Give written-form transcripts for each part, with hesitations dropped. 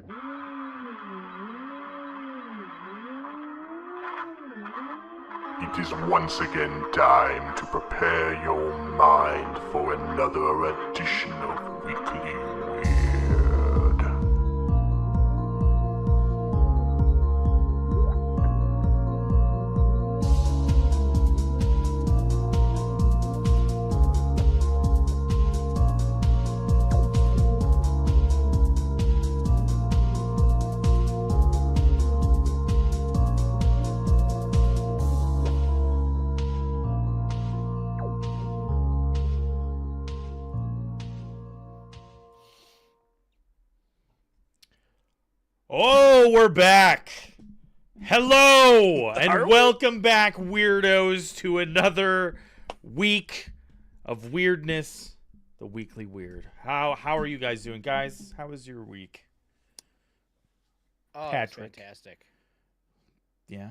It is once again time to prepare your mind for another edition of Weekly Weird. Oh, we're back. Hello, and welcome back, weirdos, to another week of weirdness, the Weekly Weird. How are you guys doing, guys? How was your week? Oh, Patrick. Fantastic. Yeah,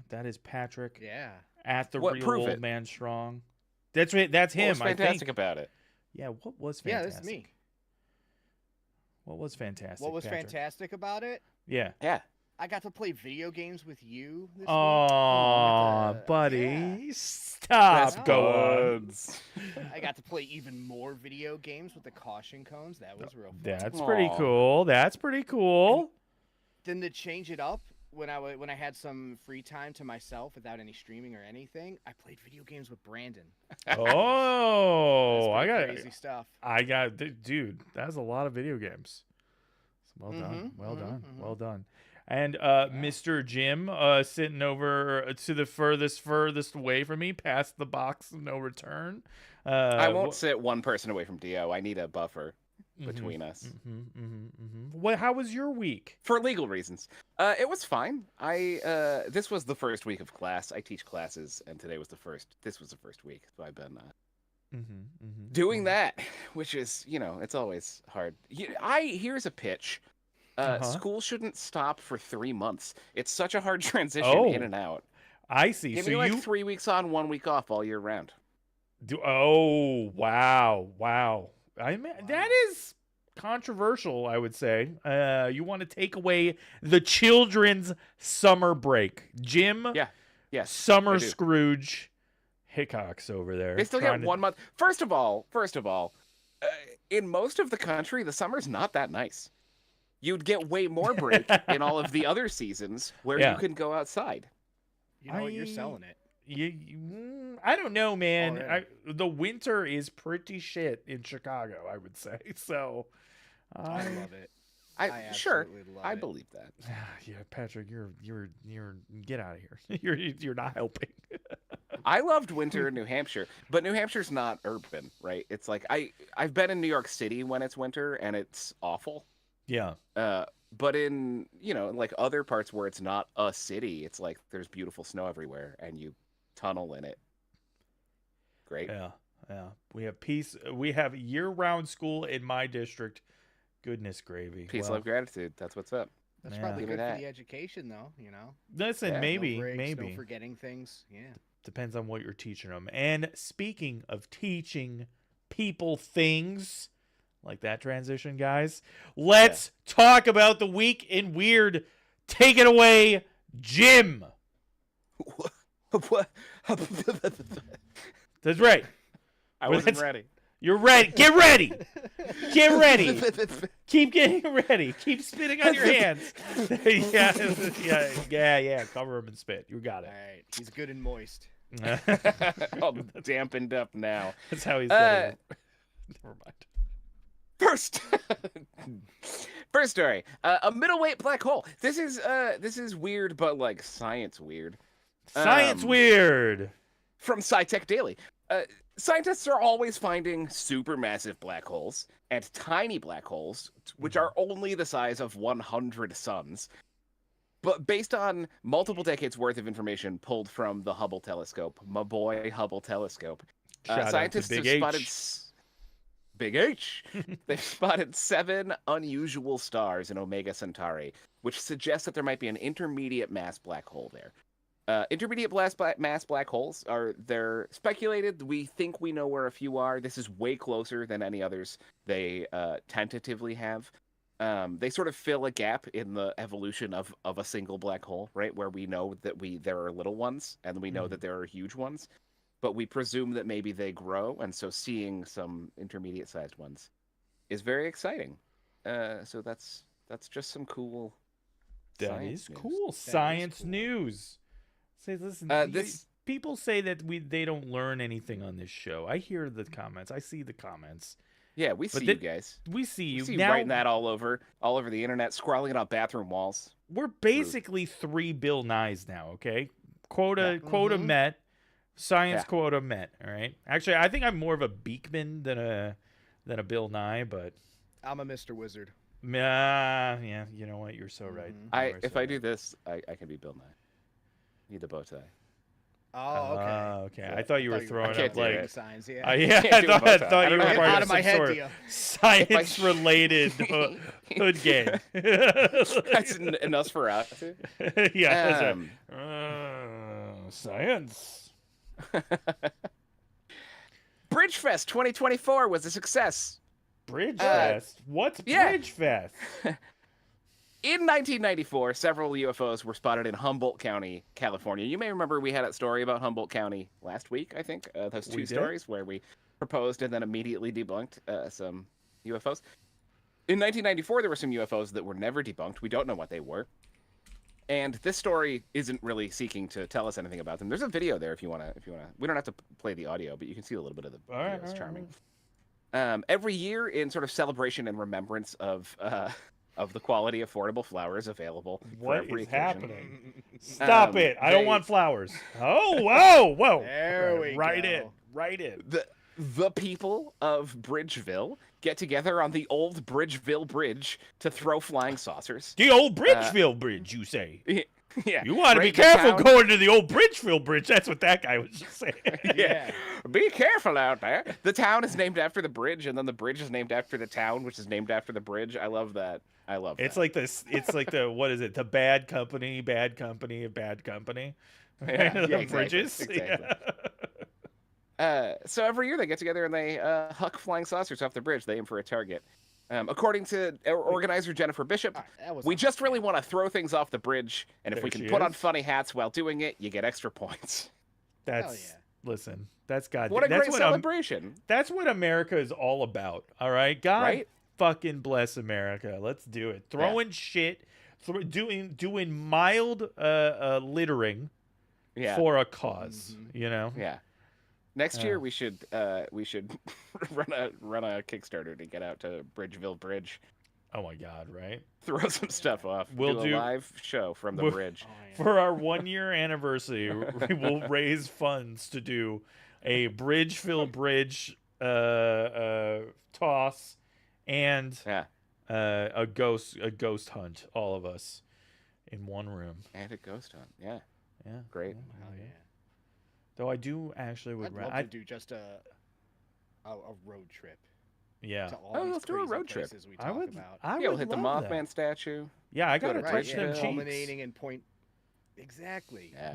that is Patrick. Yeah. At the What, real prove old it. man strong. That's right. That's him. What was fantastic I think. about it? Yeah. What was Yeah, fantastic? this is me. What was fantastic? What was Patrick? fantastic about it? Yeah. Yeah. I got to play video games with you this week. Oh, buddy, yeah. stop. That's Go on. buds. I got to play even more video games with the caution cones. That was real fun. That's pretty Aw. cool. That's pretty cool. Then to change it up, when I had some free time to myself without any streaming or anything, I played video games with Brandon. Oh, That's I pretty got, crazy stuff. dude. That's a lot of video games. Well done, well done, mhm. well done. And Mr. Jim, sitting over to the furthest away from me, past the box of no return. I won't sit one person away from Dio. I need a buffer between us What? How was your week? for legal reasons. It was fine. This was the first week of class. I teach classes, and today was the first. This was the first week, so I've been doing that, which is, it's always hard. Here's a pitch. School shouldn't stop for 3 months. It's such a hard transition in and out. I see. Give so me like you 3 weeks on, 1 week off all year round. do. Oh, wow. I mean, that is controversial, I would say. You want to take away the children's summer break. Jim, Yeah. Yes. Summer I do. Scrooge Hickox over there. They still get trying to- 1 month. First of all, in most of the country, the summer's not that nice. You'd get way more break in all of the other seasons where Yeah. you can go outside. You know what? You're selling it. I don't know, man. Already. The winter is pretty shit in Chicago, I would say. So, I love it. I sure, absolutely love I it. believe that. yeah, Patrick, you're get out of here. You're not helping. I loved winter in New Hampshire, but New Hampshire's not urban, right? It's like I've been in New York City when it's winter and it's awful. Yeah. But in, like other parts where it's not a city, it's like there's beautiful snow everywhere and you tunnel in it. Great. Yeah. We have peace. We have year-round school in my district. Goodness gravy. Peace, Well, love, gratitude. That's what's up. That's Yeah. probably Give me good for that. the education, though. Listen, Yeah, maybe, no breaks, maybe no forgetting things. Yeah. depends on what you're teaching them. And speaking of teaching people things, like that transition, guys, let's talk about the week in weird. Take it away, Jim. What? That's right. I Well, wasn't that's- ready. You're ready. Get ready. Get ready. Keep getting ready. Keep spitting on your hands. yeah. Cover them and spit. You got All it. right. He's good and moist. All dampened up now. That's how he's getting it. Never mind. First story. A middleweight black hole. This is weird, but like science weird. Science weird. From SciTech Daily. Scientists are always finding supermassive black holes and tiny black holes, which are only the size of 100 suns. But based on multiple decades worth of information pulled from the Hubble telescope, my boy Hubble telescope, Shout out to scientists Big have H. spotted Big H. They've spotted 7 unusual stars in Omega Centauri, which suggests that there might be an intermediate mass black hole there. Intermediate mass black holes they're speculated. We think we know where a few are. This is way closer than any others they tentatively have. They sort of fill a gap in the evolution of a single black hole, right? Where we know that there are little ones, and we know that there are huge ones, but we presume that maybe they grow, and so seeing some intermediate-sized ones is very exciting. So that's just some cool. That is news. cool. Science news. Say, listen. People say that they don't learn anything on this show. I hear the comments. I see the comments. Yeah, we see you guys. We see you. We see now, writing that all over the internet, scrawling it on bathroom walls. We're basically 3 Bill Nyes now, okay? Quota met. Science quota met, all right? Actually, I think I'm more of a Beekman than a Bill Nye, but I'm a Mr. Wizard. Yeah, you know what? You're so right. If I do this, I can be Bill Nye. Need the bow tie. Oh, okay. Okay. I thought you were throwing up like signs. yeah, I thought you were part out of of my some head, sort Dio. of science-related hood gang. That's an Nosferatu. Yeah. Science. Bridgefest 2024 was a success. Bridgefest? What's Bridgefest? In 1994, several UFOs were spotted in Humboldt County, California. You may remember we had that story about Humboldt County last week, I think. Those two stories where we proposed and then immediately debunked some UFOs. In 1994, there were some UFOs that were never debunked. We don't know what they were. And this story isn't really seeking to tell us anything about them. There's a video there if you want to. We don't have to play the audio, but you can see a little bit of the video. It's charming. Every year, in sort of celebration and remembrance of the quality affordable flowers available for every occasion. Happening? Stop it! I don't want flowers. Oh, whoa! There we go. Right in. The people of Bridgeville get together on the old Bridgeville Bridge to throw flying saucers. The old Bridgeville Bridge, you say? Yeah. You want to be careful going to the old Bridgeville Bridge. That's what that guy was just saying. Yeah. Be careful out there. The town is named after the bridge, and then the bridge is named after the town, which is named after the bridge. I love that. It's like this. It's like the what is it? The bad company, bad company, bad company. Yeah, the exactly, bridges. Exactly. Yeah. So every year they get together and they huck flying saucers off the bridge. They aim for a target. According to organizer Jennifer Bishop, we just really want to throw things off the bridge, and if we can put on funny hats while doing it, you get extra points. Listen. That's God. What a great celebration. That's what America is all about. All right, God fucking bless America. Let's do it. Throwing shit, doing mild littering for a cause. You know. Yeah. Next year we should run a Kickstarter to get out to Bridgeville Bridge. Oh my God! Right? Throw some stuff off. We'll do a live show from the bridge. For our 1-year anniversary, we will raise funds to do a Bridgeville Bridge toss and a ghost hunt. All of us in one room. And a ghost hunt. Yeah. Great. Hell yeah. Though I do actually would. I'd love to do just a road trip. Yeah. To all these let's do a road trip. We talk about. We'll hit the Mothman statue. Yeah, I gotta touch them cheeks. Culminating in point. Exactly. Yeah.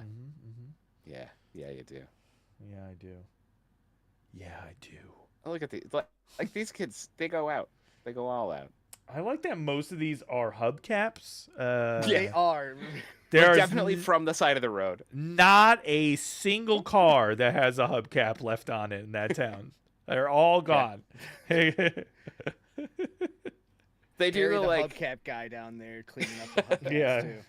Yeah. Yeah, you do. Yeah, I do. Yeah, I do. Oh, look at these. Like these kids, they go out. They go all out. I like that most of these are hubcaps. They are. They're definitely from the side of the road. Not a single car that has a hubcap left on it in that town. They're all gone. They do the like hubcap guy down there cleaning up the hubcaps too.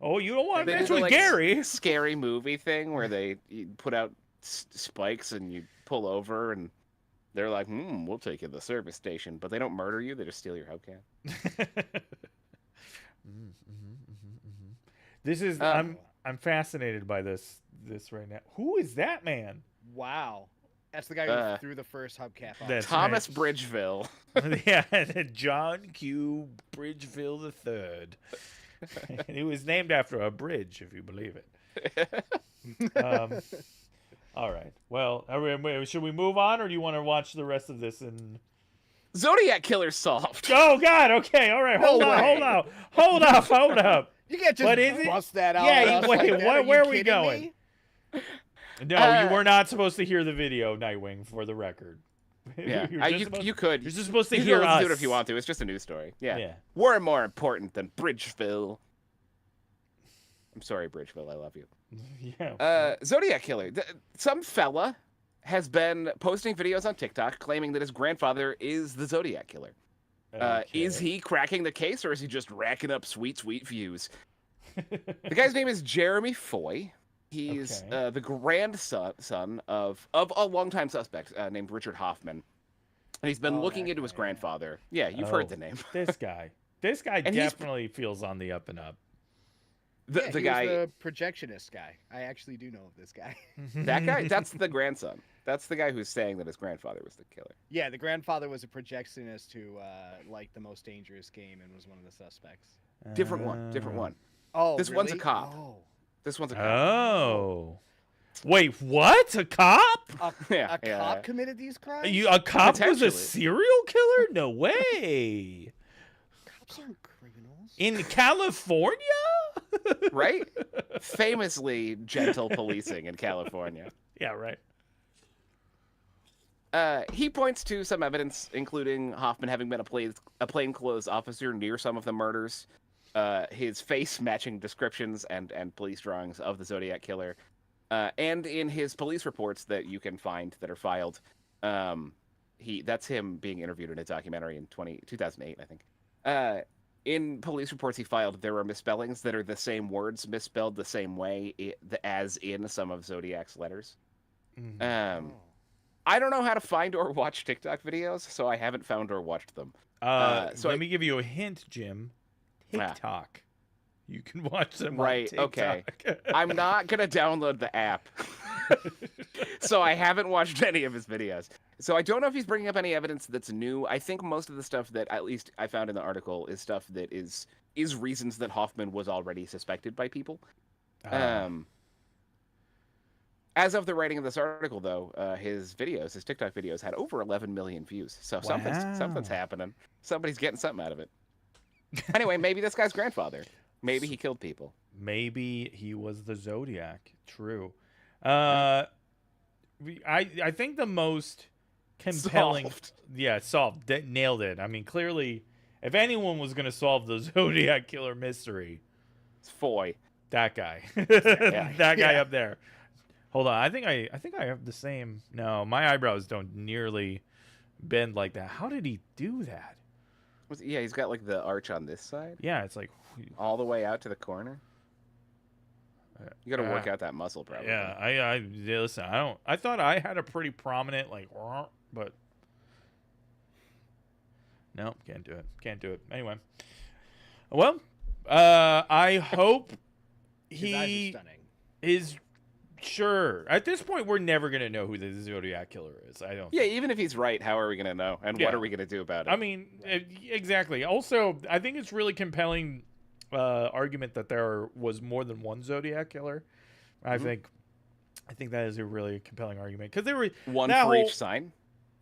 Oh, you don't want to mess do with like Gary. Scary movie thing where you put out spikes and you pull over and they're like, we'll take you to the service station, but they don't murder you; they just steal your hubcap. This is I'm fascinated by this right now. Who is that man? Wow, that's the guy who threw the first hubcap off. Thomas Bridgeville. Yeah, John Q. Bridgeville III. He was named after a bridge, if you believe it. All right. Well, should we move on, or do you want to watch the rest of this? Zodiac Killer solved. Oh God. Okay. All right. Hold up. You can't just bust that out. Yeah. Wait. Like where are we going? No, you were not supposed to hear the video, Nightwing. For the record. Yeah, you could. You're just supposed to You hear can us. do it if you want to. It's just a news story. Yeah. Yeah. We're more important than Bridgeville. I'm sorry, Bridgeville. I love you. Yeah. Zodiac Killer. Some fella has been posting videos on TikTok claiming that his grandfather is the Zodiac Killer. Okay. Is he cracking the case, or is he just racking up sweet views? The guy's name is Jeremy Foy. He's the grandson of a longtime suspect named Richard Hoffman. And he's been looking into his grandfather. Yeah, you've heard the name. This guy definitely feels on the up and up. The guy, the projectionist guy. I actually do know of this guy. That guy, that's the grandson. That's the guy who's saying that his grandfather was the killer. Yeah, the grandfather was a projectionist who liked The Most Dangerous Game and was one of the suspects. Different one. Oh, this really? one's a cop. Oh. This one's a cop. Oh. Wait, what? A cop? A cop committed these crimes? A cop was a Potentially. serial killer? No way. Cops aren't criminals. In California? Right? Famously gentle policing in California. Yeah, right. He points to some evidence, including Hoffman having been a plainclothes officer near some of the murders, his face matching descriptions and police drawings of the Zodiac Killer, and in his police reports that you can find that are filed. That's him being interviewed in a documentary in 2008, I think. In police reports he filed, there are misspellings that are the same words misspelled the same way as in some of Zodiac's letters. I don't know how to find or watch TikTok videos, so I haven't found or watched them. Let me give you a hint, Jim. TikTok. You can watch them on TikTok. Okay. I'm not going to download the app. So I haven't watched any of his videos. So I don't know if he's bringing up any evidence that's new. I think most of the stuff that at least I found in the article is stuff that is reasons that Hoffman was already suspected by people. As of the writing of this article, though, his TikTok videos had over 11 million views. So something's happening. Somebody's getting something out of it. Anyway, maybe this guy's grandfather. Maybe he killed people. Maybe he was the Zodiac. True. I think the most compelling... Solved. Yeah, solved. Nailed it. I mean, clearly, if anyone was going to solve the Zodiac Killer mystery... It's Foy. That guy. That guy up there. Hold on. I think I have the same... No, my eyebrows don't nearly bend like that. How did he do that? Yeah, he's got like the arch on this side. Yeah, it's like... All the way out to the corner. You got to work out that muscle, probably. Yeah, listen. I thought I had a pretty prominent but no, can't do it. Anyway, well, I hope he is sure. At this point, we're never gonna know who the Zodiac Killer is. I don't. Yeah, even if he's right, how are we gonna know? And what are we gonna do about it? I mean, exactly. Also, I think it's really compelling. Argument that there was more than one Zodiac Killer. I think that is a really compelling argument because there were one for each sign.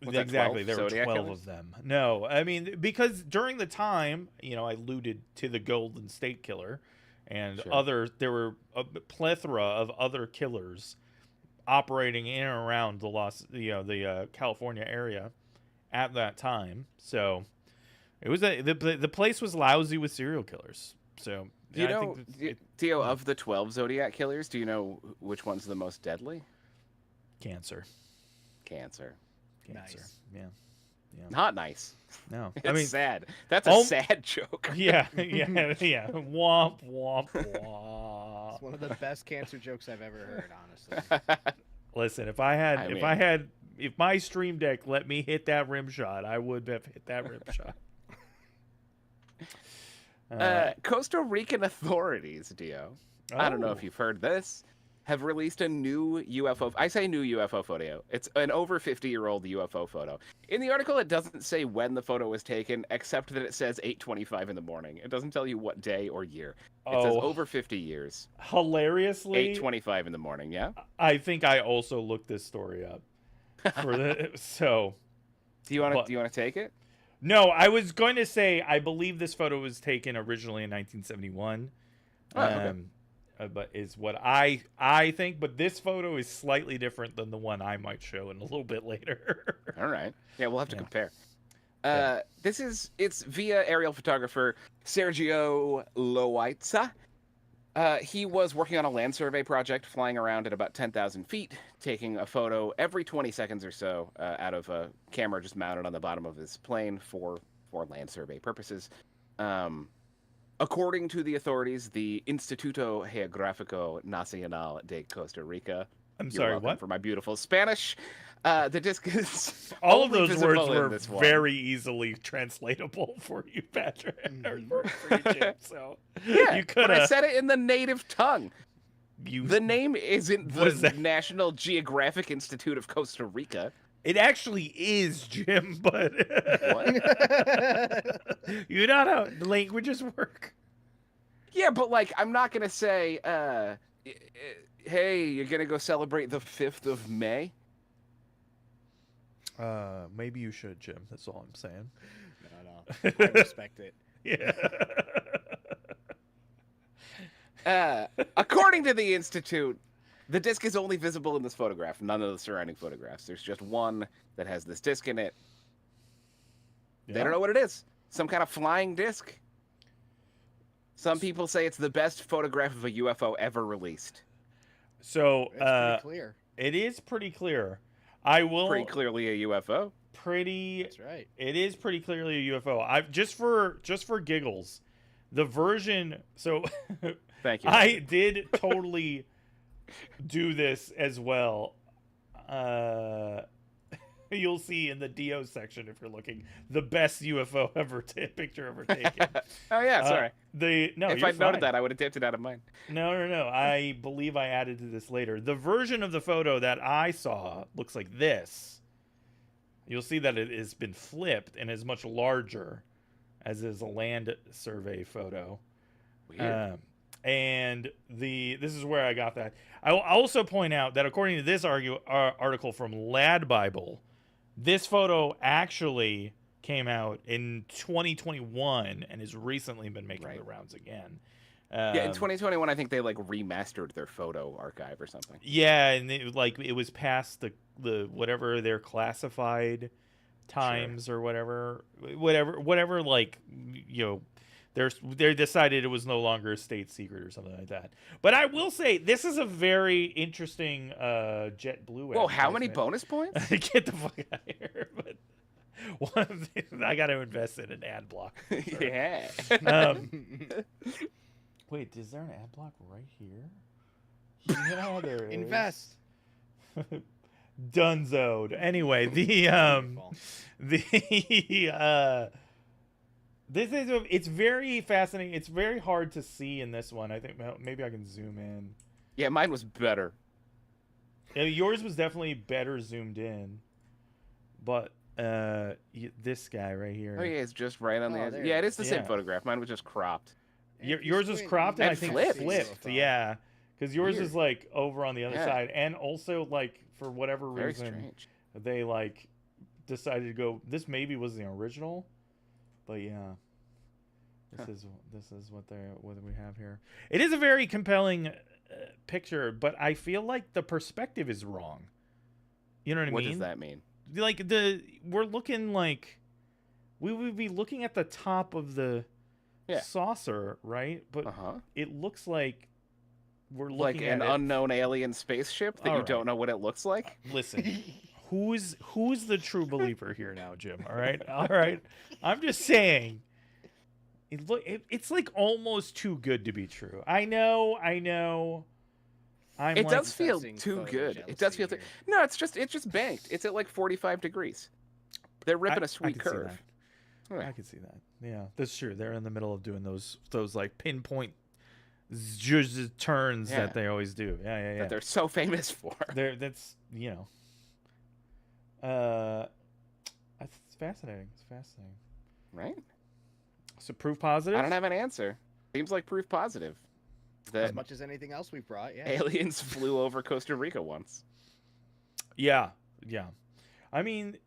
Exactly, there were 12 killers? of them. No, I mean because during the time, I alluded to the Golden State Killer, and there were a plethora of other killers operating in and around the California area at that time. So it was the place was lousy with serial killers. So Theo, of the 12 Zodiac Killers, do you know which one's the most deadly? Cancer. Nice. Yeah. Not nice. No, it's sad. That's a sad joke. Yeah. Womp womp womp. It's one of the best cancer jokes I've ever heard, honestly. Listen, if my Stream Deck let me hit that rim shot, I would have hit that rim shot. Costa Rican authorities, Dio. I don't know if you've heard this, have released a new UFO. I say new UFO photo. It's an over 50-year-old UFO photo. In the article, it doesn't say when the photo was taken, except that it says 8:25 in the morning. It doesn't tell you what day or year. It says over 50 years. Hilariously, 8:25 in the morning. Yeah. I think I also looked this story up. So, do you want to take it? No, I was going to say I believe this photo was taken originally in 1971. but is what I think. But this photo is slightly different than the one I might show in a little bit later. All right. Yeah, we'll have to compare. Yeah. It's via aerial photographer Sergio Loaiza. He was working on a land survey project, flying around at about 10,000 feet, taking a photo every 20 seconds or so out of a camera just mounted on the bottom of his plane for land survey purposes. According to the authorities, the Instituto Geográfico Nacional de Costa Rica. I'm You're sorry, welcome what? for my beautiful Spanish. The disc is All of only those words visible in were this one. very easily translatable for you, Patrick. Or for you, Jim, so Yeah, you could but I have. said it in the native tongue. You. The name isn't What is the that? National Geographic Institute of Costa Rica. It actually is, Jim, but What? you know how languages work. Yeah, but like, I'm not gonna say, hey, you're gonna go celebrate the 5th of May? Maybe you should, Jim. That's all I'm saying. No, I respect it. Yeah. According to the Institute, the disc is only visible in this photograph, none of the surrounding photographs. There's just one that has this disc in it. They don't know what it is. Some kind of flying disc. Some people say it's the best photograph of a UFO ever released. So It's pretty clear. it is pretty clear. I will Pretty clearly a UFO. That's right. It is pretty clearly a UFO. I've just for giggles, the version. So Thank you. I did totally do this as well. You'll see in the DO section if you're looking the best UFO picture ever taken. Oh yeah, sorry. If If I'd noted that, I would have dipped it out of mine. No. I believe I added to this later. The version of the photo that I saw looks like this. You'll see that it has been flipped and is much larger, as is a land survey photo. Weird. And this is where I got that. I will also point out that according to this article from Lad Bible, this photo actually came out in 2021 and has recently been making the rounds again. Yeah, in 2021, I think they like remastered their photo archive or something. Yeah, and it was past the whatever their classified times or whatever like, you know, they decided it was no longer a state secret or something like that. But I will say this is a very interesting JetBlue. Whoa, how many bonus points? Get the fuck out of here! But I got to invest in an ad block. Yeah. Wait, is there an ad block right here? Yeah, there is. Invest. Dunzoed. Anyway, it's very fascinating. It's very hard to see in this one. I think maybe I can zoom in. Yeah, mine was better. Yeah, yours was definitely better zoomed in, but this guy right here. Oh yeah, it's just right on the edge. Yeah, it is the same photograph. Mine was just cropped. Yours was cropped and I think flipped. Yeah, because yours is like over on the other side, and also like for whatever reason they like decided to go. This maybe was the original, but yeah, this is what we have here. It is a very compelling picture, but I feel like the perspective is wrong. You know what I mean? What does that mean? Like we're looking like we would be looking at the top of the saucer, right? But it looks like we're looking like an unknown alien spaceship that you don't know what it looks like. Listen, who's the true believer here now, Jim? All right. I'm just saying. It's like almost too good to be true. I know. It does feel too good. It does feel no. It's just banked. It's at like 45 degrees. They're ripping a sweet curve. I can see that. Yeah, that's true. They're in the middle of doing those like pinpoint turns that they always do. Yeah. That they're so famous for. That's it's fascinating. Right? So proof positive? I don't have an answer. Seems like proof positive. That as much as anything else we've brought, yeah. Aliens flew over Costa Rica once. Yeah. I mean,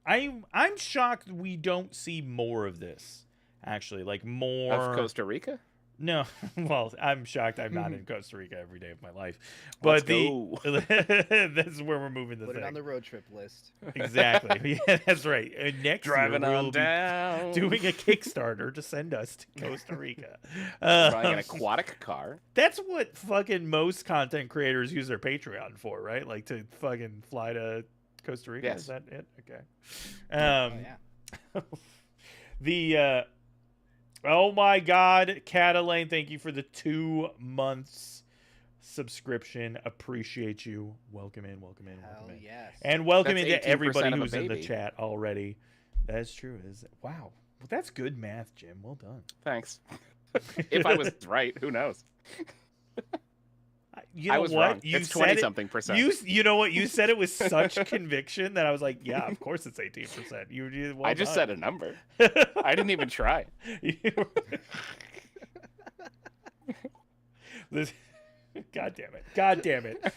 I'm shocked we don't see more of this. Actually, like more of Costa Rica. No, well, I'm shocked I'm not in Costa Rica every day of my life. But Let's that's where we're moving the Put thing. it on the road trip list. Exactly. Yeah, that's right. Next Driving year on we'll down. be doing a Kickstarter to send us to Costa Rica. Buying an aquatic car. That's what fucking most content creators use their Patreon for, right? Like to fucking fly to Costa Rica. Yes. Is that it? Okay. Yeah. The oh my God, Catalane, thank you for the 2 months subscription. Appreciate you. Welcome in. Hell yes. And welcome That's into 18% everybody of a who's in the baby. chat already. That's true. Is it? Wow. Well, that's good math, Jim. Well done. Thanks. If I was right, who knows? You know I was what? wrong. You It's said 20-something percent. You know what? You said it with such conviction that I was like, yeah, of course it's 18%. Well I just done. said a number. I didn't even try. God damn it.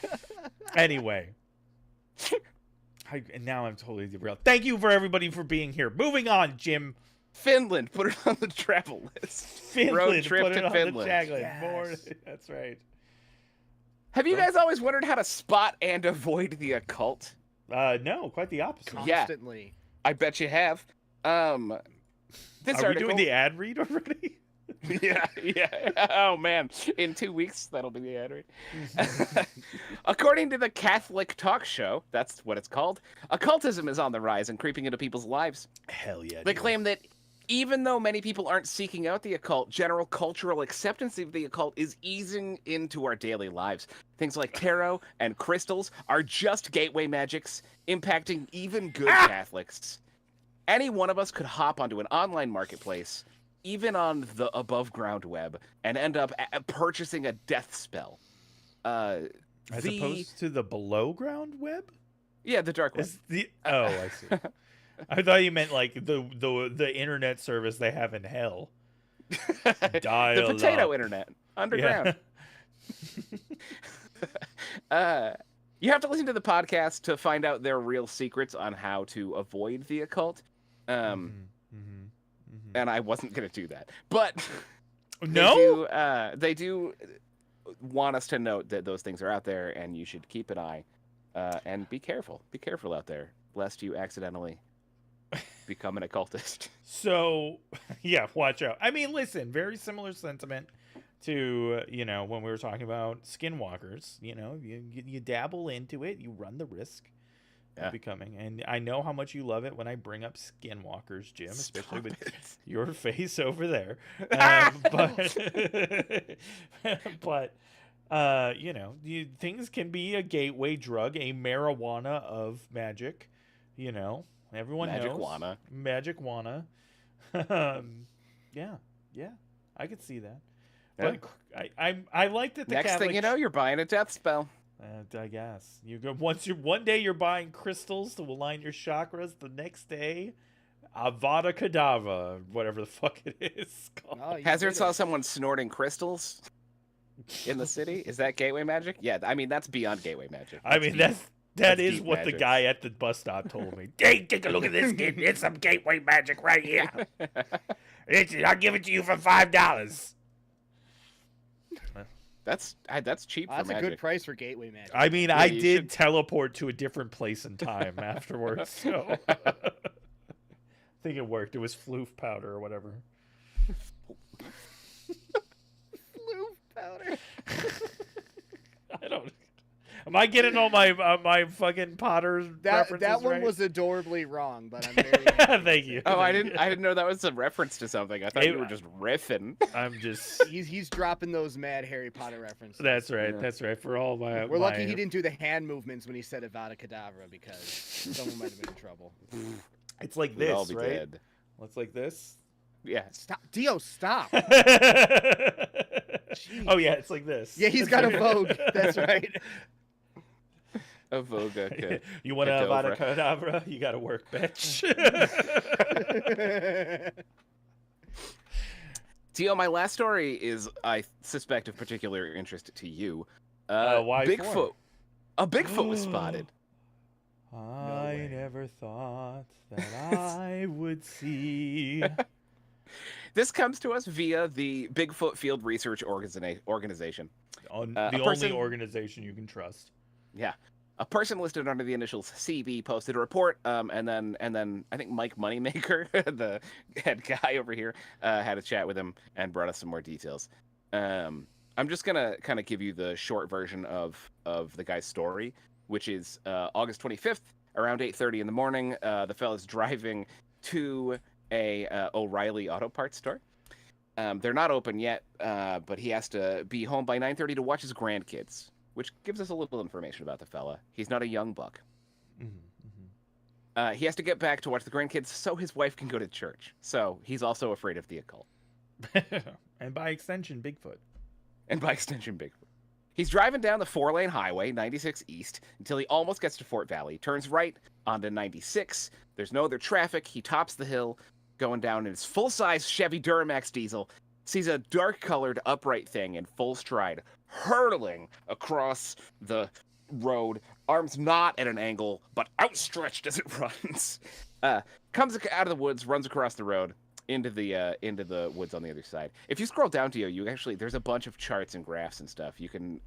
Anyway. And now I'm totally derailed. Thank you for everybody for being here. Moving on, Jim. Finland, put it on the travel list. Finland, Road trip put it to on Finland. the checklist. Yes. More, that's right. Have you guys always wondered how to spot and avoid the occult? No, quite the opposite. Yeah. Constantly. I bet you have. This Are we article. doing the ad read already? Yeah. Oh man, in 2 weeks that'll be the ad read. According to the Catholic talk show, that's what it's called, occultism is on the rise and creeping into people's lives. Hell yeah. They dude. claim that even though many people aren't seeking out the occult, general cultural acceptance of the occult is easing into our daily lives. Things like tarot and crystals are just gateway magics, impacting even good Catholics. Any one of us could hop onto an online marketplace, even on the above ground web, and end up purchasing a death spell. As opposed to the below ground web? Yeah, the dark web. Oh, I see. I thought you meant like the internet service they have in hell. Dial the potato up. internet underground. You have to listen to the podcast to find out their real secrets on how to avoid the occult. And I wasn't gonna do that, but no, they do want us to note that those things are out there, and you should keep an eye and be careful. Be careful out there, lest you accidentally become an occultist. So, yeah, watch out. I mean, listen, very similar sentiment to, when we were talking about skinwalkers. You dabble into it, you run the risk of becoming. And I know how much you love it when I bring up skinwalkers, Jim, especially with your face over there. Things can be a gateway drug, a marijuana of magic, Everyone knows. Magic-wana. Yeah, I could see that. Yeah. But I like that the Next Catholic... thing you know, you're buying a death spell. I guess you go one day you're buying crystals to align your chakras. The next day, Avada Kedavra, whatever the fuck it is called. Oh, you Hazard did saw it. someone snorting crystals in the city. Is that gateway magic? Yeah, I mean that's beyond gateway magic. I mean deep. that That's is deep what the magic. guy at the bus stop told me. Hey, take a look at this, kid. It's some gateway magic right here. I'll give it to you for $5. That's cheap for That's a magic. good price for gateway magic. I mean, Yeah, I you did should- teleport to a different place and time afterwards, so I think it worked. It was floof powder or whatever. Blue powder. I don't. Am I getting all my fucking Potter references That one right? was adorably wrong, but I'm very happy. Thank you. Oh, I didn't know that was a reference to something. I thought Hey, you were just riffing. I'm just. He's dropping those mad Harry Potter references. That's right. Yeah. That's right. For all my. We're lucky my- he didn't do the hand movements when he said Avada Kedavra because someone might have been in trouble. It's like We'd all this, be right? dead. It's like this. Yeah. Stop, Dio, stop. Oh yeah, it's like this. Yeah, he's got a Vogue. That's right. A Voga. You want to Avada Kedavra. Kedavra? You got to work, bitch. Tio, my last story is, I suspect, of particular interest to you. Why Bigfoot. for? A Bigfoot was spotted. I way. never thought that I would see. This comes to us via the Bigfoot Field Research Organization. The only organization you can trust. Yeah. A person listed under the initials CB posted a report, and then I think Mike Moneymaker, the head guy over here, had a chat with him and brought us some more details. I'm just gonna kind of give you the short version of the guy's story, which is August 25th, around 8:30 in the morning. The fella's driving to a O'Reilly Auto Parts store. They're not open yet, but he has to be home by 9:30 to watch his grandkids, which gives us a little information about the fella. He's not a young buck. He has to get back to watch the grandkids so his wife can go to church. So he's also afraid of the occult. And by extension, Bigfoot. He's driving down the 4-lane highway, 96 East, until he almost gets to Fort Valley. Turns right onto 96. There's no other traffic. He tops the hill, going down in his full-size Chevy Duramax diesel. Sees a dark-colored upright thing in full stride, hurtling across the road, arms not at an angle, but outstretched as it runs. Comes out of the woods, runs across the road into the woods on the other side. If you scroll down to you actually, there's a bunch of charts and graphs and stuff. You can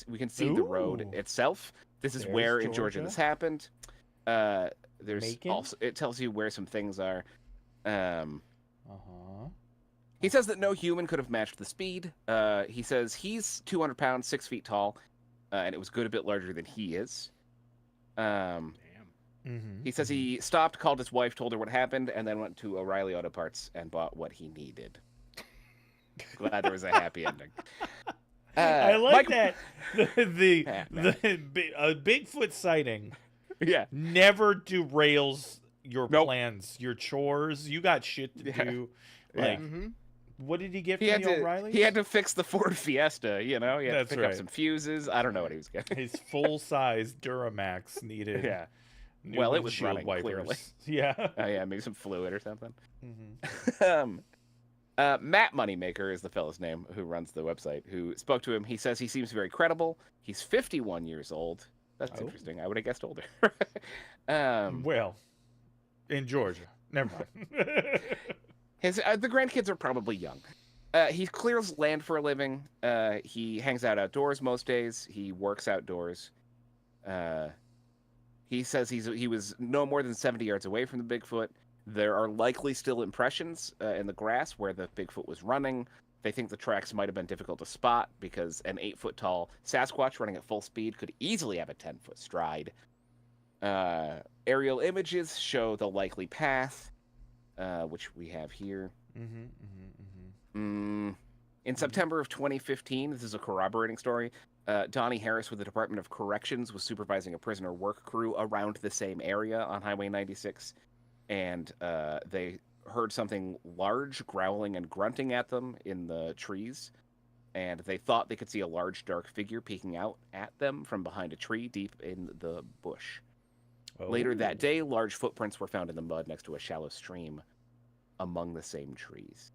we can see the road itself. This is where in Georgia this happened. There's Macon? Also, it tells you where some things are. He says that no human could have matched the speed. He says he's 200 pounds, 6 feet tall, and it was good a bit larger than he is. He says he stopped, called his wife, told her what happened, and then went to O'Reilly Auto Parts and bought what he needed. Glad there was a happy ending. I like that the Bigfoot sighting never derails your plans, your chores. You got shit to do. Like, what did he get from the O'Reilly? He had to fix the Ford Fiesta, you know? He had to pick up some fuses. I don't know what he was getting. His full-size Duramax needed well, it was running, wipers. clearly. Yeah. Oh, yeah, maybe some fluid or something. Matt Moneymaker is the fellow's name who runs the website, who spoke to him. He says he seems very credible. He's 51 years old. That's interesting. I would have guessed older. Well, in Georgia. Never mind. The grandkids are probably young. He clears land for a living. He hangs out outdoors most days. He works outdoors. He says he was no more than 70 yards away from the Bigfoot. There are likely still impressions in the grass where the Bigfoot was running. They think the tracks might have been difficult to spot because an 8-foot-tall Sasquatch running at full speed could easily have a 10-foot stride. Aerial images show the likely path, which we have here. In September of 2015, this is a corroborating story, Donnie Harris with the Department of Corrections was supervising a prisoner work crew around the same area on Highway 96, and they heard something large growling and grunting at them in the trees, and they thought they could see a large dark figure peeking out at them from behind a tree deep in the bush. Later that day, large footprints were found in the mud next to a shallow stream among the same trees.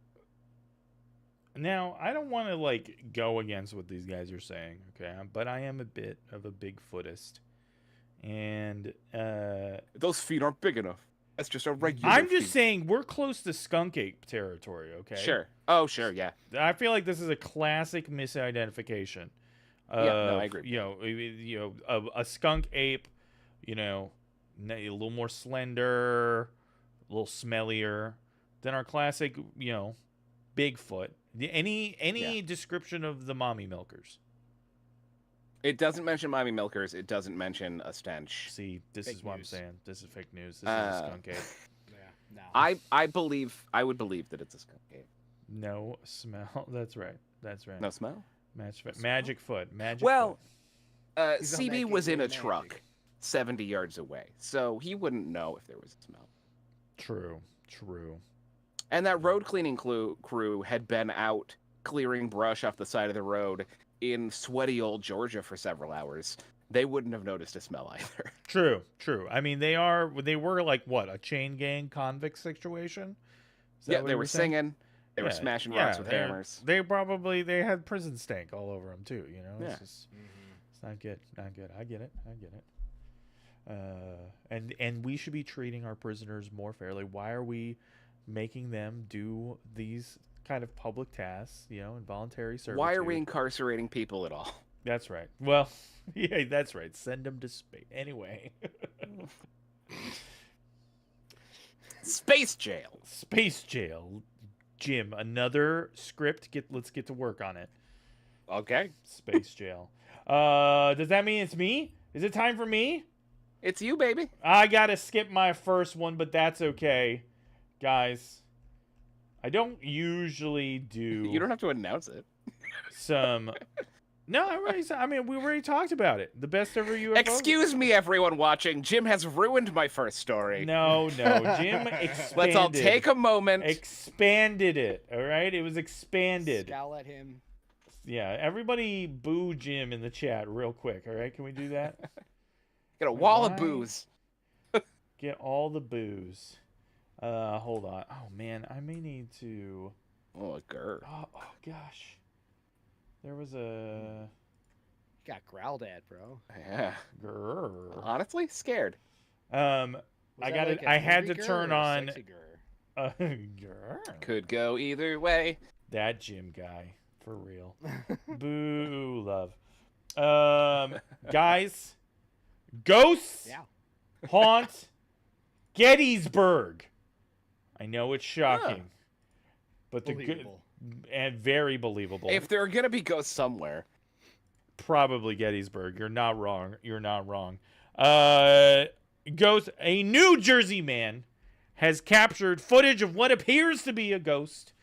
Now, I don't want to go against what these guys are saying, okay? But I am a bit of a Bigfootist. And those feet aren't big enough. That's just a regular I'm just saying we're close to skunk ape territory, okay? Sure. Oh, sure, yeah. I feel like this is a classic misidentification. No, I agree. A skunk ape, a little more slender, a little smellier than our classic, Bigfoot. Any description of the mommy milkers? It doesn't mention mommy milkers. It doesn't mention a stench. See, this is what I'm saying. This is fake news. This is a skunk ape. No. I would believe that it's a skunk ape. No smell. That's right. No smell? Magic foot. Well, CB was in a truck 70 yards away, so he wouldn't know if there was a smell. True. And that road cleaning crew had been out clearing brush off the side of the road in sweaty old Georgia for several hours. They wouldn't have noticed a smell either. True. I mean, they were like what, a chain gang convict situation? Yeah, they were singing. They were smashing rocks with hammers. They had prison stank all over them too. It's just, it's not good. I get it. And we should be treating our prisoners more fairly. Why are we making them do these kind of public tasks, involuntary servitude. Why are we incarcerating people at all? That's right. Well, yeah, that's right. Send them to space. Anyway. Space jail. Space jail. Jim, another script. Let's get to work on it. Okay. Space jail. Does that mean it's me? Is it time for me? It's you, baby. I gotta skip my first one, but that's okay. Guys, I don't usually do... You don't have to announce it. No, we already talked about it. The best ever UFO. Excuse me, everyone watching. Jim has ruined my first story. No. Jim expanded. Let's all take a moment. Expanded it, all right? It was expanded. Scowl at him. Yeah, everybody boo Jim in the chat real quick, all right? Can we do that? Get a wall of booze. Get all the booze. Hold on. Oh, man, I may need to... Oh, grr. Oh, gosh. There was a... You got growled at, bro. Yeah. Grr. Honestly, scared. I had to turn on... Grr? Could go either way. That Jim guy. For real. Boo, love. Guys, ghosts haunt Gettysburg. I know it's shocking, but and very believable. If there are gonna be ghosts somewhere, probably Gettysburg. You're not wrong. Ghost. A New Jersey man has captured footage of what appears to be a ghost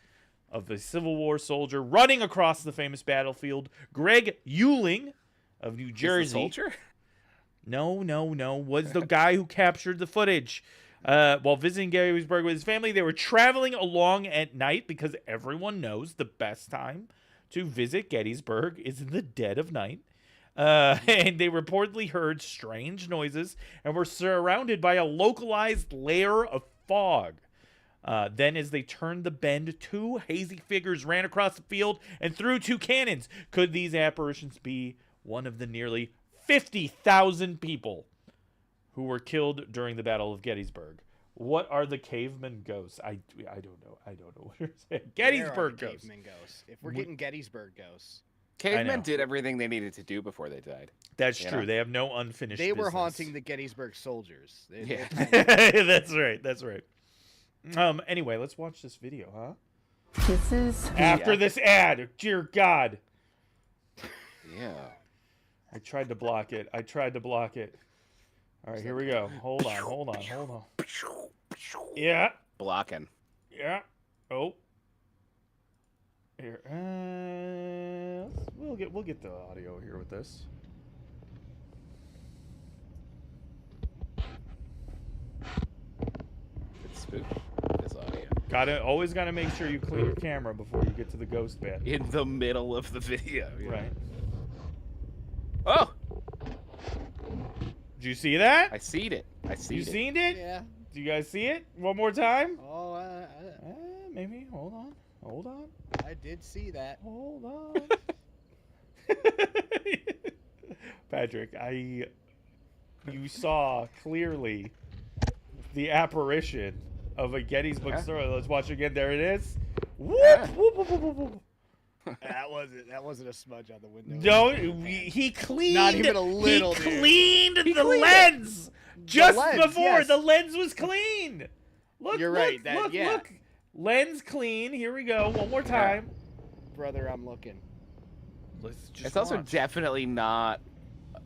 of a Civil War soldier running across the famous battlefield. Greg Euling of New Jersey. Soldier? No. Was the guy who captured the footage. While visiting Gettysburg with his family, they were traveling along at night because everyone knows the best time to visit Gettysburg is in the dead of night. And they reportedly heard strange noises and were surrounded by a localized layer of fog. Then as they turned the bend, two hazy figures ran across the field and threw two cannons. Could these apparitions be one of the nearly 50,000 people who were killed during the Battle of Gettysburg? What are the caveman ghosts? I don't know. I don't know what you're saying. Gettysburg ghosts. Caveman ghosts. If we're getting Gettysburg ghosts. Cavemen did everything they needed to do before they died. That's true. They have no unfinished They were business. haunting the Gettysburg soldiers. That's right. Anyway, let's watch this video, huh? This is after this ad. Dear God. Yeah. I tried to block it. All right, here we go. Hold on. Yeah. Blocking. Yeah. Oh. Here. We'll get the audio here with this. It's spooky. This audio. Always gotta make sure you clean your camera before you get to the ghost bit. In the middle of the video. Yeah. Right. Oh! Did you see that? I seen it. You seen it? Yeah. Do you guys see it? One more time? Oh, Maybe. Hold on. I did see that. Hold on. Patrick, you saw clearly the apparition of a Gettysburg story. Let's watch again. There it is. Whoop, whoop, whoop, whoop, whoop. That wasn't a smudge on the window. No, he cleaned. Not even a little. He cleaned the lens just before yes. the lens was clean. Look, You're right. Look. Lens clean. Here we go. One more time. Brother, I'm looking. Let's just. It's also watch. definitely not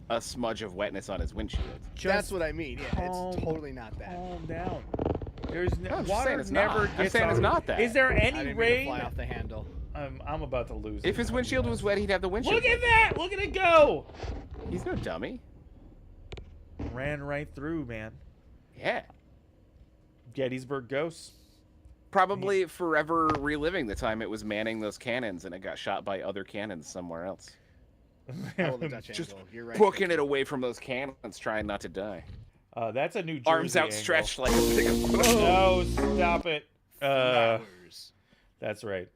a smudge of wetness on his windshield. That's what I mean. Yeah, calm- it's totally not that. Calm down. There's I'm just water saying it's never not. gets. I'm saying it's on- not that. Is there I any didn't mean to rain? fly off the handle. I'm about to lose. If it. his windshield was wet, he'd have the windshield. Look at that! Look at it go! He's no dummy. Ran right through, man. Yeah. Gettysburg ghosts. Probably forever reliving the time it was manning those cannons and it got shot by other cannons somewhere else. Oh, the Dutch Just angle. You're right. booking it away from those cannons, trying not to die. That's a New Jersey Arms outstretched like a big. No, stop it. Flowers. That's right.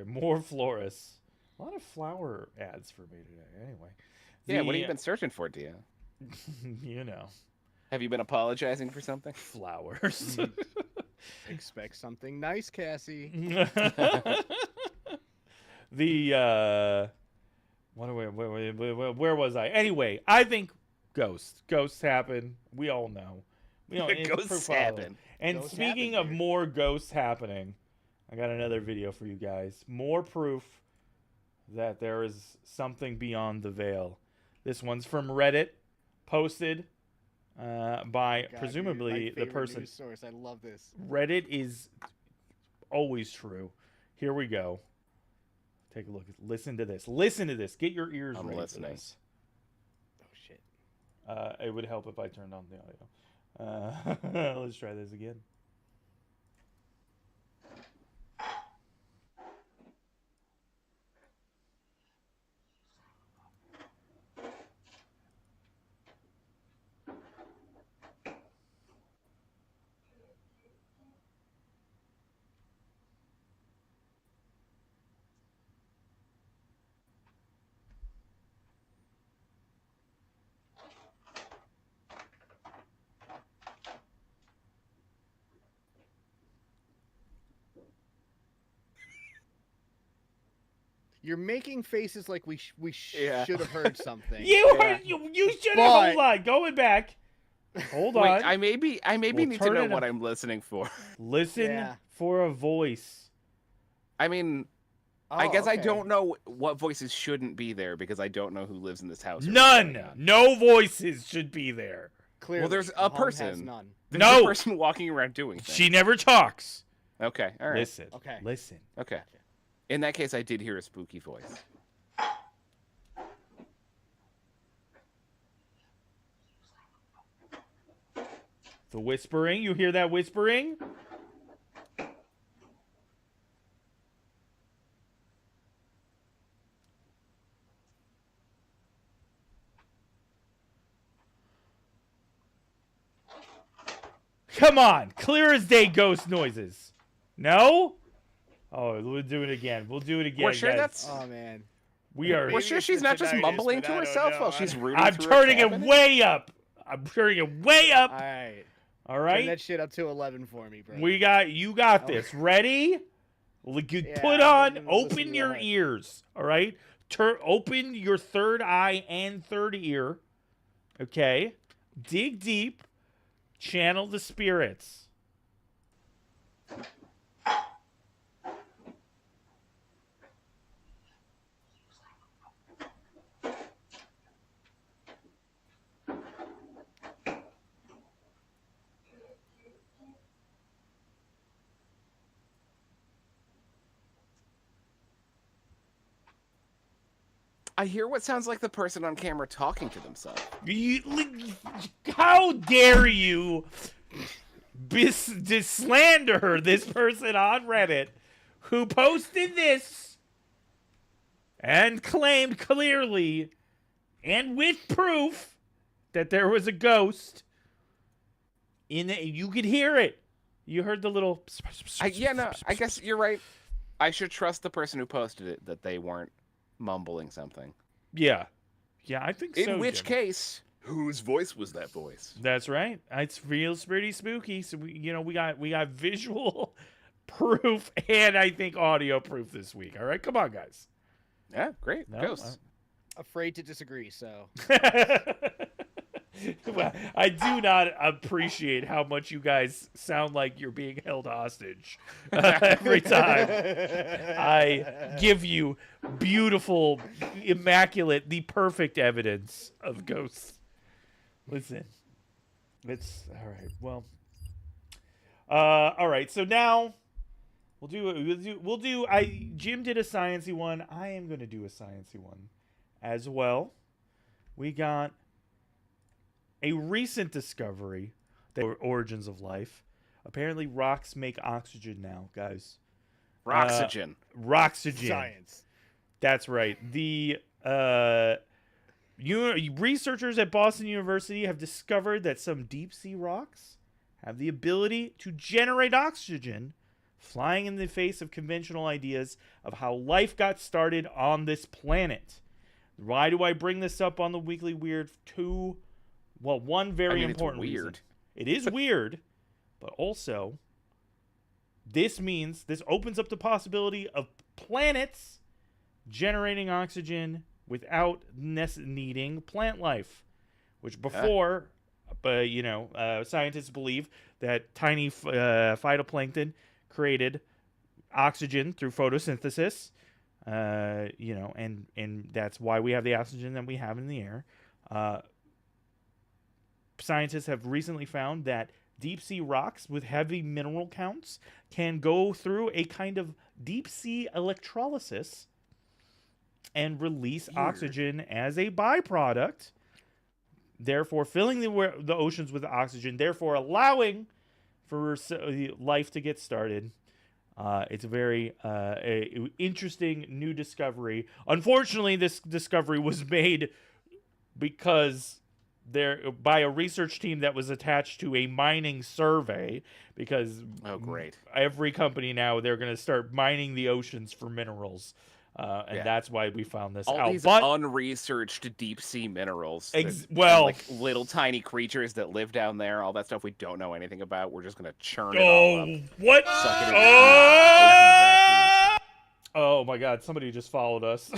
More florists. A lot of flower ads for me today. Anyway. Yeah, what have you been searching for, Dia? You know. Have you been apologizing for something? Flowers. Expect something nice, Cassie. Where was I? Anyway, I think ghosts happen. We all know. Ghosts happen. And Ghosts speaking happen, of dude. more ghosts happening, I got another video for you guys. More proof that there is something beyond the veil. This one's from Reddit, posted by God, presumably dude, my the favorite person. news source. I love this. Reddit is always true. Here we go. Take a look. Listen to this. Listen to this. Get your ears I'm ready listening. for this. Oh shit. It would help if I turned on the audio. Let's try this again. You're making faces like we Yeah. should have heard something. You should have. But- Hold on. Going back. Hold on. Wait, I maybe We'll need to turn know it what up. I'm listening for. Listen Yeah. for a voice. I mean, Oh, I guess I okay. don't know what voices shouldn't be there because I don't know who lives in this house. or what's None. going on. No voices should be there. Clearly, there's the a home has person. none. There's No. a person walking around doing things. She never talks. Okay, all right. Listen. Okay. Listen. Okay. In that case, I did hear a spooky voice. The whispering. You hear that whispering? Come on. Clear as day ghost noises. No? Oh, we'll do it again. We'll do it again. We're sure guys. that's. Oh man. We are. We're Maybe sure it's she's the not just tinnitus, mumbling but to I don't herself know. while she's rooting I'm through turning her it cabinet? way up. I'm turning it way up. All right. All Turn right. that shit up to 11 for me, bro. You got Oh. this. Ready? Yeah, Put I'm on, gonna listen open to your that. ears. All right. Open your third eye and third ear. Okay. Dig deep. Channel the spirits. I hear what sounds like the person on camera talking to themselves. How dare you slander this person on Reddit who posted this and claimed clearly and with proof that there was a ghost in it. You could hear it. You heard the little. I guess you're right. I should trust the person who posted it that they weren't mumbling something. Yeah, I think so. In which Jim. case, whose voice was that voice? That's right. It feels pretty spooky. So we got visual proof and I think audio proof this week. All right, come on, guys. Yeah, great. No, Ghosts. Afraid to disagree, so. Well, I do not appreciate how much you guys sound like you're being held hostage every time I give you beautiful, immaculate, the perfect evidence of ghosts. Listen, it's all right. Well, all right. So now we'll do. Jim did a sciencey one. I am going to do a sciencey one as well. We got a recent discovery, the origins of life. Apparently, rocks make oxygen now, guys. Roxygen. Roxygen. Science. That's right. The researchers at Boston University have discovered that some deep sea rocks have the ability to generate oxygen, flying in the face of conventional ideas of how life got started on this planet. Why do I bring this up on the Weekly Weird? One very important it's weird. reason. It is weird, but also this opens up the possibility of planets generating oxygen without needing plant life, which before, scientists believe that tiny phytoplankton created oxygen through photosynthesis, and that's why we have the oxygen that we have in the air. Scientists have recently found that deep sea rocks with heavy mineral counts can go through a kind of deep sea electrolysis and release oxygen as a byproduct, therefore filling the oceans with oxygen, therefore allowing for life to get started. It's a very interesting new discovery. Unfortunately, this discovery was made by a research team that was attached to a mining survey, because every company now, they're going to start mining the oceans for minerals. That's why we found this out. These unresearched deep sea minerals. And little tiny creatures that live down there, all that stuff we don't know anything about. We're just going to churn it all up. What? Suck it in Oh my God, somebody just followed us.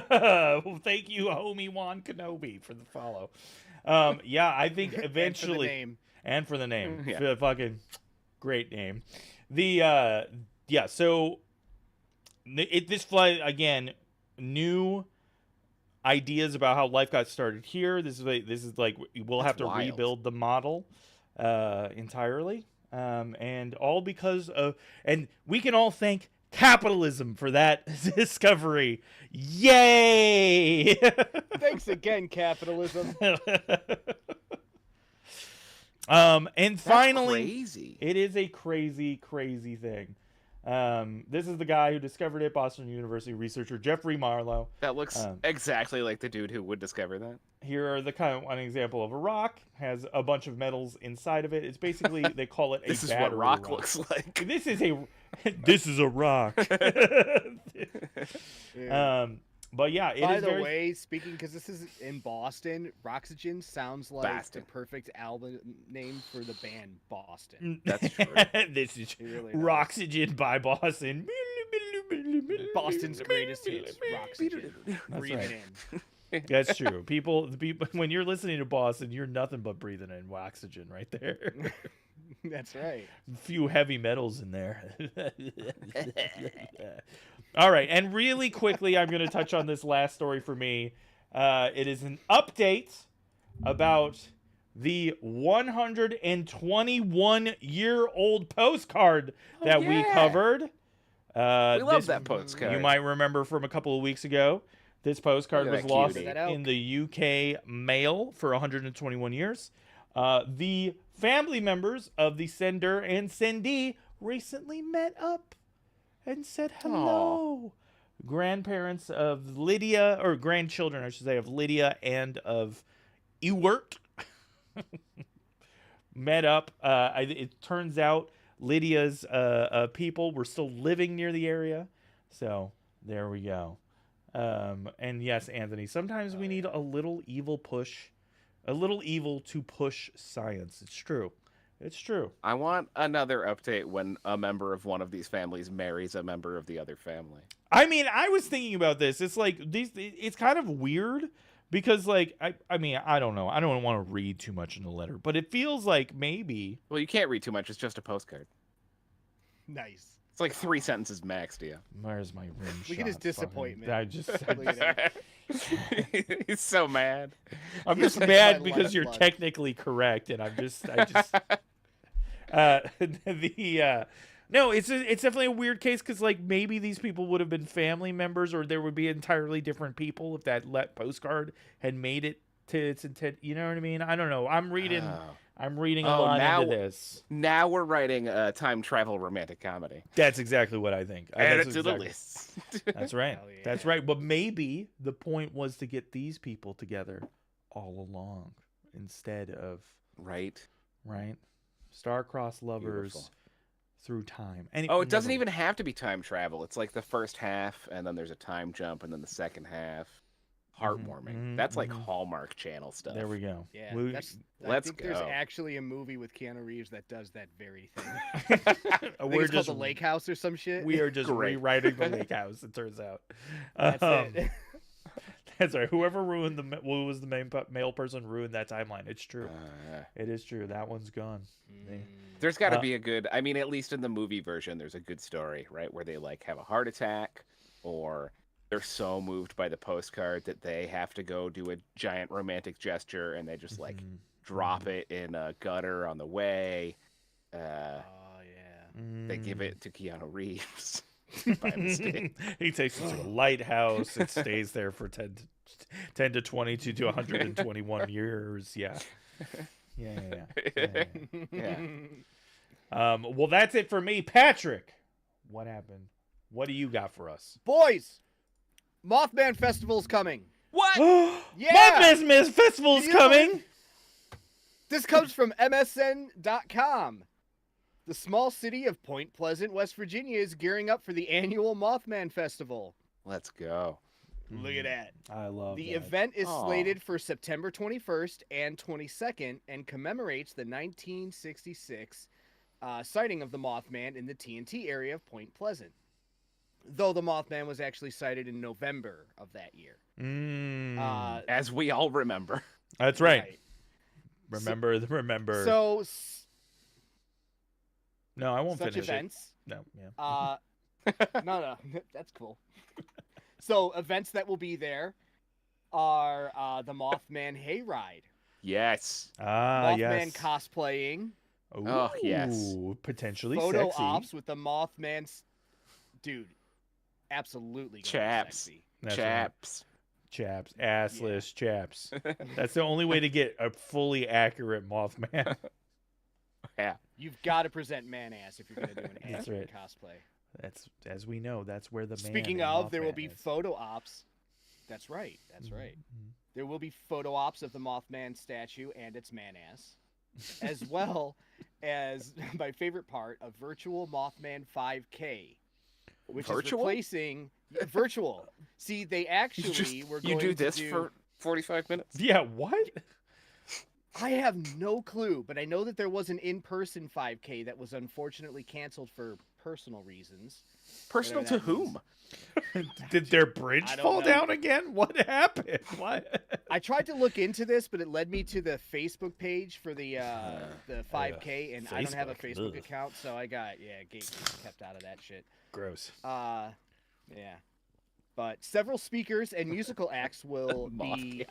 Well, thank you, homie Juan Kenobi, for the follow. I think eventually... And for the name. Yeah. For the fucking great name. So... this flight, again, new ideas about how life got started here. This is like we'll have to rebuild the model entirely, and all because of, and we can all thank capitalism for that discovery. Yay! Thanks again, capitalism. And finally, crazy. It is a crazy, crazy thing. This is the guy who discovered it, Boston University researcher Jeffrey Marlowe. That looks exactly like the dude who would discover that. Here are one example of a rock, has a bunch of metals inside of it. It's basically, they call it a this is battery what rock looks like. This is a rock. But yeah, By the way, speaking, because this is in Boston, Roxygen sounds like the perfect album name for the band Boston. That's true. This is really Roxygen by Boston. Boston's greatest hits, Roxygen. Breathe it in. That's true. People, when you're listening to Boston, you're nothing but breathing in oxygen right there. That's right. A few heavy metals in there. All right, and really quickly, I'm going to touch on this last story for me. It is an update about the 121-year-old postcard that we covered. We love that postcard. You might remember from a couple of weeks ago. This postcard was lost in the UK mail for 121 years. The family members of the sender and sendee recently met up and said hello. Aww. Grandparents of Lydia, or grandchildren, I should say, of Lydia and of Ewart met up. It turns out Lydia's people were still living near the area. So there we go. And yes, Anthony, sometimes we need a little evil to push science. It's true. It's true. I want another update when a member of one of these families marries a member of the other family. I mean, I was thinking about this. It's like it's kind of weird because, like, I don't know. I don't want to read too much in the letter, but it feels like maybe. Well, you can't read too much. It's just a postcard. Nice. It's like 3 sentences max, Dia. Where's my rim shot? Look at his disappointment. He's so mad. I'm just mad because you're technically correct, and no, it's definitely a weird case because, like, maybe these people would have been family members, or there would be entirely different people if that postcard had made it to its intent. You know what I mean? I don't know. I'm reading a lot into this. Now we're writing a time travel romantic comedy. That's exactly what I think. Add it to the list. That's right. Yeah. That's right. But maybe the point was to get these people together all along instead of right. Star-crossed lovers through time. And it doesn't even have to be time travel. It's like the first half, and then there's a time jump, and then the second half. heartwarming. That's like Hallmark Channel stuff. There we go. Yeah, I let's think there's go. actually a movie with Keanu Reeves that does that very thing. I think We're it's called just The Lake House or some shit. we are just Great. rewriting the Lake House. It turns out. That's it. That's right. Whoever who was the main male person ruined that timeline. It's true. It is true. That one's gone. There's got to be a good. I mean, at least in the movie version, there's a good story, right, where they like have a heart attack, or they're so moved by the postcard that they have to go do a giant romantic gesture, and they just like drop it in a gutter on the way. Oh yeah. They give it to Keanu Reeves by mistake. He takes it to a lighthouse. It stays there for 10 to 22 to 121 years. Yeah. Yeah. Well, that's it for me. Patrick, what happened? What do you got for us? Boys, Mothman Festival's coming. What? Yeah. Mothman Festival's coming. This comes from MSN.com. The small city of Point Pleasant, West Virginia is gearing up for the annual Mothman Festival. Let's go. Look at that. I love The that. event is slated for September 21st and 22nd and commemorates the 1966 sighting of the Mothman in the TNT area of Point Pleasant. Though the Mothman was actually sighted in November of that year. As we all remember. That's right. Remember. So, no, I won't such finish events. it. No, yeah. No, that's cool. So events that will be there are the Mothman Hayride. Yes. Mothman yes. cosplaying. Ooh, Oh, yes. Potentially Photo sexy. ops with the Mothman. Dude, absolutely. Chaps. Sexy. That's Chaps. Chaps. Assless chaps. That's the only way to get a fully accurate Mothman. Yeah. You've got to present man ass if you're going to do an That's accurate right. cosplay. That's, as we know, that's where the man Speaking in of, there will Mothman be is. photo ops. That's right. That's right. There will be photo ops of the Mothman statue and its man ass, as well as my favorite part, a virtual Mothman 5K, which is replacing virtual. See, they actually were going You do to this for 45 minutes? Yeah, what? I have no clue, but I know that there was an in-person 5K that was unfortunately canceled for personal reasons. Personal to whom? Did their bridge I don't fall know. down again? What happened? What? I tried to look into this, but it led me to the Facebook page for the 5K, and I don't have a Facebook, Facebook ugh. account, so I got kept out of that shit. Gross. Yeah. But several speakers and musical acts will be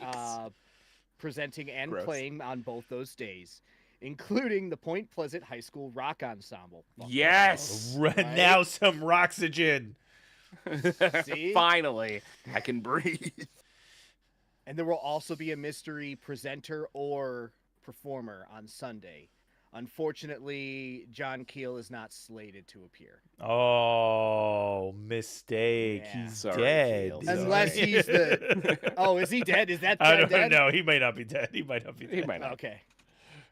presenting and Gross. playing on both those days, including the Point Pleasant High School Rock Ensemble. Yes. Now some Roxygen. See? Finally, I can breathe. And there will also be a mystery presenter or performer on Sunday. Unfortunately, John Keel is not slated to appear. Oh, mistake. Yeah. He's Sorry, dead. Keel. Unless he's the... Oh, is he dead? Is that I guy don't dead? know. He might not be dead. He might not be dead. He might not. Okay.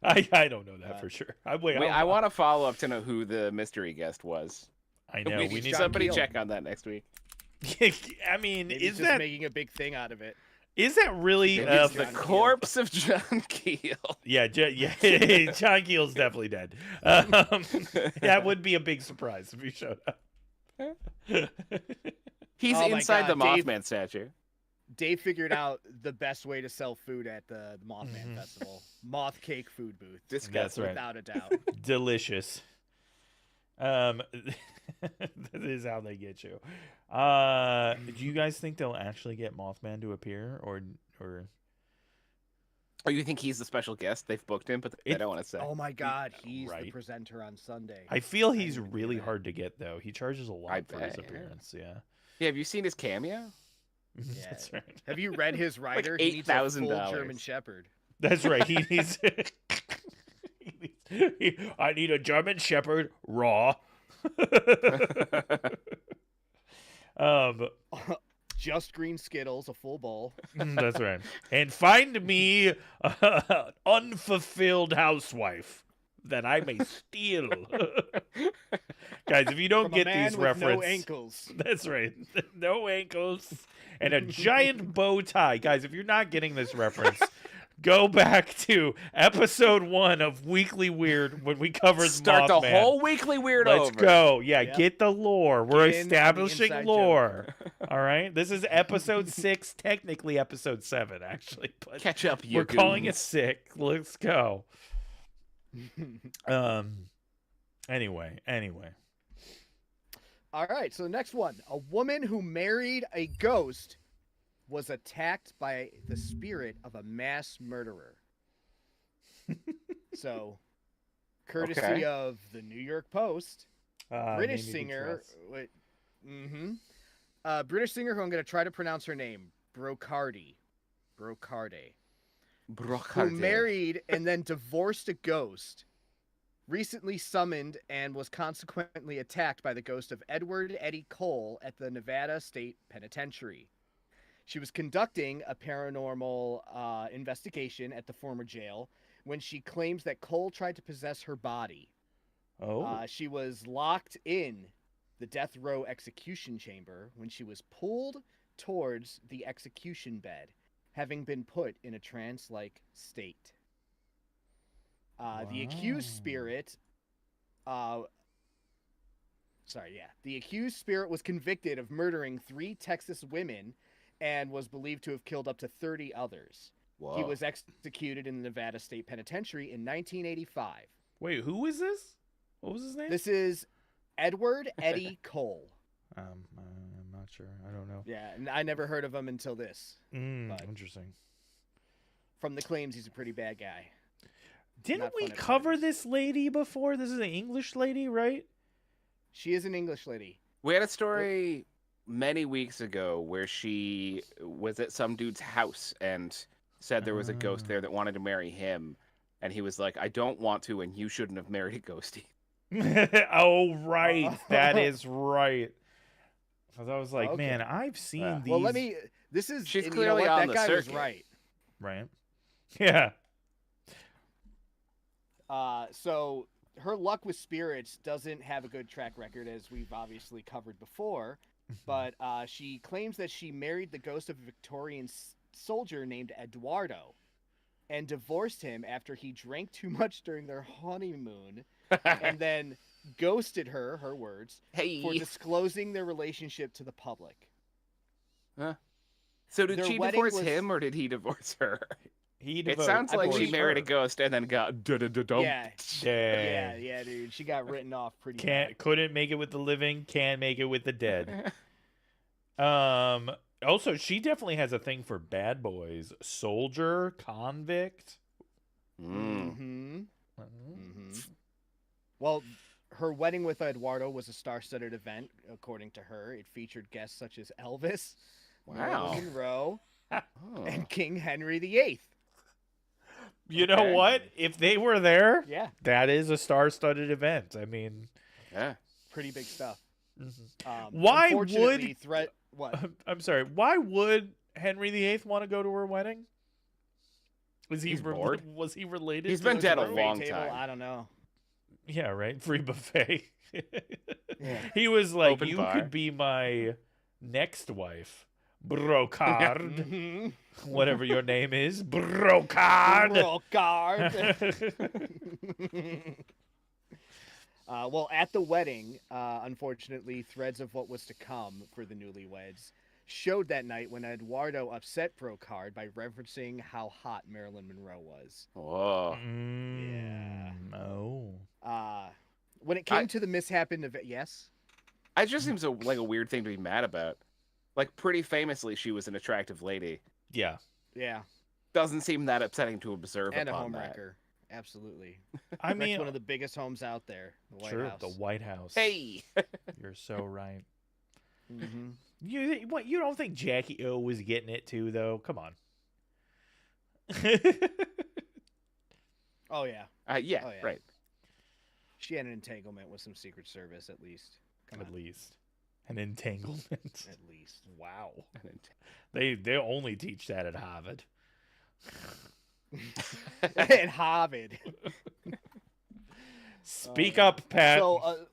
I don't know that for sure. Wait, I want to follow up to know who the mystery guest was. I know. We We need need somebody Keel. check on that next week. I mean, Maybe is just that making a big thing out of it. really? It's John the Keel. corpse of John Keel. Yeah. John Keel's definitely dead. That would be a big surprise if he showed up. He's Oh my inside the God, Dave- Mothman statue. Dave figured out the best way to sell food at the Mothman Festival. Moth cake food booth. That's right. Without a doubt. Delicious. That is how they get you. Do you guys think they'll actually get Mothman to appear, or? Oh, you think he's the special guest? They've booked him, but they don't want to say. Oh my God, he's the Right. presenter on Sunday. I feel I he's didn't do really that. hard to get though. He charges a lot I for his bet, yeah. appearance. Yeah. Yeah, have you seen his cameo? Yeah. That's right. Have you read his writer? Like He needs a full $8,000. German Shepherd. That's right. He needs. I need a German Shepherd raw. Just green Skittles, a full bowl. That's right. And find me an unfulfilled housewife. that I may steal. Guys, if you don't From get a man these with references, no ankles. that's right, no ankles and a giant bow tie. Guys, if you're not getting this reference, go back to episode 1 of Weekly Weird when we covered Start Mothman. the whole Weekly Weird Let's over. go. Yeah, Yep. get the lore. We're Get in on the establishing inside lore. All right. This is episode 6, technically episode 7, actually. But Catch up, you we're calling it goons. 6. Let's go. Anyway. All right, so the next one. A woman who married a ghost was attacked by the spirit of a mass murderer. So, courtesy Okay. of the New York Post, British Maybe singer. because- British singer who I'm going to try to pronounce her name, Brocardi, who Brocardi. married and then divorced a ghost, recently summoned and was consequently attacked by the ghost of Edward Eddie Cole at the Nevada State Penitentiary. She was conducting a paranormal investigation at the former jail when she claims that Cole tried to possess her body. Oh. She was locked in the death row execution chamber when she was pulled towards the execution bed, having been put in a trance-like state. The accused spirit, the accused spirit was convicted of murdering 3 Texas women and was believed to have killed up to 30 others. Whoa. He was executed in the Nevada State Penitentiary in 1985. Wait, who is this? What was his name? This is Edward Eddie Cole. I'm not sure. I don't know. Yeah, and I never heard of him until this. But Interesting. from the claims, he's a pretty bad guy. Didn't Not we fun at cover parties. this lady before? This is an English lady, right? She is an English lady. We had a story many weeks ago where she was at some dude's house and said there was a ghost there that wanted to marry him. And he was like, I don't want to, and you shouldn't have married a ghostie. Oh, right. That is right. Because I was like, Okay. man, I've seen these. Well, let me. This is. She's and clearly you know what? on That the guy was circuit. right. Right. Yeah. So her luck with spirits doesn't have a good track record, as we've obviously covered before. But she claims that she married the ghost of a Victorian soldier named Eduardo, and divorced him after he drank too much during their honeymoon, and then ghosted her. Her words. Hey. For disclosing their relationship to the public. So did Their she wedding divorce was- him or did he divorce her? It Sounds like she divorced married a her. ghost and then got dumped. Yeah. Dang. Yeah, dude. She got written off pretty Couldn't make it with the living, can make it with the dead. Also, she definitely has a thing for bad boys. Soldier, convict. bad. Well, her wedding with Eduardo was a star-studded event, according to her. It featured guests such as Elvis, Wow. Marilyn Monroe, Oh. and King Henry VIII. You know Okay. what? If they were there, Yeah, that is a star-studded event. I mean, Yeah. pretty big stuff. Why Unfortunately, would- what? I'm sorry. Why would Henry VIII want to go to her wedding? Was he He's bored. Was he related? He's to been the dead a royal- Buffet long table? time. I don't know. Yeah, right. Free buffet. Yeah. He was like, Open "You bar. could be my next wife, Brocard, Mhm. whatever your name is, Brocard." Brocard. Well, at the wedding, unfortunately, threads of what was to come for the newlyweds showed that night when Eduardo upset Brocard by referencing how hot Marilyn Monroe was. Whoa. Oh. When it came to the mishap in the yes, It just seems like a weird thing to be mad about. Like, pretty famously, she was an attractive lady. Yeah. yeah, Doesn't seem that upsetting to observe and a upon that. homewrecker, absolutely. I That's mean, one of the biggest homes out there, the White true. House. The White House. Hey! You're so right. hmm You don't think Jackie O was getting it too, though? Come on. Oh yeah, Yeah, Oh, yeah. right. she had an entanglement with some Secret Service at least. Come At on, least an entanglement. at least. Wow. They only teach that at Harvard. And Harvard. Speak up, Pat. So,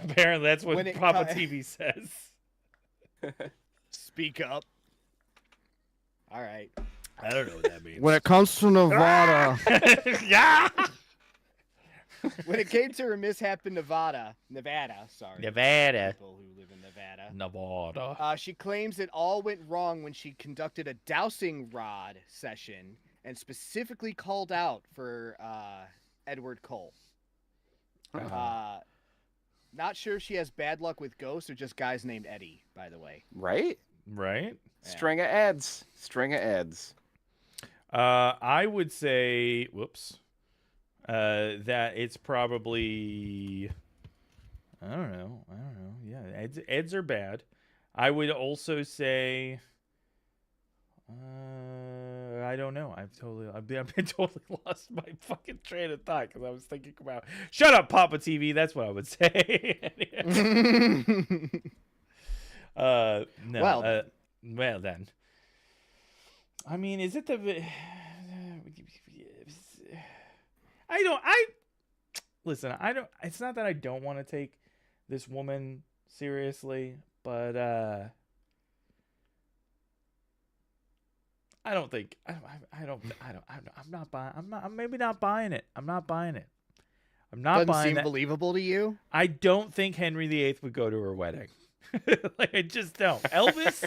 apparently that's what when Papa TV says. Speak up. All right. I don't know what that means. When it comes to Nevada, Yeah. when it came to her mishap in Nevada, sorry. People who live in Nevada. She claims it all went wrong when she conducted a dowsing rod session and specifically called out for Edward Cole. Not sure if she has bad luck with ghosts or just guys named Eddie, by the way. Right? Right? String of eds. I would say, that it's probably, I don't know. Yeah, eds are bad. I would also say, I don't know. I've been totally lost my fucking train of thought because I was thinking about. Shut up, Papa TV. That's what I would say. No. Well then. I mean, is it the? Listen. I don't. It's not that I don't want to take this woman seriously, but I don't think I'm maybe not buying it. I'm not buying it. I'm not Doesn't buying seem it. believable to you? I don't think Henry VIII would go to her wedding. Like, I just don't. Elvis.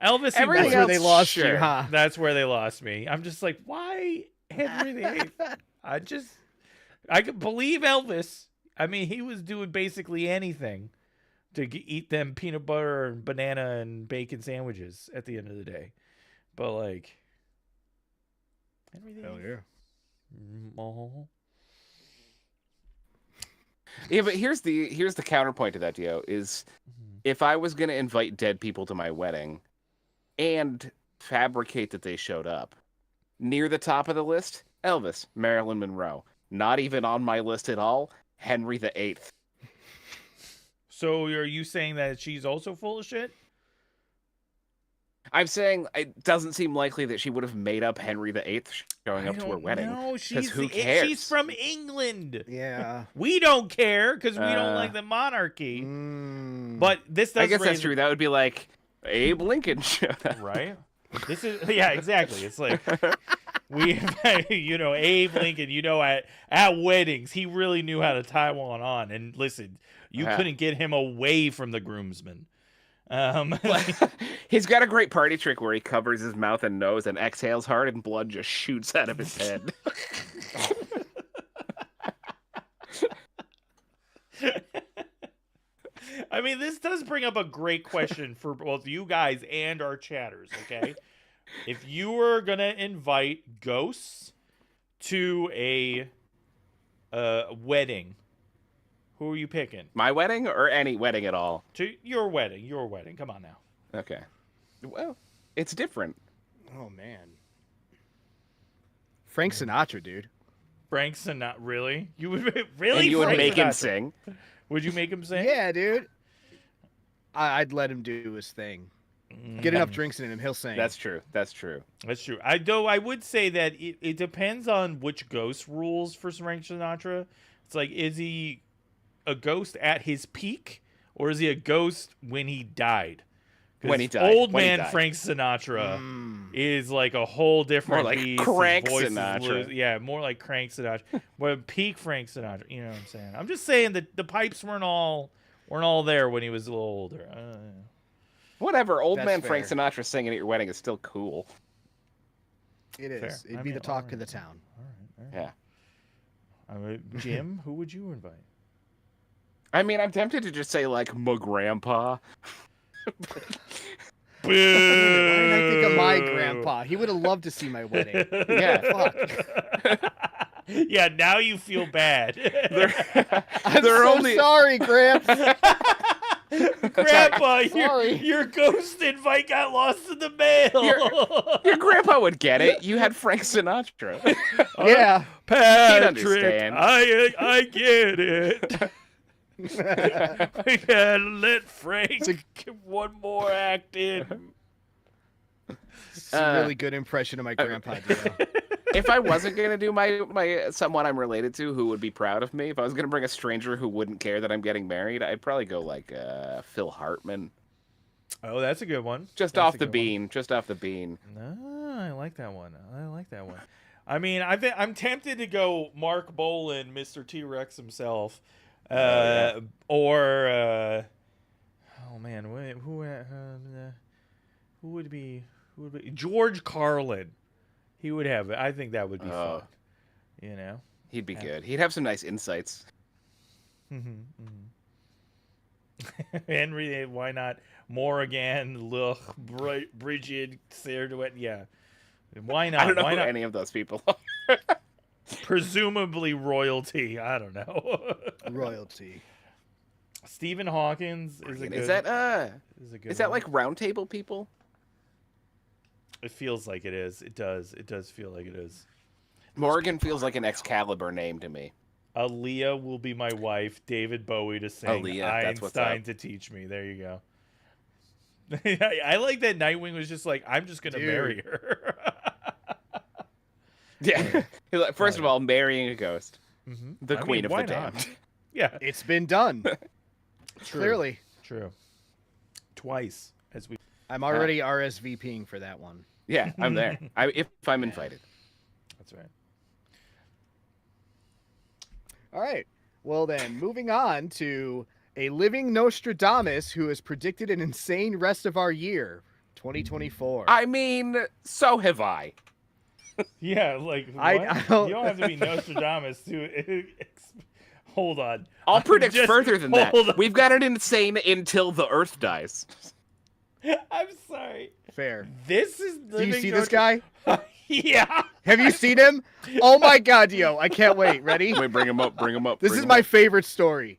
Everything else, they lost you, huh? That's where they lost me. I'm just like, why Henry VIII? I could believe Elvis. I mean, he was doing basically anything to eat them peanut butter and banana and bacon sandwiches at the end of the day. But like, Henry VIII. Hell yeah. Oh. Yeah, but here's the counterpoint to that, Dio, is if I was going to invite dead people to my wedding and fabricate that they showed up, near the top of the list, Elvis, Marilyn Monroe. Not even on my list at all, Henry VIII. So are you saying that she's also full of shit? I'm saying it doesn't seem likely that she would have made up Henry VIII showing up to her wedding. No, who cares? She's from England. Yeah. We don't care because we don't like the monarchy. But this does I guess that's true. That would be like Abe Lincoln showed up. Right? This is exactly. It's like Abe Lincoln, at weddings, he really knew how to tie one on. And listen, you couldn't get him away from the groomsmen. He's got a great party trick where he covers his mouth and nose and exhales hard and blood just shoots out of his head. I mean, this does bring up a great question for both you guys and our chatters, okay? If you were going to invite ghosts to a wedding, who are you picking? My wedding or any wedding at all? To your wedding. Come on now. Okay. Well, it's different. Oh, man. Frank Sinatra, dude. Frank Sinatra, really? You would really? And you would make him sing? Would you make him sing? Yeah, dude. I'd let him do his thing. Get enough drinks in him, he'll sing. That's true. I would say that it depends on which ghost rules for Frank Sinatra. It's like, is he a ghost at his peak, or is he a ghost when he died? When he died. Old man Frank Sinatra is like a whole different more like beast. Crank Sinatra. Yeah, more like Crank Sinatra. But peak Frank Sinatra, you know what I'm saying? I'm just saying that the pipes weren't all there when he was a little older. Whatever, old man fair. Frank Sinatra singing at your wedding is still cool. It is. Fair. It'd be the talk of the town. All right. Yeah. Jim, who would you invite? I mean, I'm tempted to just say, like, my grandpa. Boo! Why didn't I think of my grandpa? He would have loved to see my wedding. Yeah. Fuck. Yeah, now you feel bad. I'm so sorry, Gramps. Grandpa, Sorry. your ghost invite got lost in the mail. Your grandpa would get it. You had Frank Sinatra. Yeah. Patrick, understand. I get it. We gotta let Frank get one more act in. It's a really good impression of my grandpa. if I wasn't gonna do my someone I'm related to who would be proud of me, if I was gonna bring a stranger who wouldn't care that I'm getting married, I'd probably go like Phil Hartman. Oh, that's a good one. Just That's off a the good bean. one. Just off the bean. No, I like that one. I mean, I'm tempted to go Mark Bolan, Mr. T-Rex himself, Yeah. or oh man, who would be George Carlin? He would have. I think that would be fun. You know, He'd be good. He'd have some nice insights. Henry, why not? Morrigan, Luch, Bridget, Sarah DeWitt. Yeah, why not? I don't know why who not? any of those people are. Presumably royalty. I don't know. Royalty. Stephen Hawkins is a good. Is that Is one. like round table people? It feels like it is. It does. It does feel like it is. Morgan feels like an Excalibur name to me. Aaliyah will be my wife. David Bowie to sing. Aaliyah, that's what's Einstein up. to teach me. There you go. I like that Nightwing was just like, I'm just gonna marry her. Yeah. First of all, marrying a ghost. Mm-hmm. The queen of why the not? damned. Yeah. It's been done. True. Clearly. True. Twice, as we. I'm already RSVPing for that one. Yeah, I'm there. If I'm invited. That's right. All right. Well, then, moving on to a living Nostradamus who has predicted an insane rest of our year, 2024. I mean, so have I. Yeah, like I what? don't- You don't have to be Nostradamus to. Hold on. I'll predict Just- further than that. hold on. We've got an insane until the Earth dies. I'm sorry. Fair. This is. Do you see this guy? Yeah. Have you seen him? Oh my God, yo! I can't wait. Ready? Wait, bring him up. Bring him up. This is my favorite story.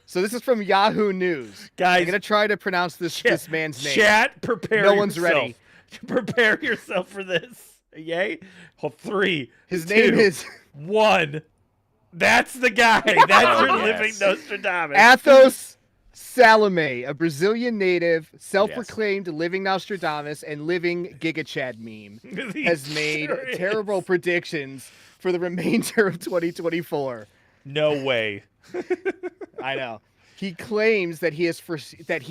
So this is from Yahoo News. Guys, I'm gonna try to pronounce this man's name. Chat, prepare No one's yourself. ready. Prepare yourself for this. Yay? Hold 3. His 2, name is 1. That's the guy. That's your yes. living Nostradamus. Athos Salome, a Brazilian native, self-proclaimed living Nostradamus and living Giga Chad meme, He has made sure is. terrible predictions for the remainder of 2024. No way. I know. He claims that he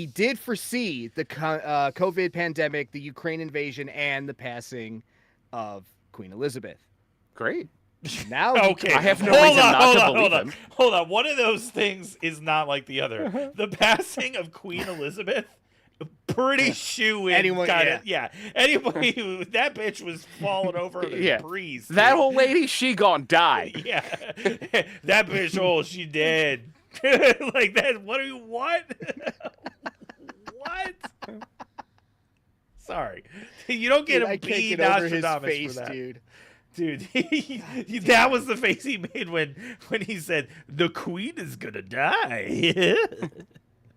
did foresee the COVID pandemic, the Ukraine invasion, and the passing of Queen Elizabeth. Great. Now, Okay. I have no hold reason on, not hold to on, believe hold on. him. Hold on. One of those things is not like the other. The passing of Queen Elizabeth, pretty shoe in. Anyone- Yeah. Anybody who that bitch was falling over in a Yeah. breeze. That dude. whole lady, she gon' die. Yeah. That bitch, oh, she dead. Like that. What? What? Sorry. You don't get dude, a I can't B get over his Nostradamus face, for that. dude. Dude, that was the face he made when he said the queen is gonna die.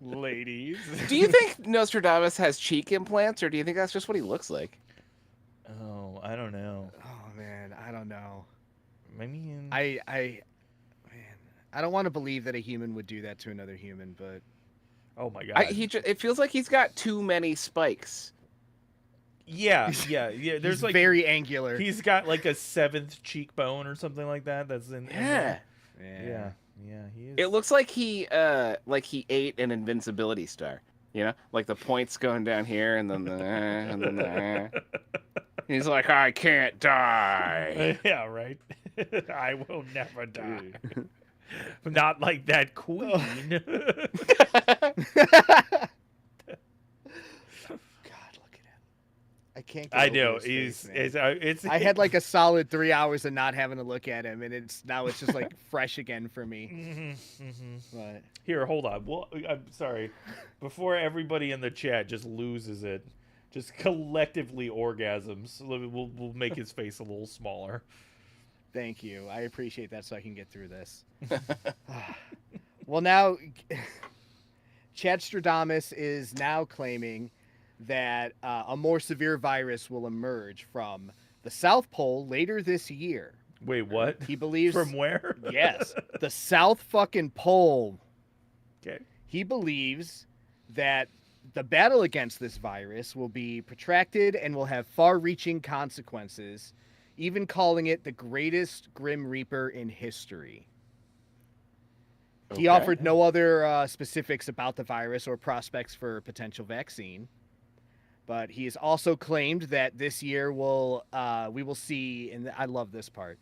Ladies. Do you think Nostradamus has cheek implants, or do you think that's just what he looks like? Oh, I don't know. Oh man, I don't know. I mean, I don't want to believe that a human would do that to another human, but oh my god. It feels like he's got too many spikes. Yeah. There's he's like very angular. he's got like a 7th cheekbone or something like that. That's in there. Yeah. Yeah. He is. It looks like he ate an invincibility star. You know, like the points going down here, and then the. He's like, I can't die. Yeah, right. I will never die. Not like that queen. God, look at him. I can't. Get I over know his face, man. it's. I had like a solid 3 hours of not having to look at him, and it's just like fresh again for me. But Here, hold on. Well, I'm sorry. Before everybody in the chat just loses it, just collectively orgasms. We'll make his face a little smaller. thank you. I appreciate that, so I can get through this. Well, now Chad Stradamus is now claiming that a more severe virus will emerge from the South Pole later this year. Wait, what? He believes From where? yes, the South fucking Pole. Okay. He believes that the battle against this virus will be protracted and will have far-reaching consequences, even calling it the greatest Grim Reaper in history. He offered no other specifics about the virus or prospects for a potential vaccine. But he has also claimed that this year we will see, and I love this part,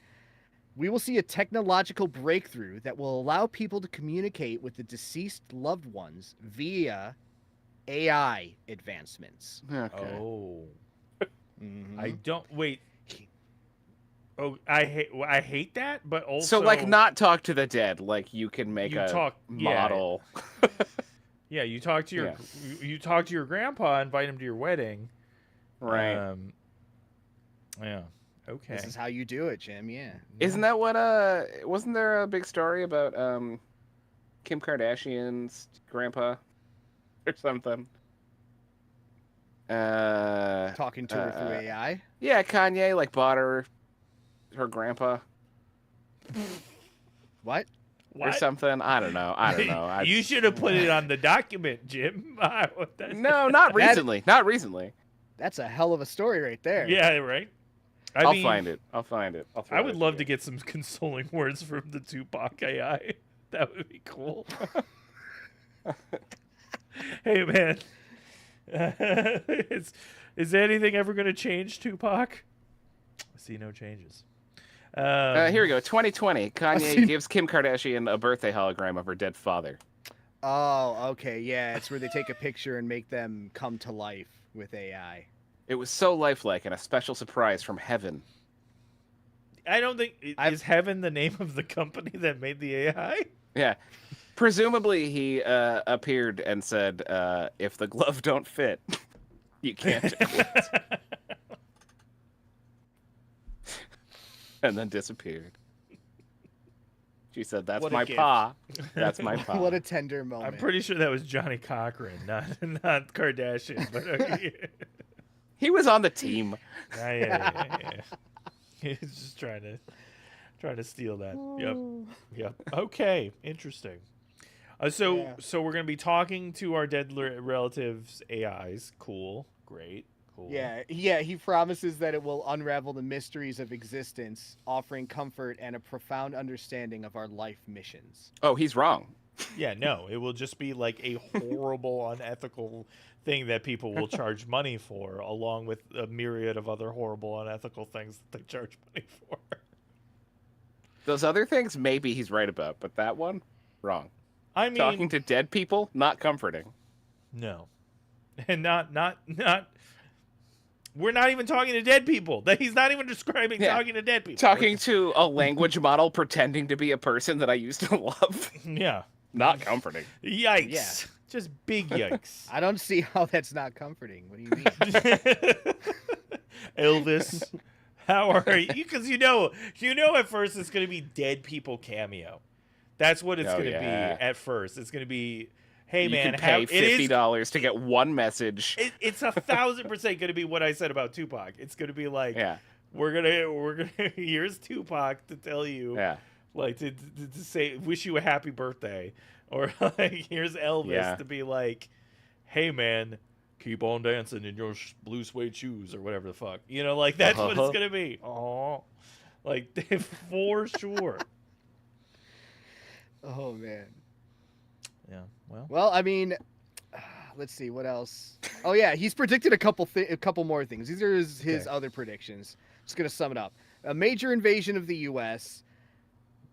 we will see a technological breakthrough that will allow people to communicate with the deceased loved ones via AI advancements. Okay. Oh. Mm-hmm. I don't wait. Oh, I hate that, but also So like not talk to the dead, like you can make You a talk- yeah. model. Yeah, you talk to your grandpa, invite him to your wedding. Right. Yeah. Okay. This is how you do it, Jim. Yeah. Isn't that what wasn't there a big story about Kim Kardashian's grandpa or something? Talking to her through AI? Yeah, Kanye like bought her grandpa What? or something. I don't know. You should have put it on the document, Jim. No, not recently. Not recently. That's a hell of a story right there. Yeah, right. I'll find it. I'll throw I would it love you. to get some consoling words from the Tupac AI. That would be cool. Hey, man. Is anything ever going to change, Tupac? I see no changes. Here we go. 2020. Kanye gives Kim Kardashian a birthday hologram of her dead father. Oh, okay. Yeah, it's where they take a picture and make them come to life with AI. It was so lifelike and a special surprise from heaven. I don't think... Is Heaven the name of the company that made the AI? Yeah. Presumably he appeared and said, if the glove don't fit, you can't quit. And then disappeared. She said, that's What a my gift. pa. That's my pa. What a tender moment. I'm pretty sure that was Johnny Cochran, not Kardashian. But He was on the team. yeah. He's just trying to steal that. Yep. Okay, interesting. So we're gonna be talking to our dead relatives' AIs. Cool, great, cool. Yeah. He promises that it will unravel the mysteries of existence, offering comfort and a profound understanding of our life missions. Oh, he's wrong. Yeah, no, it will just be like a horrible, unethical thing that people will charge money for, along with a myriad of other horrible, unethical things that they charge money for. Those other things, maybe he's right about, but that one, wrong. I mean, Talking to dead people, not comforting. no, and not. We're not even talking to dead people. He's not even describing talking to dead people. Talking to a language model pretending to be a person that I used to love. Yeah. Not comforting. Yikes. Yeah. Just big yikes. I don't see how that's not comforting. What do you mean? Elvis, how are you? Because you know at first it's going to be dead people cameo. That's what it's going to be at first. It's going to be, hey, you man. can pay $50 to get one message. It's 1,000% going to be what I said about Tupac. It's going to be like, we're gonna here's Tupac to tell you, like to say, wish you a happy birthday. Or like, here's Elvis to be like, hey, man, keep on dancing in your blue suede shoes or whatever the fuck. You know, like, that's what it's going to be. Oh, like, for sure. Oh, man. Yeah, Well, I mean, let's see, what else? Oh, yeah, he's predicted a couple more things. These are his other predictions. Just going to sum it up. A major invasion of the U.S.,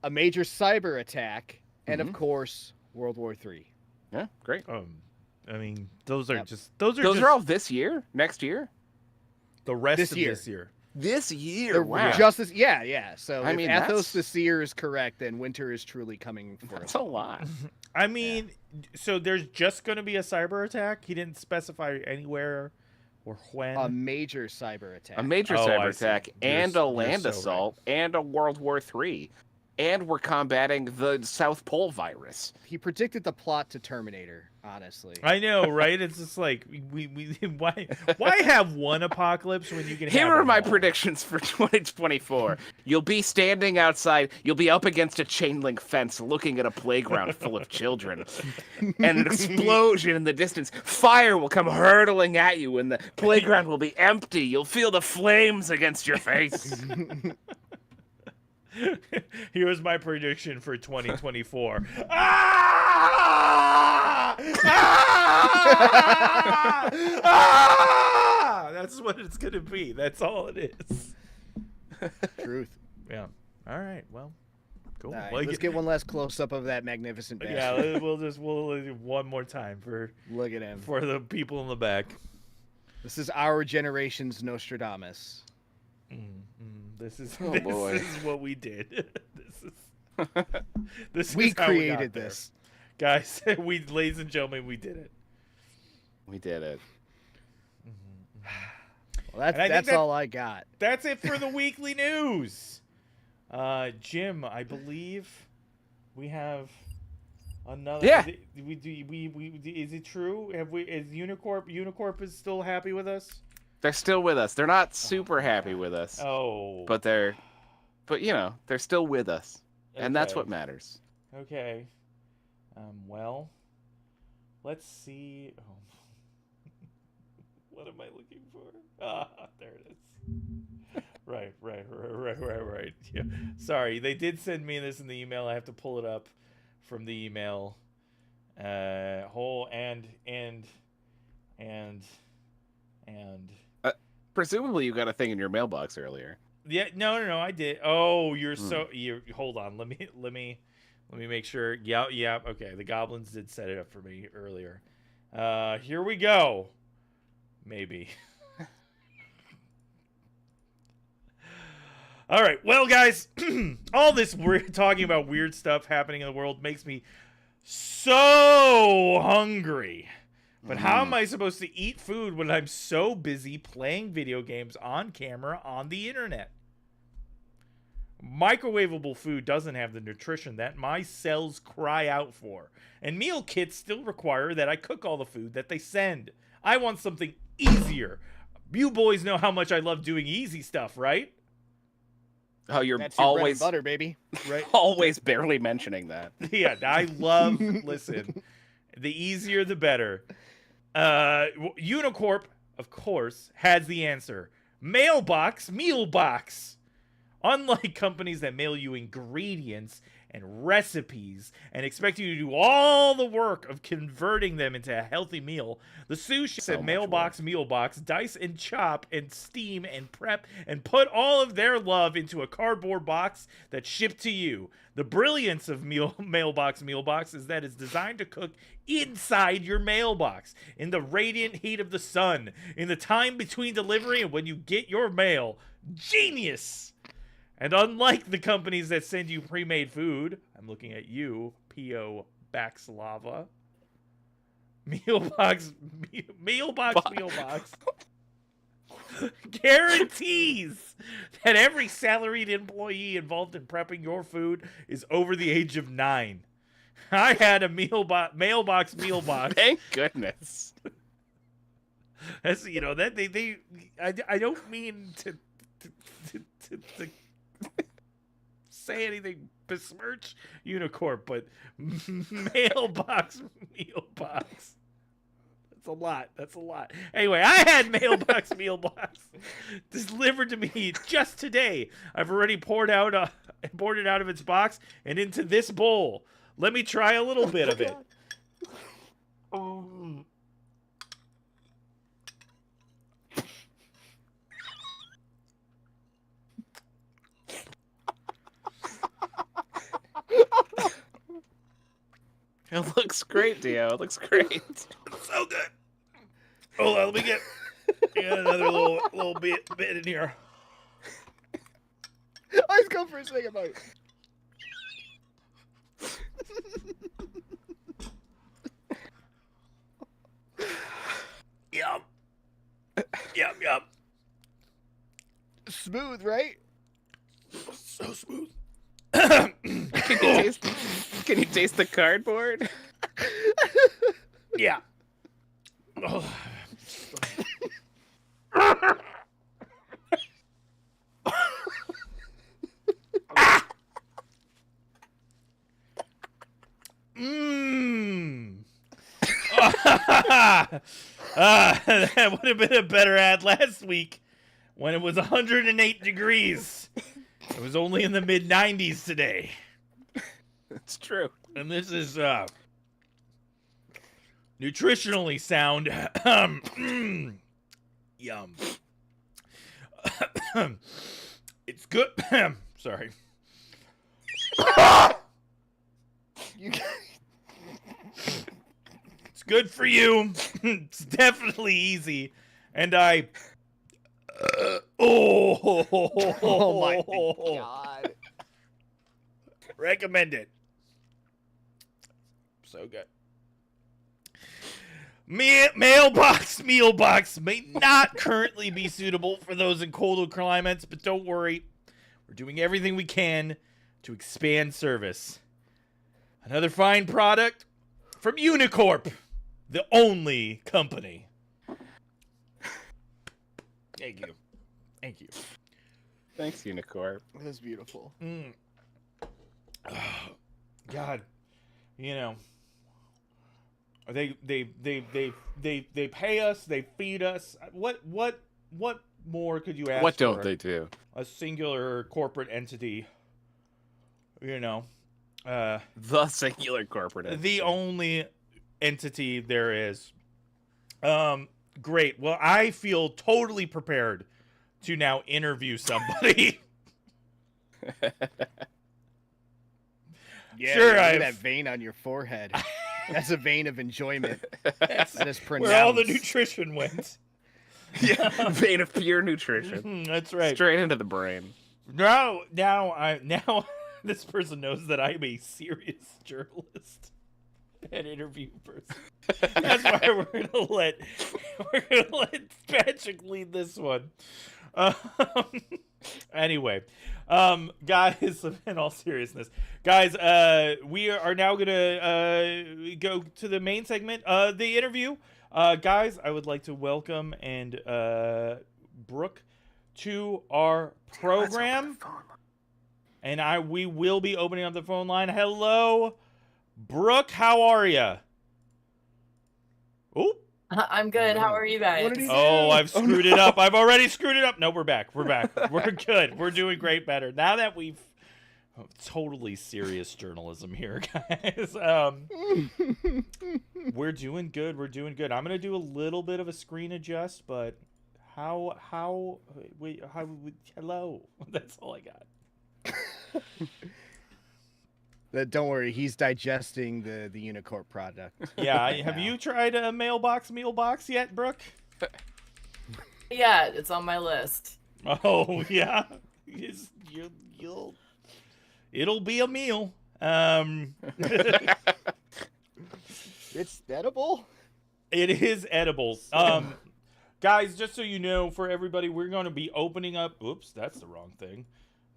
a major cyber attack, and, of course, World War III. Yeah, great. I mean, those are those are all this year? Next year? The rest this of year. this year. This year? Wow. Just this, yeah. So I if mean, Athos the Seer is correct, then winter is truly coming for us. That's a lot. I mean, so there's just going to be a cyber attack? He didn't specify anywhere or when? A major cyber attack. A major cyber attack and a land assault and a World War III. and we're combating the South Pole virus. He predicted the plot to Terminator, honestly. I know, right? It's just like we why have one apocalypse when you can Here have are them my all? predictions for 2024. You'll be standing outside, you'll be up against a chain link fence looking at a playground full of children. And an explosion in the distance. Fire will come hurtling at you and the playground will be empty. You'll feel the flames against your face. Here's my prediction for 2024. Ah! Ah! Ah! That's what it's gonna be. That's all it is. Truth. Yeah. All right. Well, cool. All right, Well, let's get one last close up of that magnificent bastard. yeah, we'll do one more time for Look at him. the people in the back. This is our generation's Nostradamus. This is Oh, this boy. is what we did. This We is how created got there. this. Guys. Ladies and gentlemen, we did it. We did it. Well, And I think that's that- all I got. That's it for the weekly news. Jim, I believe we have another. Yeah. Is it true? Is Unicorp is still happy with us? They're still with us. They're not super happy with us. Oh. But they're still with us. And that's Okay. what matters. Okay. Well, let's see. Oh. What am I looking for? Ah, there it is. Right. Yeah. Sorry, they did send me this in the email. I have to pull it up from the email. Presumably you got a thing in your mailbox earlier. Yeah, no, I did. Oh, you hold on. Let me make sure. Yeah. Okay, the goblins did set it up for me earlier. Here we go. Maybe. All right. Well, guys, all this we're talking about weird stuff happening in the world makes me so hungry. But how am I supposed to eat food when I'm so busy playing video games on camera on the internet? Microwavable food doesn't have the nutrition that my cells cry out for. And meal kits still require that I cook all the food that they send. I want something easier. You boys know how much I love doing easy stuff, right? Oh, you're That's your bread and always butter, baby. Right. always barely mentioning that. Yeah, I love, listen, the easier the better. Unicorp, of course, has the answer. Mailbox, meal box. Unlike companies that mail you ingredients and recipes and expect you to do all the work of converting them into a healthy meal, the sous chefs at Mailbox, Meal Box dice and chop and steam and prep and put all of their love into a cardboard box that's shipped to you. The brilliance of Mailbox Meal Box is that it's designed to cook inside your mailbox, in the radiant heat of the sun, in the time between delivery and when you get your mail. Genius! And unlike the companies that send you pre-made food, I'm looking at you, P.O. Baxlava, Mealbox guarantees that every salaried employee involved in prepping your food is over the age of 9. I had a Mailbox Meal Box. Thank goodness. That's, you know, that I don't mean to say anything besmirch Unicorp, but Mailbox Meal Box. That's a lot. Anyway, I had Mailbox Meal Box delivered to me just today. I've already poured it out of its box and into this bowl. Let me try a little bit of it. It looks great, Dio. It looks great. So good. Hold on, let me get another little bit in here. I was going for a second bite. Yum. Yum. Smooth, right? So smooth. Can you taste the cardboard? Yeah. Oh. Mmm. That would have been a better ad last week when it was 108 degrees. It was only in the mid 90s today. It's true. And this is nutritionally sound. Yum. It's good. Sorry. It's good for you. It's definitely easy. And I. Oh my god. Recommend it. So good. Mailbox mealbox may not currently be suitable for those in colder climates, but don't worry. We're doing everything we can to expand service. Another fine product from Unicorp, the only company. Thank you. Thank you. Thanks, Unicorp. That's beautiful. Oh, God, you know, they pay us, they feed us. What more could you ask? What don't for they do? a singular corporate entity? You know, The singular corporate entity. the only entity there is. Great. Well, I feel totally prepared to now interview somebody. Yeah, Sure, look at I've- that vein on your forehead. That's a vein of enjoyment. That is pronounced. Where all the nutrition went. Yeah, vein of pure nutrition. That's right. Straight into the brain. Now this person knows that I'm a serious journalist and interview person. That's why we're gonna let Patrick lead this one. Anyway, guys, in all seriousness, guys, we are now gonna go to the main segment, the interview. Guys, I would like to welcome and Brooke to our program, and we will be opening up the phone line. Hello, Brooke, how are you? Oh. I'm good. How are you guys? What did he do? Oh, I've screwed it up. I've already screwed it up. No, we're back. We're good. We're doing great better. Now that we've totally serious journalism here, guys. We're doing good. I'm going to do a little bit of a screen adjust, but hello. That's all I got. Don't worry, he's digesting the Unicorp product. Yeah, have you tried a mealbox yet, Brooke? Yeah, it's on my list. Oh, yeah. It'll be a meal. It's edible? It is edible. Guys, just so you know, for everybody, we're going to be opening up... Oops, that's the wrong thing.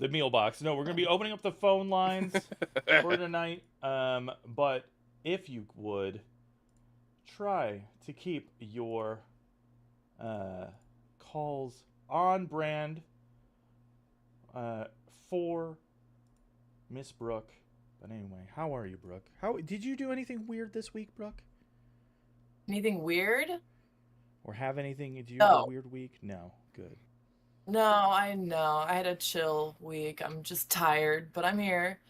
The meal box. No, we're going to be opening up the phone lines for tonight. But if you would, try to keep your calls on brand for Miss Brooke. But anyway, how are you, Brooke? Did you do anything weird this week, Brooke? Anything weird? Or have anything? Did you have a weird week? No. Good. No, I know. I had a chill week. I'm just tired, but I'm here.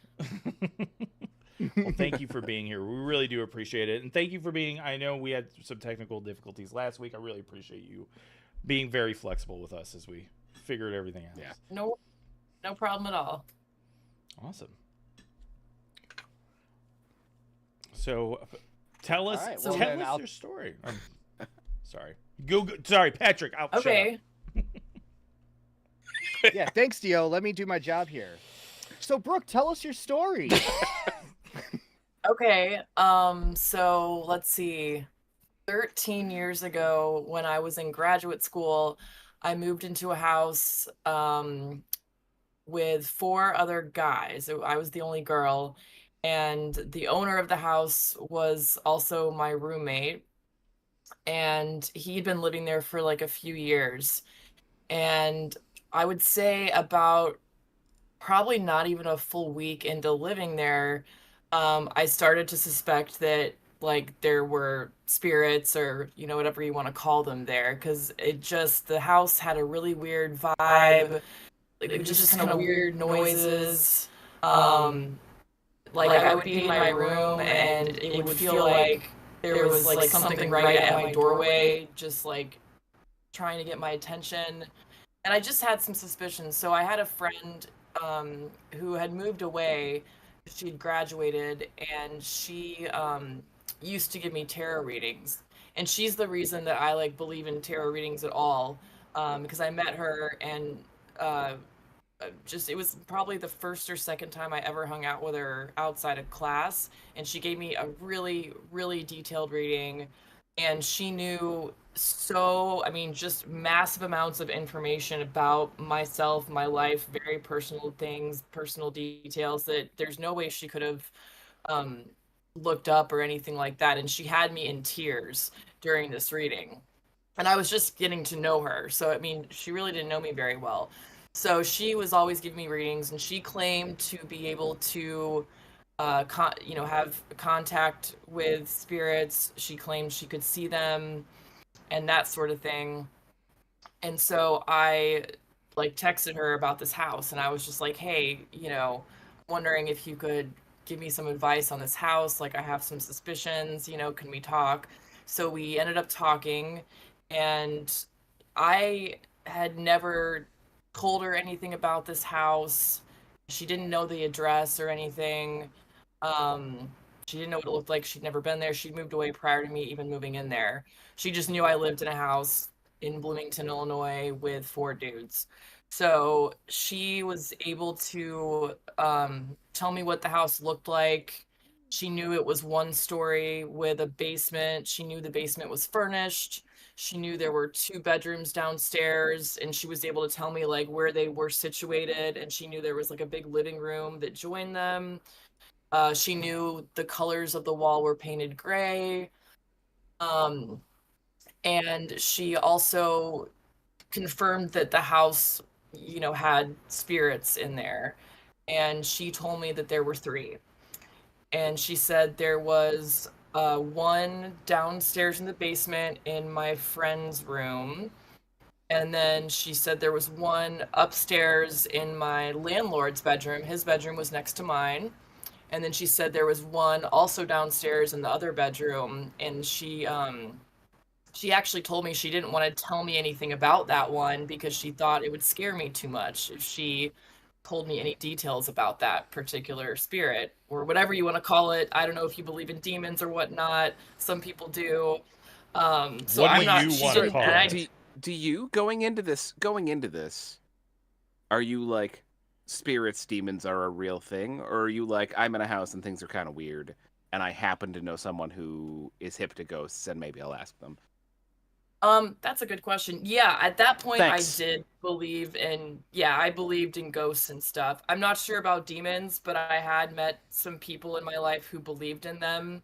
Well, thank you for being here. We really do appreciate it. And thank you for being... I know we had some technical difficulties last week. I really appreciate you being very flexible with us as we figured everything out. Yeah. No problem at all. Awesome. So, tell us, All right, well, then your I'll- story. Sorry. Sorry, Patrick. Shut up. Okay. Yeah, thanks, Dio. Let me do my job here. So, Brooke, tell us your story. Okay. So let's see. 13 years ago, when I was in graduate school, I moved into a house with 4 other guys. I was the only girl, and the owner of the house was also my roommate, and he'd been living there for like a few years. And I would say about probably not even a full week into living there, I started to suspect that like there were spirits or whatever you want to call them there, because the house had a really weird vibe. Like it was just kind of weird noises. Like I would be in my room and it would feel like there was like something right at my doorway, just like trying to get my attention. And I just had some suspicions. So I had a friend who had moved away. She'd graduated, and she used to give me tarot readings. And she's the reason that I like believe in tarot readings at all, because I met her, and uh, it was probably the first or second time I ever hung out with her outside of class, and she gave me a really, really detailed reading, and she knew just massive amounts of information about myself, my life, very personal things, personal details that there's no way she could have um, looked up or anything like that. And she had me in tears during this reading. And I was just getting to know her. So, she really didn't know me very well. So she was always giving me readings, and she claimed to be able to have contact with spirits. She claimed she could see them and that sort of thing. And so I like texted her about this house, and I was just like, hey, wondering if you could give me some advice on this house. Like, I have some suspicions, can we talk? So we ended up talking, and I had never told her anything about this house. She didn't know the address or anything. She didn't know what it looked like. She'd never been there. She'd moved away prior to me even moving in there. She just knew I lived in a house in Bloomington, Illinois with 4 dudes. So she was able to tell me what the house looked like. She knew it was 1 story with a basement. She knew the basement was furnished. She knew there were 2 bedrooms downstairs, and she was able to tell me like where they were situated. And she knew there was like a big living room that joined them. She knew the colors of the wall were painted gray. And she also confirmed that the house, had spirits in there. And she told me that there were 3. And she said there was 1 downstairs in the basement in my friend's room. And then she said there was 1 upstairs in my landlord's bedroom. His bedroom was next to mine. And then she said there was 1 also downstairs in the other bedroom. And she actually told me she didn't want to tell me anything about that one because she thought it would scare me too much if she told me any details about that particular spirit or whatever you want to call it. I don't know if you believe in demons or whatnot. Some people do. So What I'm do not you sure. want to call it? Do you going into this? Are you like spirits, demons are a real thing, or are you like I'm in a house and things are kind of weird, and I happen to know someone who is hip to ghosts, and maybe I'll ask them? That's a good question. Yeah, at that point Thanks. I did believe in, I believed in ghosts and stuff. I'm not sure about demons, but I had met some people in my life who believed in them.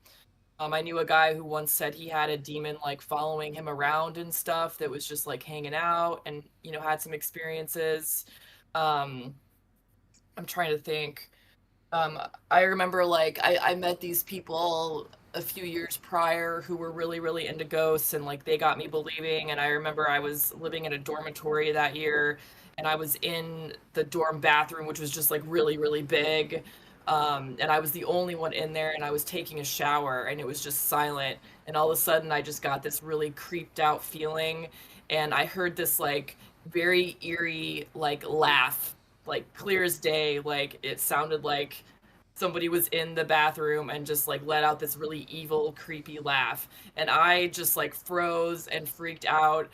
I knew a guy who once said he had a demon like following him around and stuff that was just like hanging out and, had some experiences. Um, I'm trying to think. I remember like I met these people a few years prior who were really, really into ghosts, and like they got me believing. And I remember I was living in a dormitory that year, and I was in the dorm bathroom, which was just like really, really big. And I was the only one in there, and I was taking a shower, and it was just silent. And all of a sudden, I just got this really creeped out feeling, and I heard this like very eerie like laugh, like clear as day. Like it sounded like somebody was in the bathroom and just like let out this really evil, creepy laugh. And I just like froze and freaked out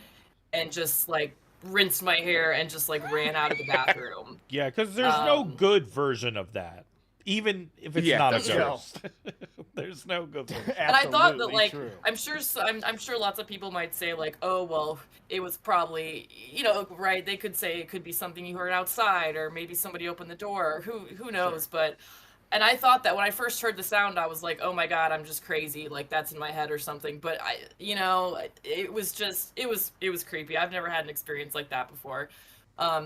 and just like rinsed my hair and just like ran out of the bathroom. Yeah, because there's no good version of that, even if it's not a that's true. ghost. There's no good one. And I thought that, Absolutely like, true. I'm sure lots of people might say, like, oh, well, it was probably, right? They could say it could be something you heard outside, or maybe somebody opened the door. Who knows? But, and I thought that when I first heard the sound, I was like, oh my God, I'm just crazy. Like, that's in my head or something. But it was creepy. I've never had an experience like that before.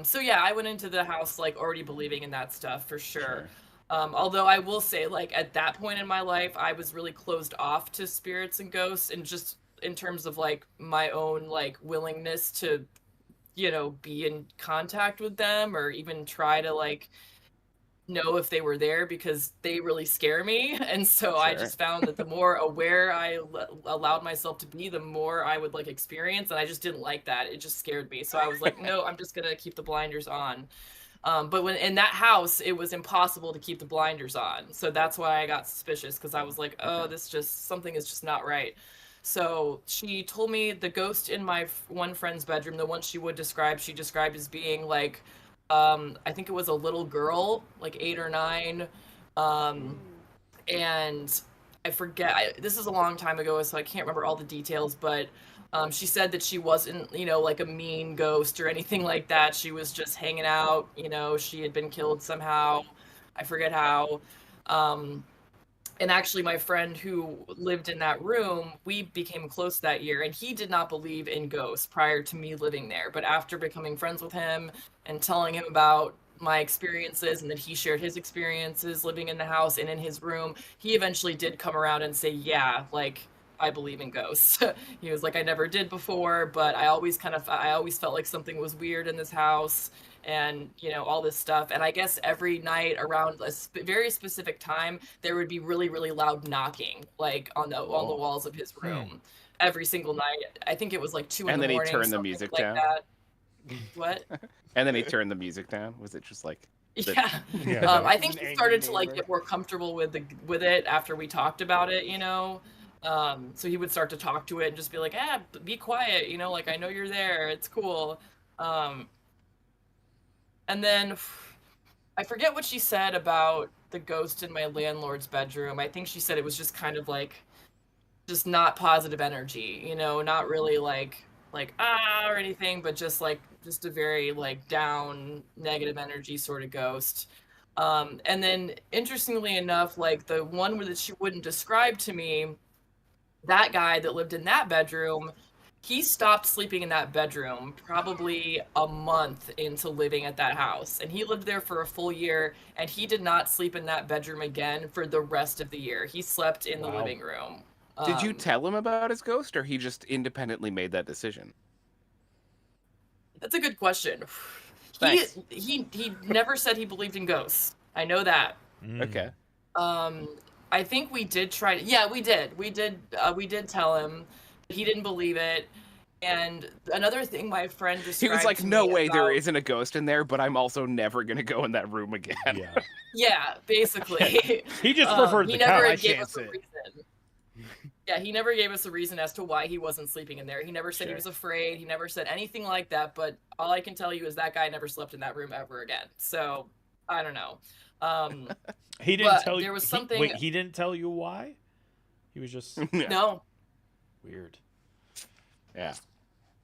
So yeah, I went into the house like already believing in that stuff for sure. Although I will say, like, at that point in my life, I was really closed off to spirits and ghosts, and just in terms of like my own like willingness to, be in contact with them or even try to like know if they were there, because they really scare me. And so I just found that the more aware I allowed myself to be, the more I would like experience, and I just didn't like that. It just scared me. So I was like, no, I'm just gonna keep the blinders on. But when in that house, it was impossible to keep the blinders on. So that's why I got suspicious, because I was like, oh, something is just not right. So she told me the ghost in my one friend's bedroom, the one she described as being like, I think it was a little girl, like 8 or 9. And I forget, this is a long time ago, so I can't remember all the details, but she said that she wasn't, like a mean ghost or anything like that. She was just hanging out, she had been killed somehow. I forget how. And actually, my friend who lived in that room, we became close that year, and he did not believe in ghosts prior to me living there. But after becoming friends with him and telling him about my experiences, and that he shared his experiences living in the house and in his room, he eventually did come around and say, yeah, like, I believe in ghosts. He was like, I never did before, but I always felt like something was weird in this house, and all this stuff. And I guess every night around a very specific time, there would be really, really loud knocking, like on the walls of his room, every single night. I think it was like 2 in the morning. And then he turned the music like down. That. What? And then he turned the music down. Was it just like? Yeah. I think he started to like get more comfortable with it after we talked about it. So he would start to talk to it and just be like, be quiet, like, I know you're there, it's cool. And then I forget what she said about the ghost in my landlord's bedroom. I think she said it was just kind of like, just not positive energy, not really like or anything, but just a very like down, negative energy sort of ghost. And then interestingly enough, like the one that she wouldn't describe to me, that guy that lived in that bedroom, he stopped sleeping in that bedroom probably a month into living at that house. And he lived there for a full year, and he did not sleep in that bedroom again for the rest of the year. He slept in the living room. Did you tell him about his ghost, or he just independently made that decision? That's a good question. Thanks. He never said he believed in ghosts. I know that. Okay. I think we did try to. Yeah, we did. We did tell him. He didn't believe it. And another thing my friend described, he was like, to no me way, about, there isn't a ghost in there, but I'm also never going to go in that room again. Yeah. Yeah, basically. He just preferred he the never couch. gave us a reason. Yeah, he never gave us a reason as to why he wasn't sleeping in there. He never said he was afraid. He never said anything like that. But all I can tell you is that guy never slept in that room ever again. So I don't know. He didn't tell you. There was something. Wait, he didn't tell you why? He was just No. weird. Yeah.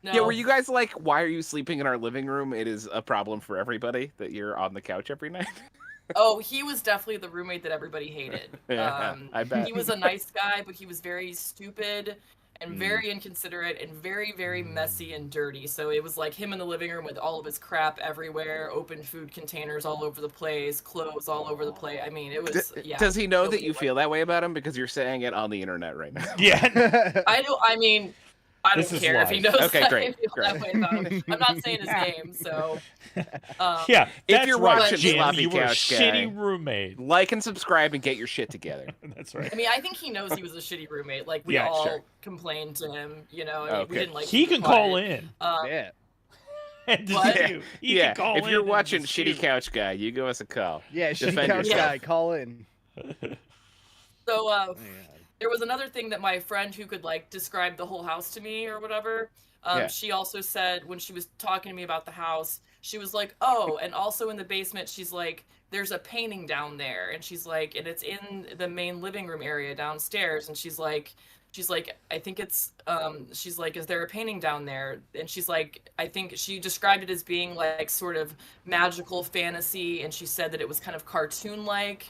No. Yeah, were you guys like, why are you sleeping in our living room? It is a problem for everybody that you're on the couch every night. Oh, he was definitely the roommate that everybody hated. Yeah, I bet. He was a nice guy, but he was very stupid and very inconsiderate and very, very messy and dirty. So it was like him in the living room with all of his crap everywhere, open food containers all over the place, clothes all over the place. I mean, it was, yeah. Does he know that you feel that way about him? Because you're saying it on the internet right now. Yeah. I don't care if he knows Okay, that great, I feel that way about him. I'm not saying his name, so. Yeah. If you're watching Jim, Sloppy you were a Couch Guy, shitty roommate. like and subscribe and get your shit together. That's right. I mean, I think he knows he was a shitty roommate. Like, we all complained to him, I mean, we didn't like. He can call in. Yeah. And What? He can call if you're in watching and Shitty dispute. Couch Guy, you give us a call. Yeah, Shitty Defend Couch yourself. Guy, call in. So, there was another thing that my friend who could like describe the whole house to me or whatever. Yeah. She also said when she was talking to me about the house, she was like, "Oh, and also in the basement, she's like, there's a painting down there," and she's like, and it's in the main living room area downstairs, and she's like, I think it's, she's like, is there a painting down there? And she's like, I think she described it as being like sort of magical fantasy, and she said that it was kind of cartoon-like.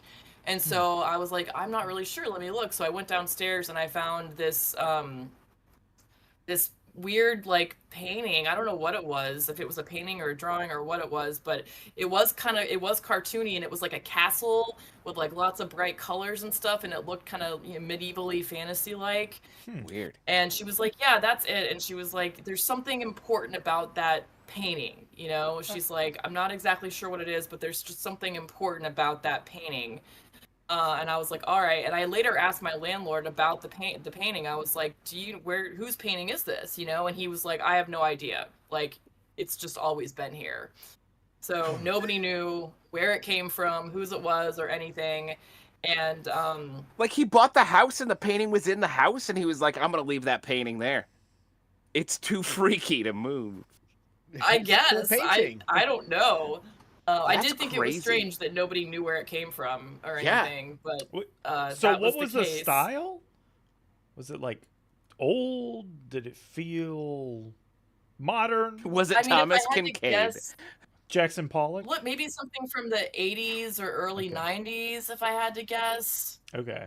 And so I was like, I'm not really sure. Let me look. So I went downstairs and I found this this weird like painting. I don't know what it was, if it was a painting or a drawing or what it was, but it was cartoony, and it was like a castle with like lots of bright colors and stuff, and it looked kind of, you know, medievally fantasy like. Weird. And she was like, yeah, that's it. And she was like, there's something important about that painting, you know? She's like, I'm not exactly sure what it is, but there's just something important about that painting. And I was like, all right. And I later asked my landlord about the painting. I was like, whose painting is this? You know? And he was like, I have no idea. Like, it's just always been here. So nobody knew where it came from, whose it was, or anything. And like he bought the house and the painting was in the house, and he was like, I'm gonna leave that painting there. It's too freaky to move. I It's a cool guess painting. I don't know. I That's did think crazy. it was strange that nobody knew where it came from or Yeah. anything, but So that what was the case. style? Was it like old? Did it feel modern? Was it I mean, if I Thomas had to Kincaid? guess, Jackson Pollock? what, maybe something from the 80s or early 90s, if I had to guess. Okay.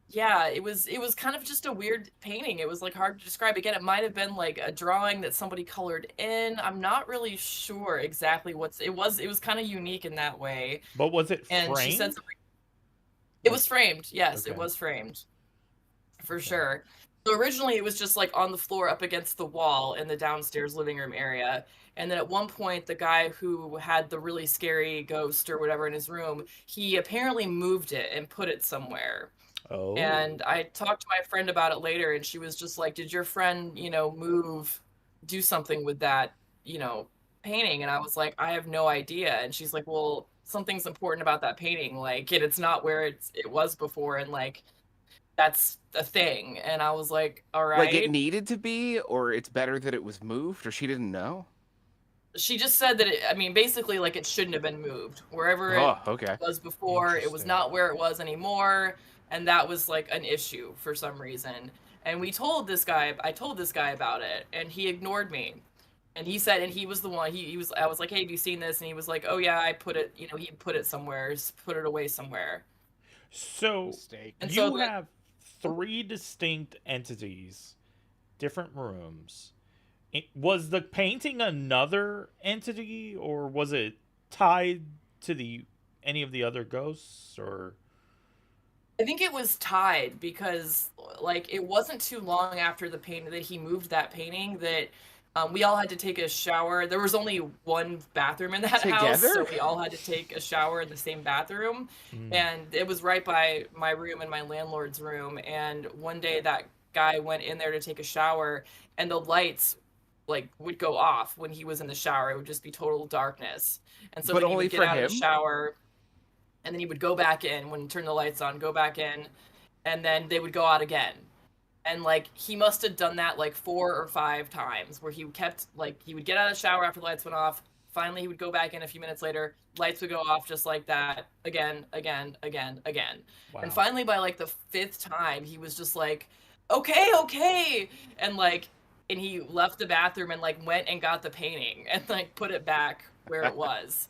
Yeah, it was kind of just a weird painting. It was like hard to describe. Again, it might have been like a drawing that somebody colored in. I'm not really sure exactly it was kind of unique in that way. But was it And framed? she said something. It was framed. Yes, Okay. it was framed. For sure. So originally it was just like on the floor up against the wall in the downstairs living room area. And then at one point, the guy who had the really scary ghost or whatever in his room, he apparently moved it and put it somewhere. Oh. And I talked to my friend about it later, and she was just like, did your friend, you know, do something with that, you know, painting? And I was like, I have no idea. And she's like, well, something's important about that painting. Like, and it's not where it was before. And like, that's a thing. And I was like, all right. Like it needed to be, or it's better that it was moved, or she didn't know? She just said that basically like it shouldn't have been moved. Wherever it okay. was before, it was Interesting. not where it was anymore. And that was like an issue for some reason. And I told this guy about it, and he ignored me. And he said, and he was the one, I was like, hey, have you seen this? And he was like, oh yeah, I put it, you know, he put it somewhere, put it away somewhere. So Mistake. And you so that- have 3 distinct entities, different rooms. Was the painting another entity, or was it tied to any of the other ghosts, or? I think it was tied because like it wasn't too long after the painting that he moved that painting that we all had to take a shower. There was only one bathroom in that house, Together? so we all had to take a shower in the same bathroom. And it was right by my room and my landlord's room. And one day that guy went in there to take a shower, and the lights like would go off when he was in the shower. It would just be total darkness. And so But then he only would get for out of him? the shower, and then he would go back in when he turned the lights on, go back in, and then they would go out again. And like he must have done that like 4 or 5 times, where he kept like he would get out of the shower after the lights went off. Finally, he would go back in a few minutes later. Lights would go off just like that, again. Wow. And finally, by like the 5th time, he was just like, okay, and he left the bathroom and like went and got the painting and like put it back where it was.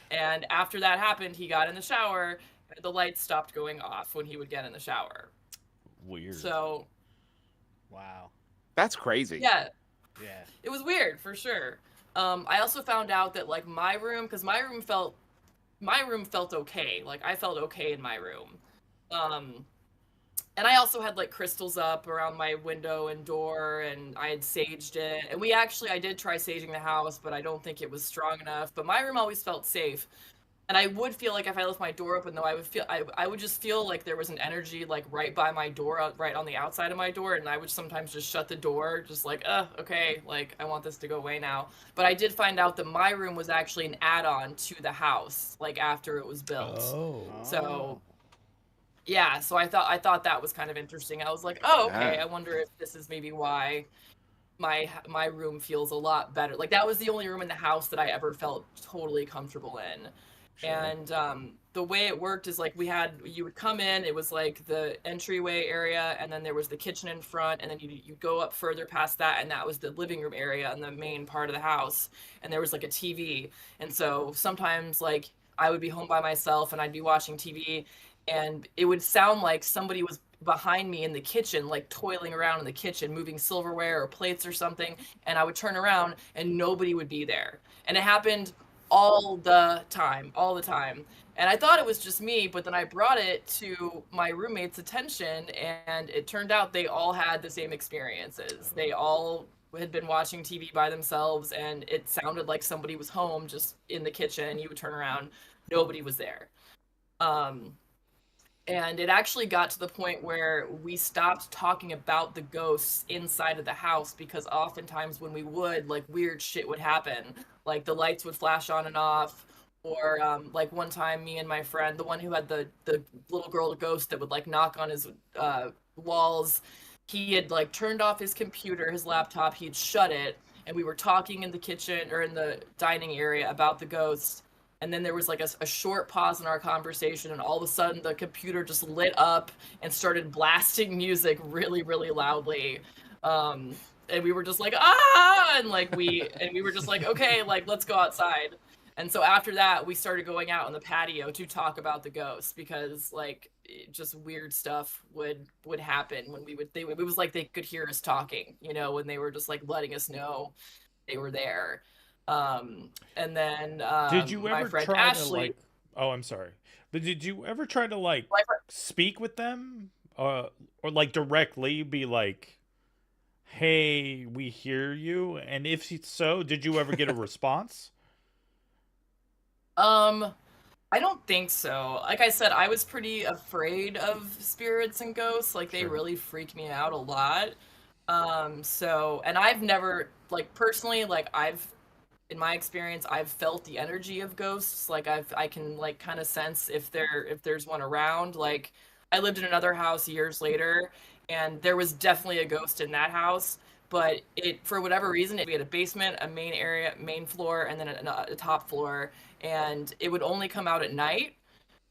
And after that happened, he got in the shower, and the lights stopped going off when he would get in the shower. Weird. So Wow. That's crazy. yeah, Yeah. it was weird for sure. I also found out that like my room, because my room felt okay. Like I felt okay in my room. And I also had like crystals up around my window and door, and I had saged it. And I did try saging the house, but I don't think it was strong enough. But my room always felt safe. And I would feel like if I left my door open, though, I would just feel like there was an energy like right by my door, right on the outside of my door, and I would sometimes just shut the door, just like, okay, like I want this to go away now. But I did find out that my room was actually an add-on to the house, like after it was built. Oh. So yeah, so I thought that was kind of interesting. I was like, oh, okay, I wonder if this is maybe why my room feels a lot better. Like that was the only room in the house that I ever felt totally comfortable in. Sure. And the way it worked is like you would come in, it was like the entryway area, and then there was the kitchen in front, and then you go up further past that, and that was the living room area and the main part of the house, and there was like a TV. And so sometimes like I would be home by myself and I'd be watching TV, and it would sound like somebody was behind me in the kitchen, like toiling around in the kitchen, moving silverware or plates or something. And I would turn around and nobody would be there. And it happened all the time, all the time. And I thought it was just me, but then I brought it to my roommate's attention, and it turned out they all had the same experiences. They all had been watching TV by themselves, and it sounded like somebody was home just in the kitchen. You would turn around, nobody was there. Um, and it actually got to the point where we stopped talking about the ghosts inside of the house, because oftentimes when we would, like, weird shit would happen. Like the lights would flash on and off, or like one time me and my friend, the one who had the little girl ghost that would like knock on his walls, he had like turned off his computer, his laptop, he'd shut it, and we were talking in the kitchen or in the dining area about the ghost. And then there was like a short pause in our conversation, and all of a sudden the computer just lit up and started blasting music really, really loudly. And we were just like, ah, and we were just like, okay, like let's go outside. And so after that, we started going out on the patio to talk about the ghosts, because like just weird stuff would happen when it was like they could hear us talking, when they were just like letting us know they were there. And then Did you my ever friend try to Ashley, like? Oh, I'm sorry, but did you ever try to like speak with them, or like directly be like, "Hey, we hear you," and if so, did you ever get a response? I don't think so. Like I said, I was pretty afraid of spirits and ghosts. Like they Sure. really freaked me out a lot. And I've never, like personally, like in my experience, I've felt the energy of ghosts. Like I can like kind of sense if there's one around. Like I lived in another house years later, and there was definitely a ghost in that house. But for whatever reason, we had a basement, a main floor, and then a top floor, and it would only come out at night,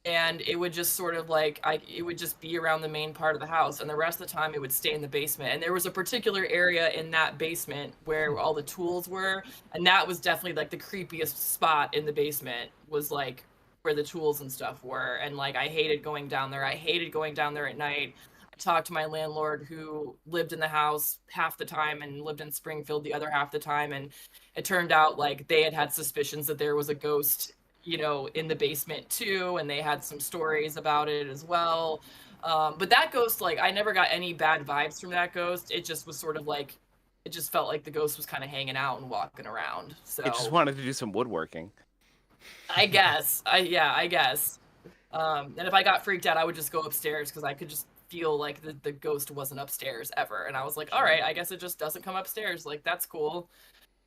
and it would just sort of like it would just be around the main part of the house, and the rest of the time it would stay in the basement. And there was a particular area in that basement where all the tools were, and that was definitely like the creepiest spot in the basement, was like where the tools and stuff were. And like I hated going down there. I hated going down there at night. I talked to my landlord, who lived in the house half the time and lived in Springfield the other half the time, and it turned out like they had suspicions that there was a ghost, in the basement too, and they had some stories about it as well. But that ghost, like, I never got any bad vibes from that ghost. It just was sort of like, it just felt like the ghost was kind of hanging out and walking around. So It just wanted to do some woodworking. I guess, I guess. And if I got freaked out, I would just go upstairs, because I could just feel like the ghost wasn't upstairs ever. And I was like, all right, I guess it just doesn't come upstairs. Like, that's cool.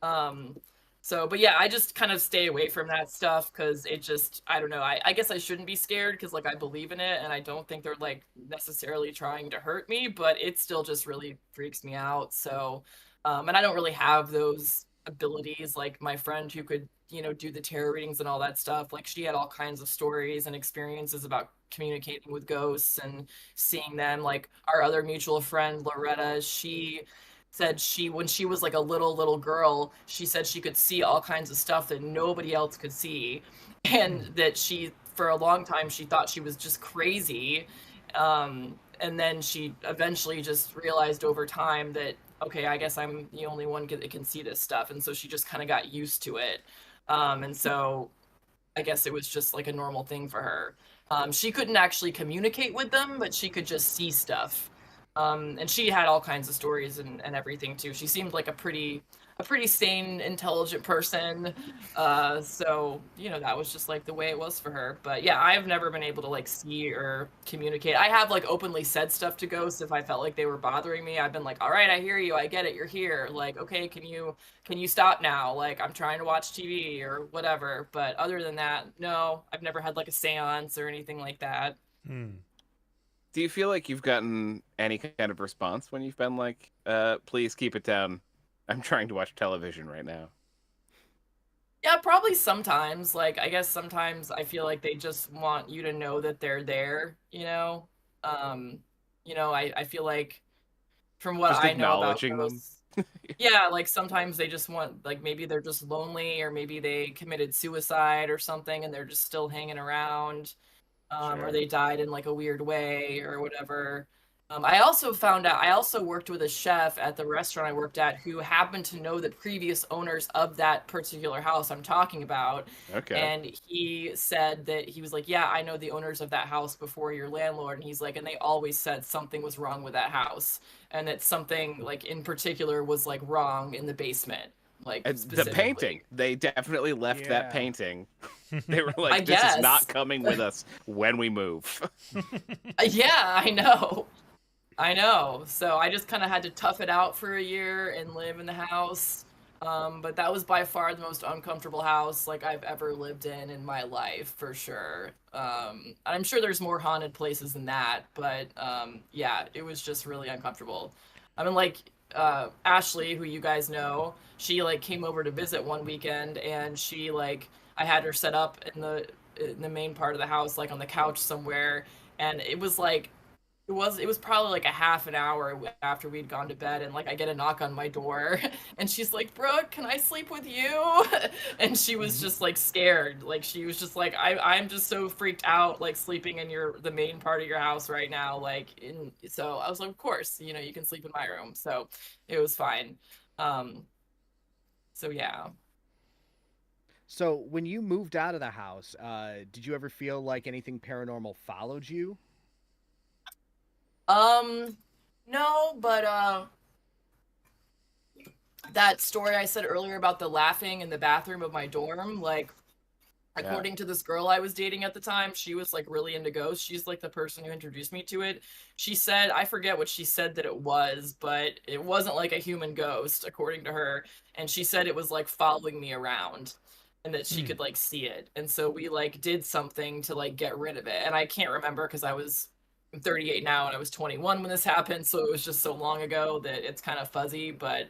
But yeah, I just kind of stay away from that stuff, because it just, I don't know. I guess I shouldn't be scared, because like I believe in it, and I don't think they're like necessarily trying to hurt me, but it still just really freaks me out. So, and I don't really have those abilities like my friend who could, do the tarot readings and all that stuff. Like she had all kinds of stories and experiences about communicating with ghosts and seeing them. Like our other mutual friend, Loretta, she said when she was like a little girl, she said she could see all kinds of stuff that nobody else could see, and that she, for a long time, she thought she was just crazy. And then she eventually just realized over time that, okay, I guess I'm the only one that can see this stuff, and so she just kind of got used to it. And so I guess it was just like a normal thing for her. She couldn't actually communicate with them, but she could just see stuff. And she had all kinds of stories and everything too. She seemed like a pretty sane, intelligent person. So, that was just like the way it was for her. But yeah, I've never been able to like see or communicate. I have like openly said stuff to ghosts if I felt like they were bothering me. I've been like, all right, I hear you. I get it. You're here. Like, okay, can you stop now? Like, I'm trying to watch TV or whatever. But other than that, no, I've never had like a seance or anything like that. Do you feel like you've gotten any kind of response when you've been like, please keep it down. I'm trying to watch television right now. Yeah, probably sometimes. Like, I guess sometimes I feel like they just want you to know that they're there, you know? Um, I feel like from what Just I know about acknowledging them. ghosts, yeah, like sometimes they just want, like maybe they're just lonely or maybe they committed suicide or something and they're just still hanging around. Or Sure. they died in like a weird way or whatever. I also found out, I also worked with a chef at the restaurant I worked at who happened to know the previous owners of that particular house I'm talking about. Okay. And he said that he was like, yeah, I know the owners of that house before your landlord. And he's like, and they always said something was wrong with that house. And that something like in particular was like wrong in the basement. Like The painting. They definitely left that Yeah. painting. They were like, I this is guess. not coming with us when we move. Yeah, I know. I know. So I just kind of had to tough it out for a year and live in the house. But that was by far the most uncomfortable house like I've ever lived in my life, for sure. I'm sure there's more haunted places than that, but yeah, it was just really uncomfortable. I mean, like Ashley, who you guys know, she like came over to visit one weekend, and she like I had her set up in the main part of the house, like on the couch somewhere, and it was like it was probably like a half an hour after we'd gone to bed, and like I get a knock on my door and she's like, Brooke, can I sleep with you? And she was just like scared. Like she was just like, I'm just so freaked out, like sleeping in the main part of your house right now. So I was like, of course, you can sleep in my room. So it was fine. So yeah. So when you moved out of the house, did you ever feel like anything paranormal followed you? No, but that story I said earlier about the laughing in the bathroom of my dorm, like according to this girl I was dating at the time, she was like really into ghosts. She's like the person who introduced me to it. She said, I forget what she said that it was, but it wasn't like a human ghost, according to her. And she said it was like following me around and that she could like see it. And so we like did something to like get rid of it. And I can't remember because I'm 38 now and I was 21 when this happened. So it was just so long ago that it's kind of fuzzy. But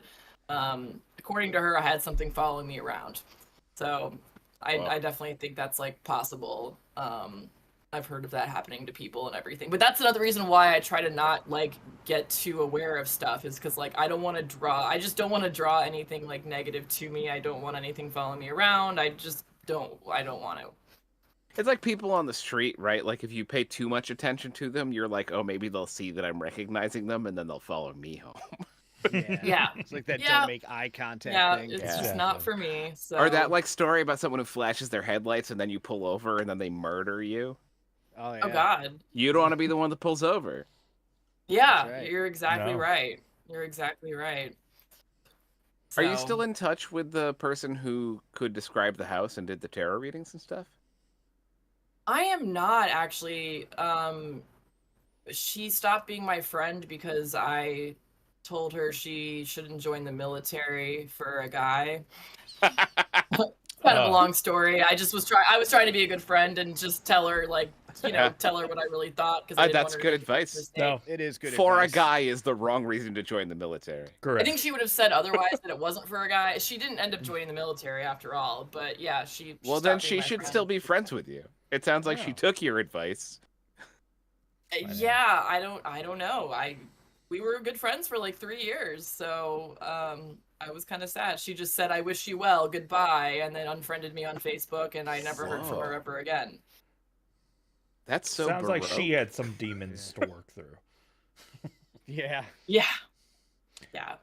according to her, I had something following me around. So I definitely think that's like possible. I've heard of that happening to people and everything. But that's another reason why I try to not like get too aware of stuff, is because like I just don't want to draw anything like negative to me. I don't want anything following me around. I don't want to. It's like people on the street, right? Like if you pay too much attention to them, you're like, oh, maybe they'll see that I'm recognizing them and then they'll follow me home. Yeah. It's like that Yeah. don't make eye contact Yeah, thing. it's Yeah. just not for me. So Or that like story about someone who flashes their headlights and then you pull over and then they murder you. Oh, yeah. Oh God. You don't want to be the one that pulls over. Yeah, That's right. you're exactly No. right. You're exactly right. Are you So- still in touch with the person who could describe the house and did the tarot readings and stuff? I am not actually. She stopped being my friend because I told her she shouldn't join the military for a guy. Kind of a long story. I was trying to be a good friend and just tell her tell her what I really thought, because That's good advice. No. It is good For advice. a guy is the wrong reason to join the military. Correct. I think she would have said otherwise, that it wasn't for a guy. She didn't end up joining the military after all, but yeah, she Well, stopped then being she my should friend. still be friends with you. It sounds like she Oh. took your advice. Yeah, I don't know. We were good friends for like 3 years, so I was kind of sad. She just said, "I wish you well, goodbye," and then unfriended me on Facebook, and I never heard from her Whoa. ever again. That's so Sounds like Baroque. she had some demons to work through. Yeah. Yeah, yeah.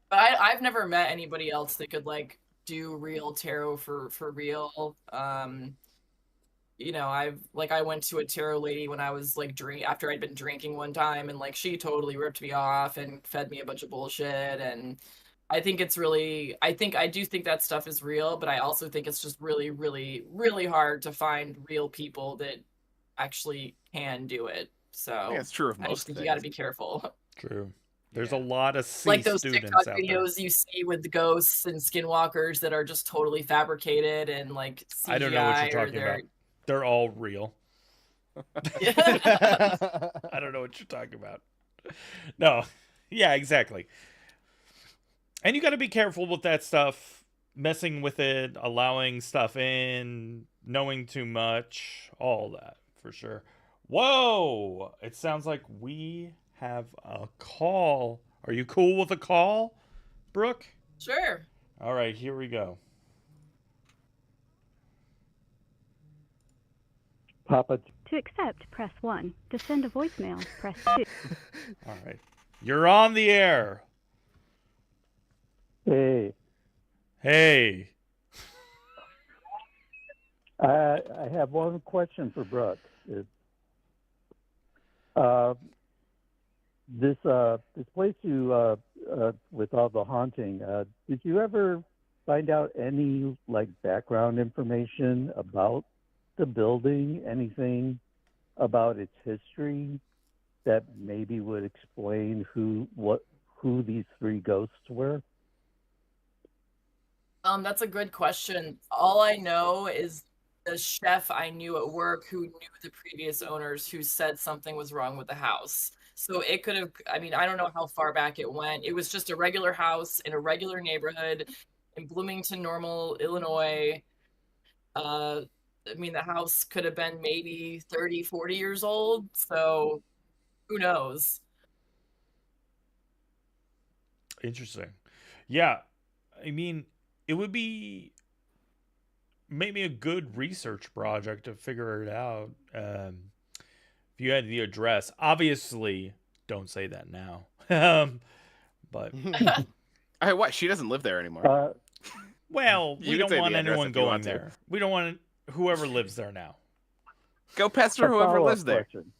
But I've never met anybody else that could like do real tarot for real. I went to a tarot lady when I was like after I'd been drinking one time, and like she totally ripped me off and fed me a bunch of bullshit. And I do think that stuff is real, but I also think it's just really, really, really hard to find real people that actually can do it. So I think that's true of I just most think things. you got to be careful. True. There's a lot of C Like those students TikTok out videos you see with the ghosts and skinwalkers that are just totally fabricated and like CGI. I don't know what you're or talking about. They're all real. I don't know what you're talking about. No. Yeah, exactly. And you got to be careful with that stuff, messing with it, allowing stuff in, knowing too much, all that for sure. Whoa! It sounds like we have a call. Are you cool with a call, Brooke? Sure. All right, here we go. Papa. To accept, press 1. To send a voicemail, press 2. All right. You're on the air. Hey, Hey. I have one question for Brooke. This place you with all the haunting. Did you ever find out any like background information about the building? Anything about its history that maybe would explain who these three ghosts were? That's a good question. All I know is the chef I knew at work who knew the previous owners who said something was wrong with the house. So it could have, I mean, I don't know how far back it went. It was just a regular house in a regular neighborhood in Bloomington, Normal, Illinois. I mean, the house could have been maybe 30, 40 years old. So who knows? Interesting. Yeah. I mean, it would be maybe a good research project to figure it out. If you had the address, obviously, don't say that now. But What? She doesn't live there anymore. well, You we can don't say want the address anyone if you going want to. there. We don't want whoever lives there now. Go pester A whoever follow-up lives there. question.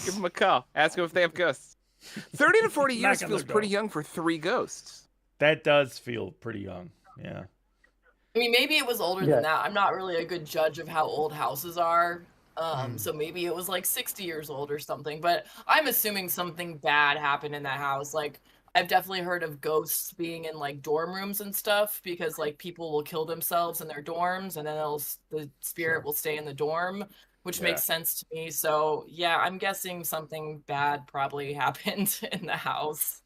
Give them a call. Ask them if they have ghosts. 30 to 40 years Knock on feels their pretty door. young for 3 ghosts. That does feel pretty young. Yeah. I mean, maybe it was older Yeah. than that. I'm not really a good judge of how old houses are. So maybe it was like 60 years old or something. But I'm assuming something bad happened in that house. Like, I've definitely heard of ghosts being in like dorm rooms and stuff because like people will kill themselves in their dorms and then the spirit will stay in the dorm, which makes sense to me. So yeah, I'm guessing something bad probably happened in the house.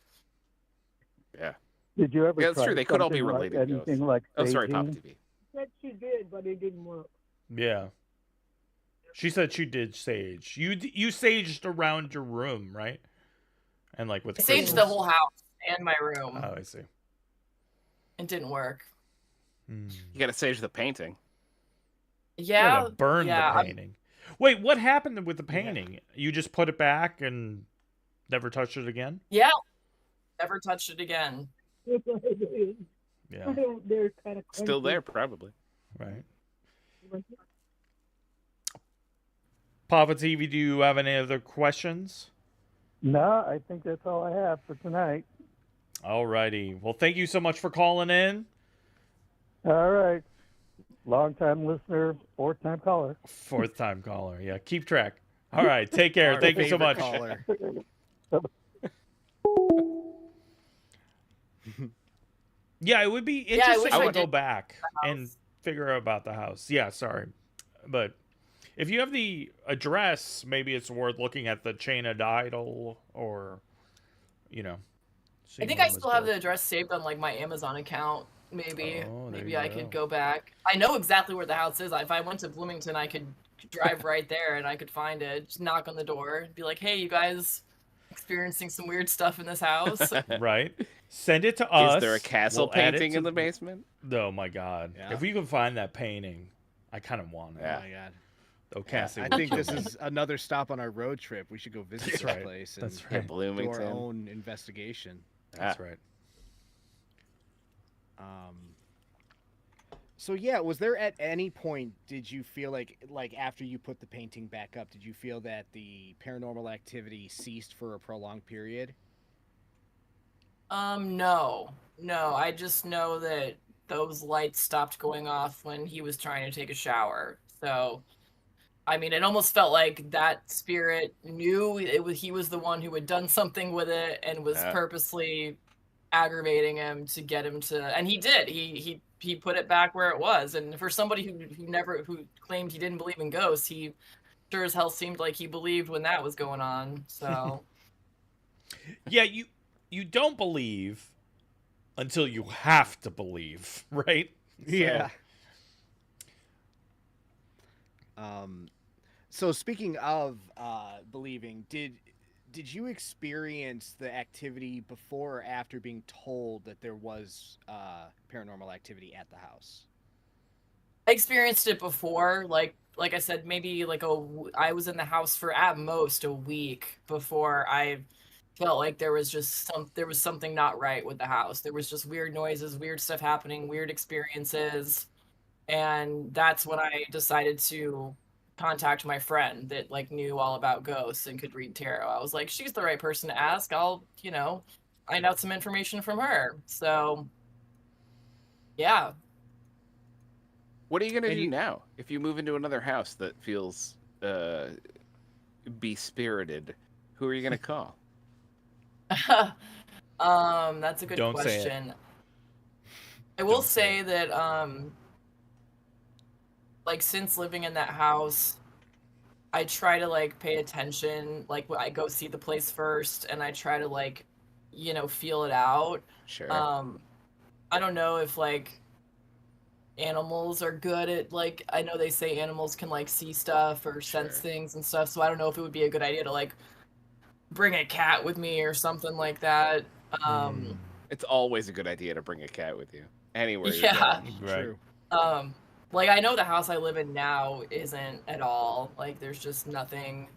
Yeah. Did you ever Yeah, that's try true. They could all be something related like, ghosts. anything like Oh, sorry, Pop staging? TV. Said she did, but it didn't work. Yeah. She said she did sage. You saged around your room, right? And like with I saged crystals? the whole house and my room. Oh, I see. It didn't work. Hmm. You gotta sage the painting. You Yeah, gotta burn yeah, the painting. Wait, what happened with the painting? You just put it back and never touched it again? yeah. Never touched it again. Yeah. They're kind of Still there, probably. Right. Papa TV, do you have any other questions? No, I think that's all I have for tonight. Alrighty. Well, thank you so much for calling in. All right. Long-time listener, fourth-time caller. Fourth time caller. Yeah, keep track. All right. Take care. Our Thank you so favorite much. caller. Yeah, it would be Yeah, I interesting wish to I go did back the and house. figure out about the house. Yeah, sorry. But if you have the address, maybe it's worth looking at the chain of title or, you know. I seeing think when I it was still have the built. address saved on like my Amazon account. Maybe Oh, there maybe you I go. could go back. I know exactly where the house is. If I went to Bloomington, I could drive right there and I could find it. Just knock on the door and be like, "Hey, you guys experiencing some weird stuff in this house?" Right. Send it to us. Is there a castle We'll add it painting to in the basement? Oh my god. Yeah. If we can find that painting, I kind of want it. Oh Yeah. my god. Oh, Cassie. I will think kill this me. is another stop on our road trip. We should go visit That's this right. place and That's Yeah, right. do our Bloomington. own investigation. That's right. So yeah, was there at any point did you feel like after you put the painting back up, did you feel that the paranormal activity ceased for a prolonged period? No. I just know that those lights stopped going off when he was trying to take a shower. So, I mean, it almost felt like that spirit knew he was the one who had done something with it and was Yeah. purposely aggravating him to get him to, and he did. He put it back where it was. And for somebody who claimed he didn't believe in ghosts, he sure as hell seemed like he believed when that was going on. So Yeah, you don't believe until you have to believe, right? Yeah. So speaking of believing, did you experience the activity before or after being told that there was paranormal activity at the house? I experienced it before, like I said, maybe like I was in the house for at most a week before I felt like there was something not right with the house. There was just weird noises, weird stuff happening, weird experiences, and that's when I decided to contact my friend that like knew all about ghosts and could read tarot. I was like, she's the right person to ask. I'll, find out some information from her. So, yeah. What are you gonna do now if you move into another house that feels be-spirited? Who are you gonna call? That's a good Don't say it. question. I will say that like since living in that house, I try to like pay attention, like when I go see the place first and I try to like, feel it out. Sure. I don't know if like animals are good at like, I know they say animals can like see stuff or sense things and stuff, so I don't know if it would be a good idea to like bring a cat with me or something like that. It's always a good idea to bring a cat with you anywhere. Yeah. Right. Like I know the house I live in now isn't at all. Like there's just nothing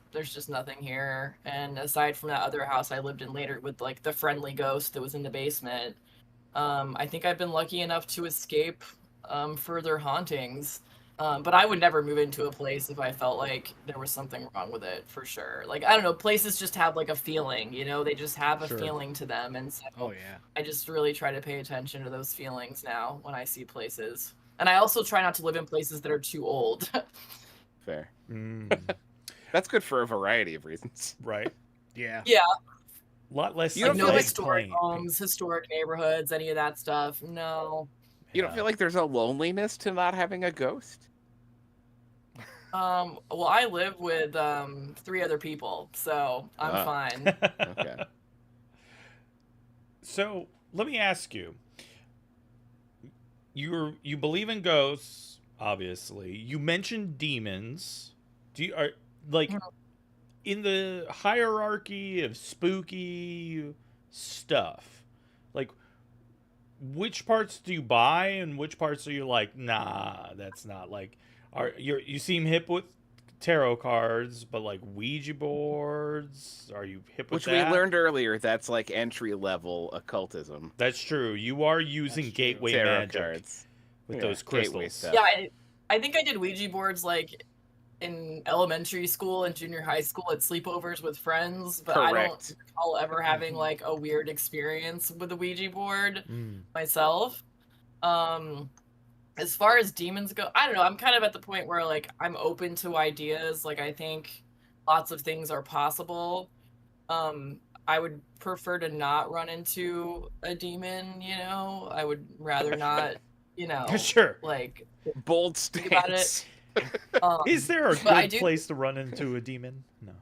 here. And aside from that other house I lived in later with like the friendly ghost that was in the basement, I think I've been lucky enough to escape further hauntings. But I would never move into a place if I felt like there was something wrong with it, for sure. Like, I don't know, places just have like a feeling, they just have a feeling to them. And so I just really try to pay attention to those feelings now when I see places. And I also try not to live in places that are too old. Fair. That's good for a variety of reasons. Right. Yeah. Yeah. A lot less. You don't no feel like historic homes, historic neighborhoods, any of that stuff. No. You don't feel like there's a loneliness to not having a ghost? Well, I live with 3 other people, so I'm fine. Okay. So let me ask you. You believe in ghosts, obviously. You mentioned demons. In the hierarchy of spooky stuff, like which parts do you buy and which parts are you like, nah, that's not like you seem hip with tarot cards, but like Ouija boards, are you hip with Which that? we learned earlier, that's like entry level occultism. That's true. You are using gateway tarot magic cards with those crystals. Stuff. Yeah, I think I did Ouija boards like in elementary school and junior high school at sleepovers with friends, but I don't recall ever having like a weird experience with a Ouija board myself. As far as demons go, I don't know. I'm kind of at the point where like I'm open to ideas. Like I think lots of things are possible. I would prefer to not run into a demon, I would rather not, Sure. like bold think about it. stance. Is there a good place to run into a demon? No.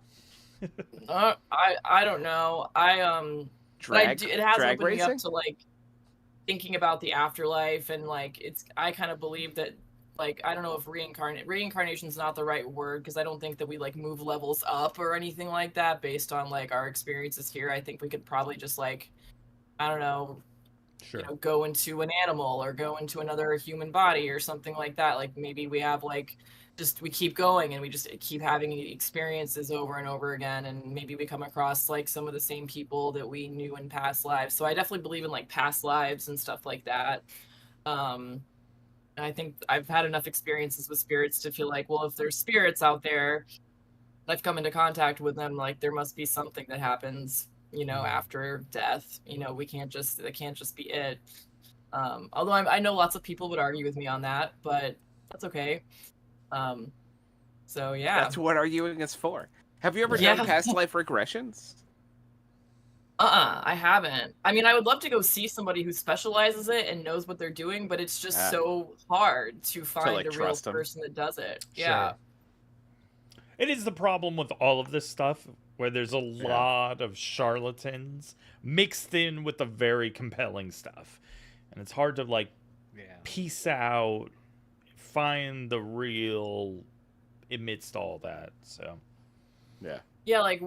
I don't know. It has opened me up to like thinking about the afterlife, and like I kind of believe that, like, I don't know if reincarnation is not the right word, because I don't think that we like move levels up or anything like that based on like our experiences here. I think we could probably just like, I don't know, go into an animal or go into another human body or something like that. Like maybe we have like we keep going and we just keep having experiences over and over again, and maybe we come across like some of the same people that we knew in past lives. So I definitely believe in like past lives and stuff like that. I think I've had enough experiences with spirits to feel like, well, if there's spirits out there, I've come into contact with them, like there must be something that happens, after death. That can't just be it. Although I know lots of people would argue with me on that, but that's okay. So yeah. That's what arguing is for. Have you ever done past life regressions? I haven't. I mean, I would love to go see somebody who specializes it and knows what they're doing, but it's just so hard to find a real person that does it. Sure. Yeah. It is the problem with all of this stuff where there's a lot of charlatans mixed in with the very compelling stuff. And it's hard to like piece out, find the real amidst all that. So yeah, like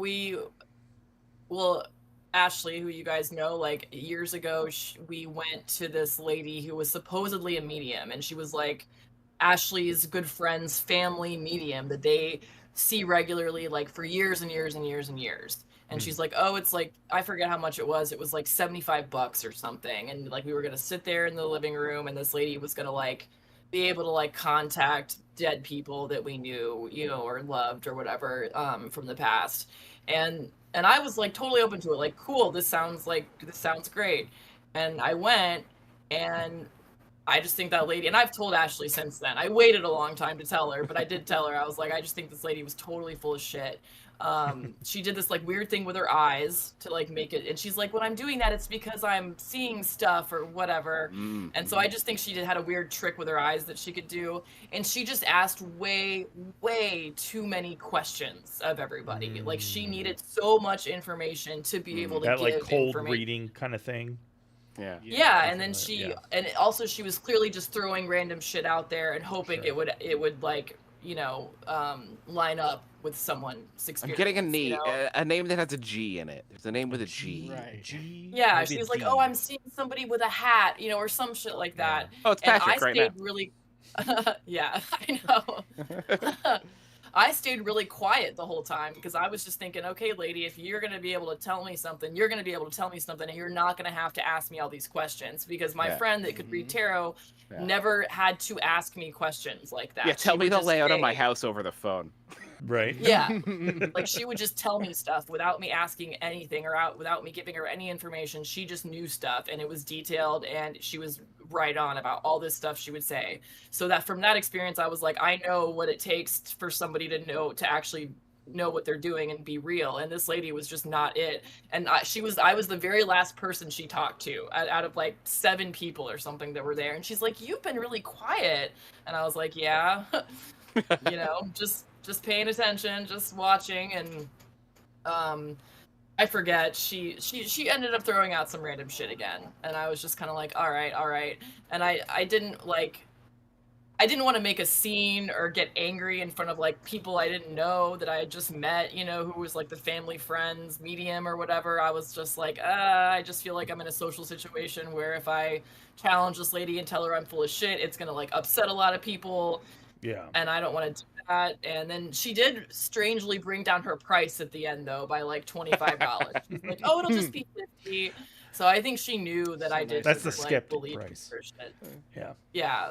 Ashley, who you guys know, like years ago, we went to this lady who was supposedly a medium, and she was like Ashley's good friend's family medium that they see regularly, like for years and years and years and years. And she's like, oh, it's like, I forget how much it was. It was like $75 or something. And like, we were going to sit there in the living room, and this lady was going to like be able to like contact dead people that we knew, you know, or loved or whatever, from the past. And I was like totally open to it. Like, cool. This sounds great. And I went, and I just think that lady, and I've told Ashley since then. I waited a long time to tell her, but I did tell her. I was like, I just think this lady was totally full of shit. She did this like weird thing with her eyes to like make it, and she's like, when I'm doing that, it's because I'm seeing stuff or whatever. And so I just think she had a weird trick with her eyes that she could do, and she just asked way too many questions of everybody. Like, she needed so much information to be able to that give like cold information. reading kind of thing. Yeah, and then and also she was clearly just throwing random shit out there and hoping it would like, you know, line up with someone's experience. I'm getting a name that has a G in it. There's a name with a G. Right. G. Yeah, she was like, oh, I'm seeing somebody with a hat, you know, or some shit like that. Oh, it's Patrick and I stayed really yeah, I know. I stayed really quiet the whole time because I was just thinking, okay, lady, if you're going to be able to tell me something, you're going to be able to tell me something, and you're not going to have to ask me all these questions, because my friend that could read tarot never had to ask me questions like that. Yeah, tell me the layout of my house over the phone. Right. Yeah. Like, she would just tell me stuff without me asking anything or without me giving her any information. She just knew stuff, and it was detailed, and she was right on about all this stuff she would say. So that from that experience, I was like, I know what it takes for somebody to actually know what they're doing and be real. And this lady was just not it. And I was the very last person she talked to out of like 7 people or something that were there. And she's like, you've been really quiet. And I was like, yeah, you know, just paying attention, just watching. And I forget, she ended up throwing out some random shit again, and I was just kind of like, all right. And I didn't want to make a scene or get angry in front of like people I didn't know that I had just met, you know, who was like the family friend's medium or whatever. I was just like, I just feel like I'm in a social situation where if I challenge this lady and tell her I'm full of shit, it's gonna like upset a lot of people. Yeah. And I don't want to do that. And then she did strangely bring down her price at the end, though, by like $25. She's like, oh, it'll just be $50. So I think she knew that I did. That's the like, skeptic price. Yeah. Yeah.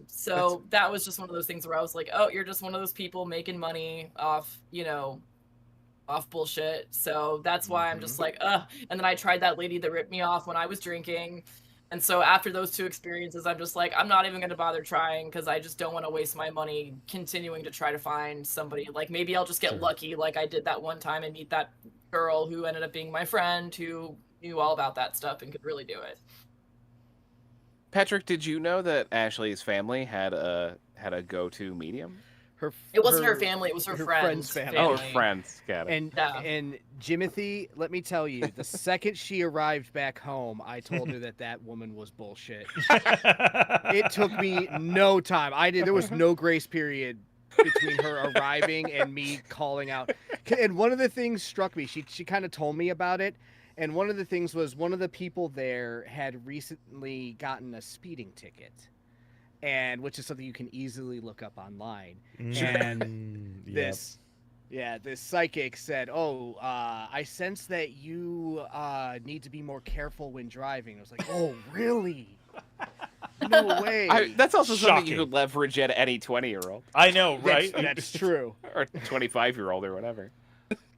So that was just one of those things where I was like, oh, you're just one of those people making money off, you know, off bullshit. So that's why I'm just like, ugh. And then I tried that lady that ripped me off when I was drinking. And so after those 2 experiences, I'm just like, I'm not even going to bother trying, because I just don't want to waste my money continuing to try to find somebody. Like, maybe I'll just get lucky like I did that one time and meet that girl who ended up being my friend who knew all about that stuff and could really do it. Patrick, did you know that Ashley's family had a go-to medium? It wasn't her family, it was her friend's family. Oh, her friends. Got it. And Jimothy, let me tell you, the second she arrived back home, I told her that woman was bullshit. It took me no time. There was no grace period between her arriving and me calling out. And one of the things struck me, she kind of told me about it, and one of the things was one of the people there had recently gotten a speeding ticket. And which is something you can easily look up online. And this psychic said, "Oh, I sense that you need to be more careful when driving." I was like, "Oh, really? No way." That's also something you could leverage at any 20-year-old. I know, right? That's true. Or 25-year-old or whatever.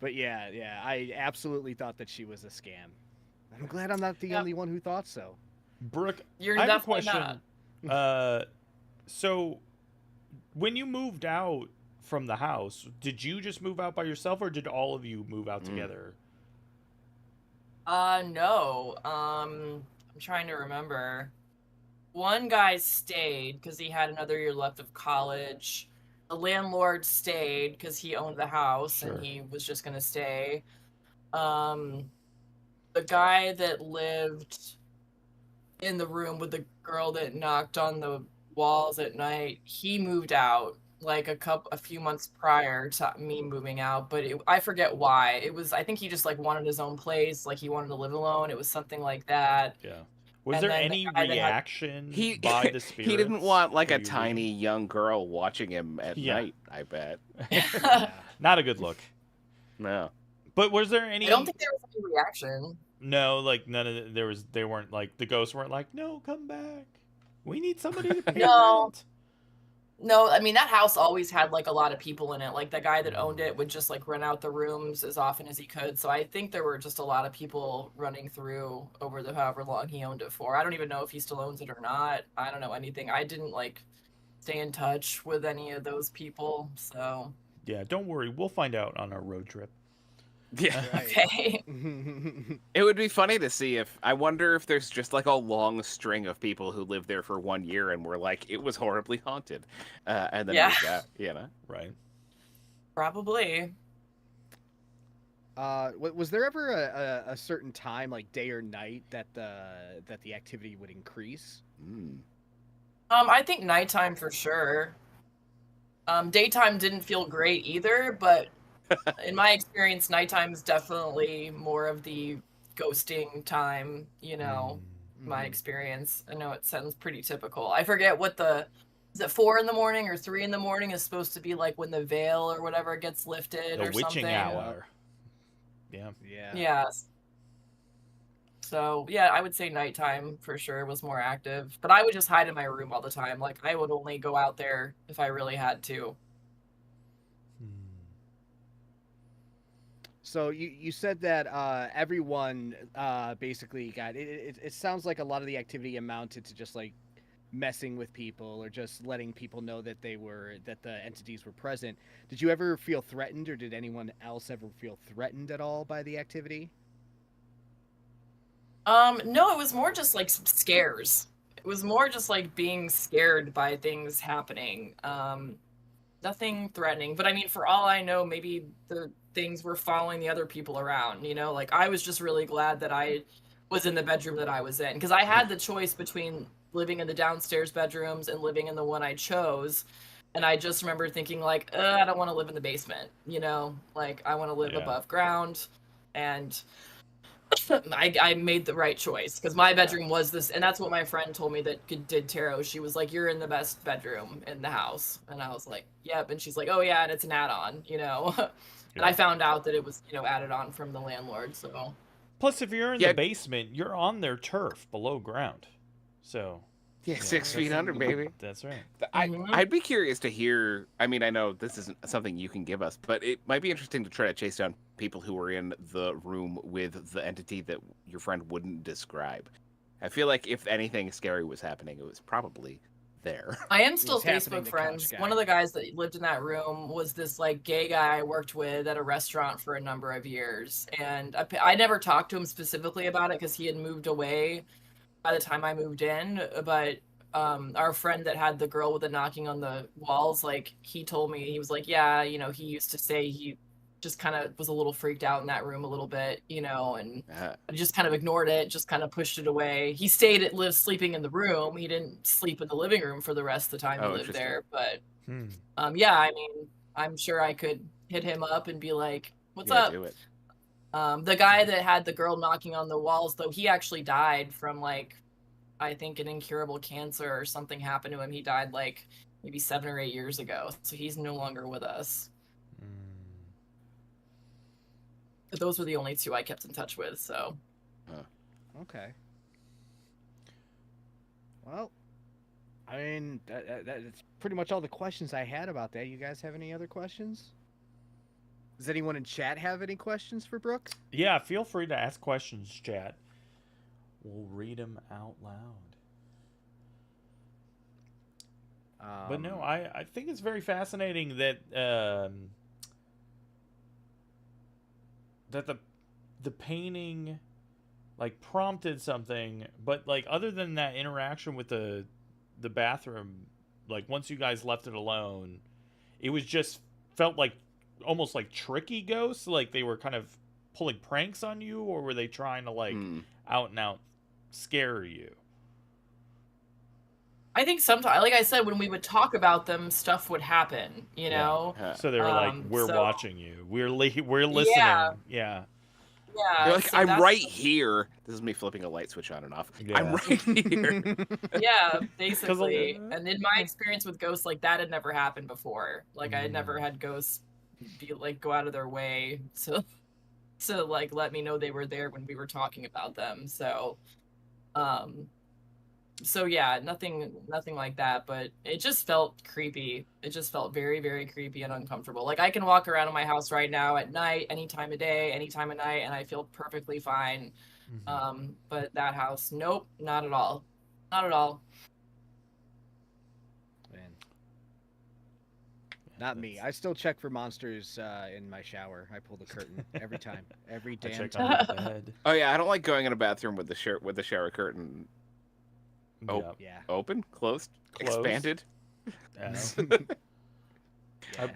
But yeah, I absolutely thought that she was a scam. I'm glad I'm not the only one who thought so. Brooke, You're I have a definitely question. So when you moved out from the house, did you just move out by yourself, or did all of you move out together? No. I'm trying to remember. One guy stayed because he had another year left of college. the landlord stayed because he owned the house Sure. and he was just gonna stay. The guy that lived in the room with the girl that knocked on the walls at night, he moved out like a few months prior to me moving out, but I forget why. I think he just like wanted his own place, like he wanted to live alone. It was something like that. Yeah. Was And there then the any guy that had- reaction He by the spirits? he didn't want like for a you tiny leaving? young girl watching him at Yeah. night. I bet. Not a good look. No. But was there any? I don't think there was any reaction. No, like none of they weren't like the ghosts weren't like, no, come back. We need somebody to pay No. rent. No, I mean that house always had like a lot of people in it. Like the guy that owned it would just like rent out the rooms as often as he could. So I think there were just a lot of people running through over the however long he owned it for. I don't even know if he still owns it or not. I don't know anything. I didn't like stay in touch with any of those people. So Yeah, don't worry. We'll find out on our road trip. Yeah. okay. It would be funny to see I wonder if there's just like a long string of people who lived there for 1 year and were like, it was horribly haunted. And then Yeah. moved out, you know? Right. Probably. Was there ever a certain time, like day or night, that the activity would increase? I think nighttime for sure. Daytime didn't feel great either, but in my experience, nighttime is definitely more of the ghosting time, you know, my experience. I know it sounds pretty typical. I forget is it 4 in the morning or 3 in the morning is supposed to be like when the veil or whatever gets lifted The or witching something. hour. Yeah. Yeah. Yes. So yeah, I would say nighttime for sure was more active, but I would just hide in my room all the time. Like I would only go out there if I really had to. So you said that everyone basically got it. It sounds like a lot of the activity amounted to just like messing with people or just letting people know that the entities were present. Did you ever feel threatened, or did anyone else ever feel threatened at all by the activity? No, it was more just like some scares. It was more just like being scared by things happening. Nothing threatening, but I mean, for all I know, maybe the things were following the other people around, you know? Like I was just really glad that I was in the bedroom that I was in, because I had the choice between living in the downstairs bedrooms and living in the one I chose. And I just remember thinking like, I don't want to live in the basement, you know? Like I want to live Yeah. above ground. And I made the right choice because my bedroom was this, and that's what my friend told me that did tarot. She was like, "You're in the best bedroom in the house," and I was like, "Yep." And she's like, "Oh yeah, and it's an add-on, you know." And I found out that it was, you know, added on from the landlord. So Plus, if you're in Yeah. the basement, you're on their turf below ground. So Yeah, 6 feet under, baby. that's right. I'd be curious to hear. I mean, I know this isn't something you can give us, but it might be interesting to try to chase down people who were in the room with the entity that your friend wouldn't describe. I feel like if anything scary was happening, it was probably there. I am still was happening Facebook to friends. Couch Guy. One of the guys that lived in that room was this like gay guy I worked with at a restaurant for a number of years, and I never talked to him specifically about it because he had moved away by the time I moved in. But our friend that had the girl with the knocking on the walls, like he told me, he was like, yeah, you know, he used to say he just kind of was a little freaked out in that room a little bit, you know, and I just kind of ignored it, just kind of pushed it away. He lived sleeping in the room. He didn't sleep in the living room for the rest of the time he lived interesting. there. But yeah, I mean, I'm sure I could hit him up and be like, "What's Yeah, up?" do it. The guy that had the girl knocking on the walls, though, he actually died from like, I think an incurable cancer or something happened to him. He died like maybe 7 or 8 years ago, so he's no longer with us. But those were the only two I kept in touch with, so. Okay. Well, I mean, that's pretty much all the questions I had about that. You guys have any other questions? Does anyone in chat have any questions for Brooke? Yeah, feel free to ask questions, chat. We'll read them out loud. But no, I think it's very fascinating that that the painting like prompted something, but like other than that interaction with the bathroom, like once you guys left it alone, it was just felt like almost like tricky ghosts, like they were kind of pulling pranks on you, or were they trying to like out and out scare you? I think sometimes, like I said, when we would talk about them, stuff would happen, you know? So they were like, we're watching you. We're listening. Yeah. Yeah. Yeah. You're like, so I'm that's- right here. This is me flipping a light switch on and off. Yeah. I'm right here. Yeah, basically. And in my experience with ghosts, like that had never happened before. Like I had never had ghosts be like go out of their way to like let me know they were there when we were talking about them. So yeah, nothing like that, but it just felt creepy. It just felt very, very creepy and uncomfortable. Like I can walk around in my house right now at night, any time of day, any time of night, and I feel perfectly fine. But that house, nope, not at all. Not at all. Man. Not me. I still check for monsters in my shower. I pull the curtain every time. Every damn time. Bed. Oh yeah, I don't like going in a bathroom with the shower curtain Yeah. open, closed, expanded. Yeah.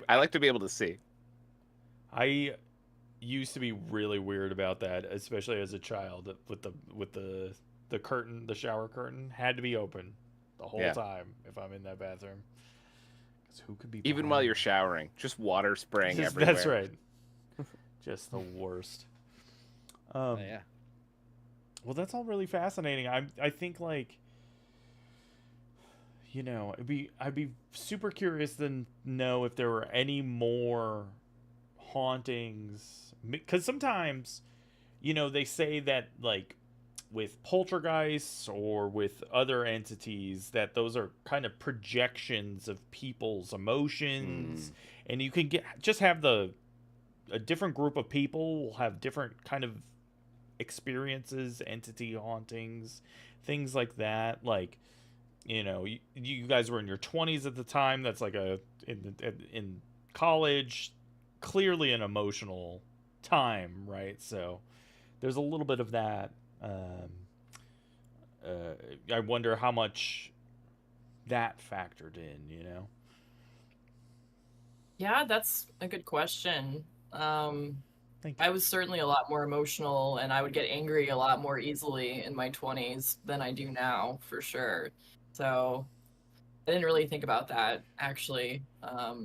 I like to be able to see. I used to be really weird about that, especially as a child. With the curtain, the shower curtain had to be open the whole time if I'm in that bathroom. Because who could be Even while you're showering, just water spraying everywhere. That's right. Just the worst. Yeah. Well, that's all really fascinating. I think like, you know, I'd be super curious to know if there were any more hauntings, because sometimes, you know, they say that like with poltergeists or with other entities that those are kind of projections of people's emotions, and you can have a different group of people will have different kind of experiences, entity hauntings, things like that. Like, you know, you guys were in your 20s at the time. That's like in college, clearly an emotional time, right? So there's a little bit of that. I wonder how much that factored in, you know? Yeah, that's a good question. I was certainly a lot more emotional, and I would get angry a lot more easily in my 20s than I do now, for sure. So I didn't really think about that, actually. I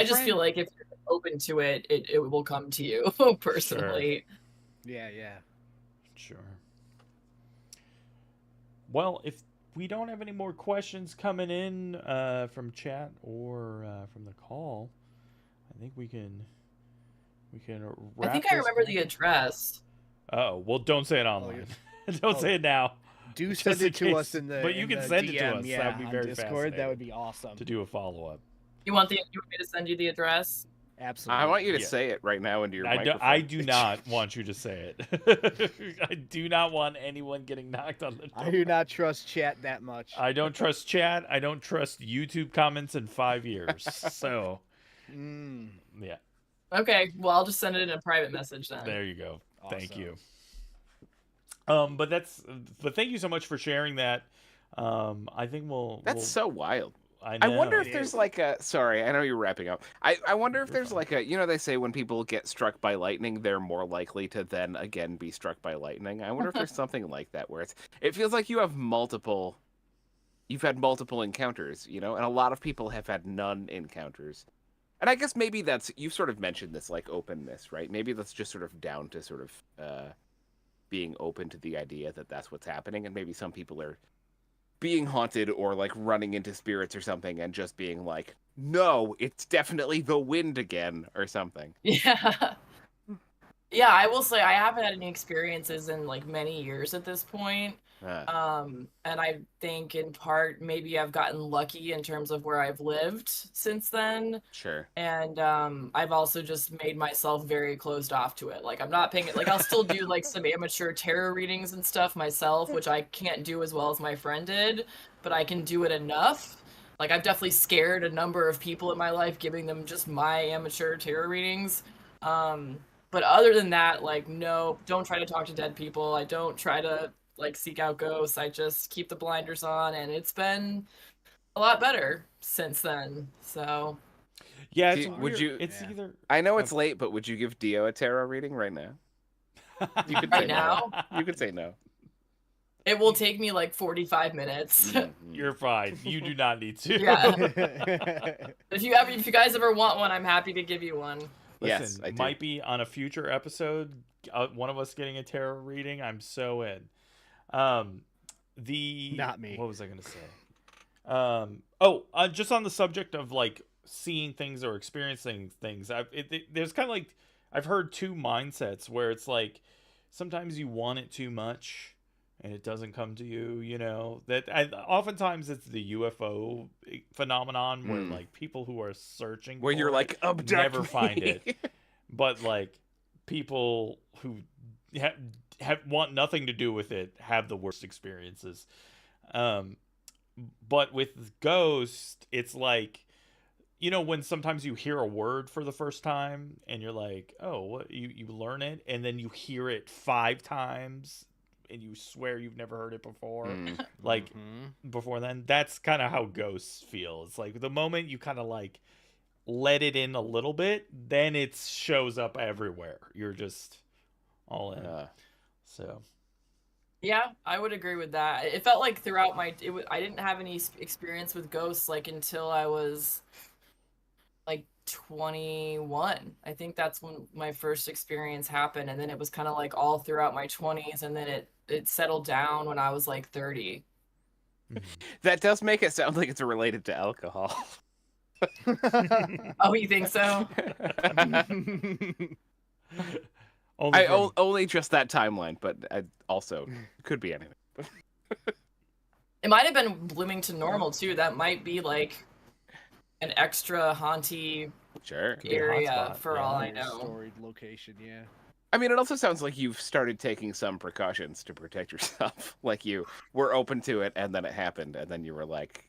just feel like if you're open to it, it will come to you, personally. Yeah. Sure. Well, if we don't have any more questions coming in from chat or from the call, I think we can wrap I think I this remember up. the address. Oh, well, don't say it online. Don't say it now. Do Just send in it to case. us in the But you in can the send DM, it to us. yeah, That would be on very Discord. fascinating. That would be awesome. To do a follow-up. You want me to send you the address? Absolutely. I want you to say it right now into your microphone. I do not want you to say it. I do not want anyone getting knocked on the door. I do not trust chat that much. I don't trust chat. I don't trust YouTube comments in 5 years. So, yeah. Okay, well, I'll just send it in a private message then. There you go. Awesome. Thank you. But thank you so much for sharing that. I think That's so wild. I I wonder if there's like a. Sorry, I know you're wrapping up. I wonder if there's like a. You know, they say when people get struck by lightning, they're more likely to then again be struck by lightning. I wonder if there's something like that where it feels like you have multiple. You've had multiple encounters, you know, and a lot of people have had none encounters. And I guess maybe you've sort of mentioned this like openness, right? Maybe that's just sort of down to sort of being open to the idea that that's what's happening, and maybe some people are being haunted or like running into spirits or something and just being like, no, it's definitely the wind again or something. Yeah. Yeah, I will say I haven't had any experiences in like many years at this point. And I think in part maybe I've gotten lucky in terms of where I've lived since then. Sure. And I've also just made myself very closed off to it. Like I'm not paying it. Like I'll still do like some amateur tarot readings and stuff myself, which I can't do as well as my friend did, but I can do it enough. Like I've definitely scared a number of people in my life giving them just my amateur tarot readings. But other than that, like, no, don't try to talk to dead people. I don't try to like seek out ghosts. I just keep the blinders on, and it's been a lot better since then. So Yeah, Do it's you- would weird. you- It's Yeah. either I know it's late, but would you give Dio a tarot reading right now? You could say Right now? no. You could say no. it will take me like 45 minutes. Mhm. You're fine. You do not need to. Yeah. If you guys ever want one, I'm happy to give you one. Listen, Yes, I do. might be on a future episode, one of us getting a tarot reading. I'm so in. Not me. What was I gonna say? Just on the subject of like seeing things or experiencing things. There's kind of like I've heard two mindsets where it's like sometimes you want it too much and it doesn't come to you. You know oftentimes it's the UFO phenomenon where like people who are searching Where for you're it like, abduct never me. find it. But like people who want nothing to do with it have the worst experiences. But with Ghost, it's like, when sometimes you hear a word for the first time and you're like, oh, what you learn it and then you hear it 5 times and you swear you've never heard it before. Mm. Like Mhm. before then, that's kind of how Ghosts feel. It's like the moment you kind of like let it in a little bit, then it shows up everywhere. You're just all in. So Yeah, I would agree with that. It felt like throughout I didn't have any experience with ghosts like until I was like 21. I think that's when my first experience happened, and then it was kind of like all throughout my 20s, and then it settled down when I was like 30. That does make it sound like it's related to alcohol. Oh, you think so? Only just that timeline, but also it could be anything. It might have been Bloomington Normal too. That might be like an extra haunty Sure. be a area hotspot, for yeah. all I Weird know. storied location, yeah. I mean, it also sounds like you've started taking some precautions to protect yourself. Like you were open to it, and then it happened, and then you were like,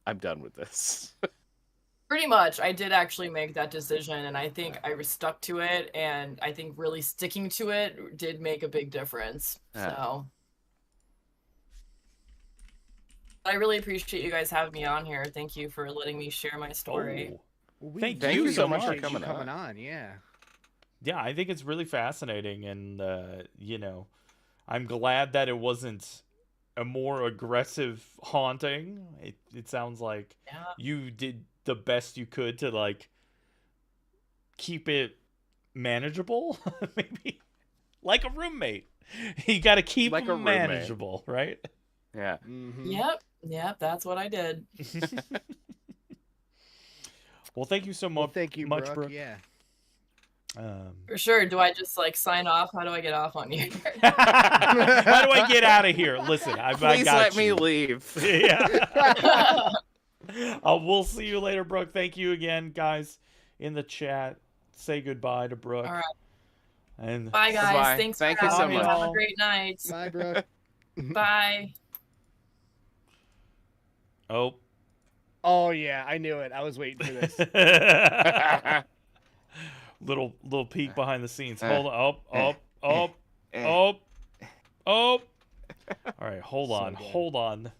"I'm done with this." Pretty much, I did actually make that decision, and I think I was stuck to it, and I think really sticking to it did make a big difference. So I really appreciate you guys having me on here. Thank you for letting me share my story. Oh. Well, Thank you really so much for appreciate you coming on. Yeah. Yeah, I think it's really fascinating, and I'm glad that it wasn't a more aggressive haunting. It sounds like Yeah. you did the best you could to like keep it manageable, maybe like a roommate. You got to keep Like a them roommate. manageable, right? Yeah. Mm-hmm. Yep, that's what I did. Well, thank you so Well, much. thank you, much, Brooke. Brooke. Yeah. For sure. Do I just like sign off? How do I get off on you? How do I get out of here? Listen, I Please got let me you. leave. Yeah. We'll see you later, Brooke. Thank you again, guys, in the chat. Say goodbye to Brooke. All right. And Bye, guys. Bye. Thanks Thank for you so having me. much. Have a great night. Bye, Brooke. Bye. Oh. Oh yeah, I knew it. I was waiting for this. little peek behind the scenes. Hold on. Oh. Eh. All right, hold So on. good.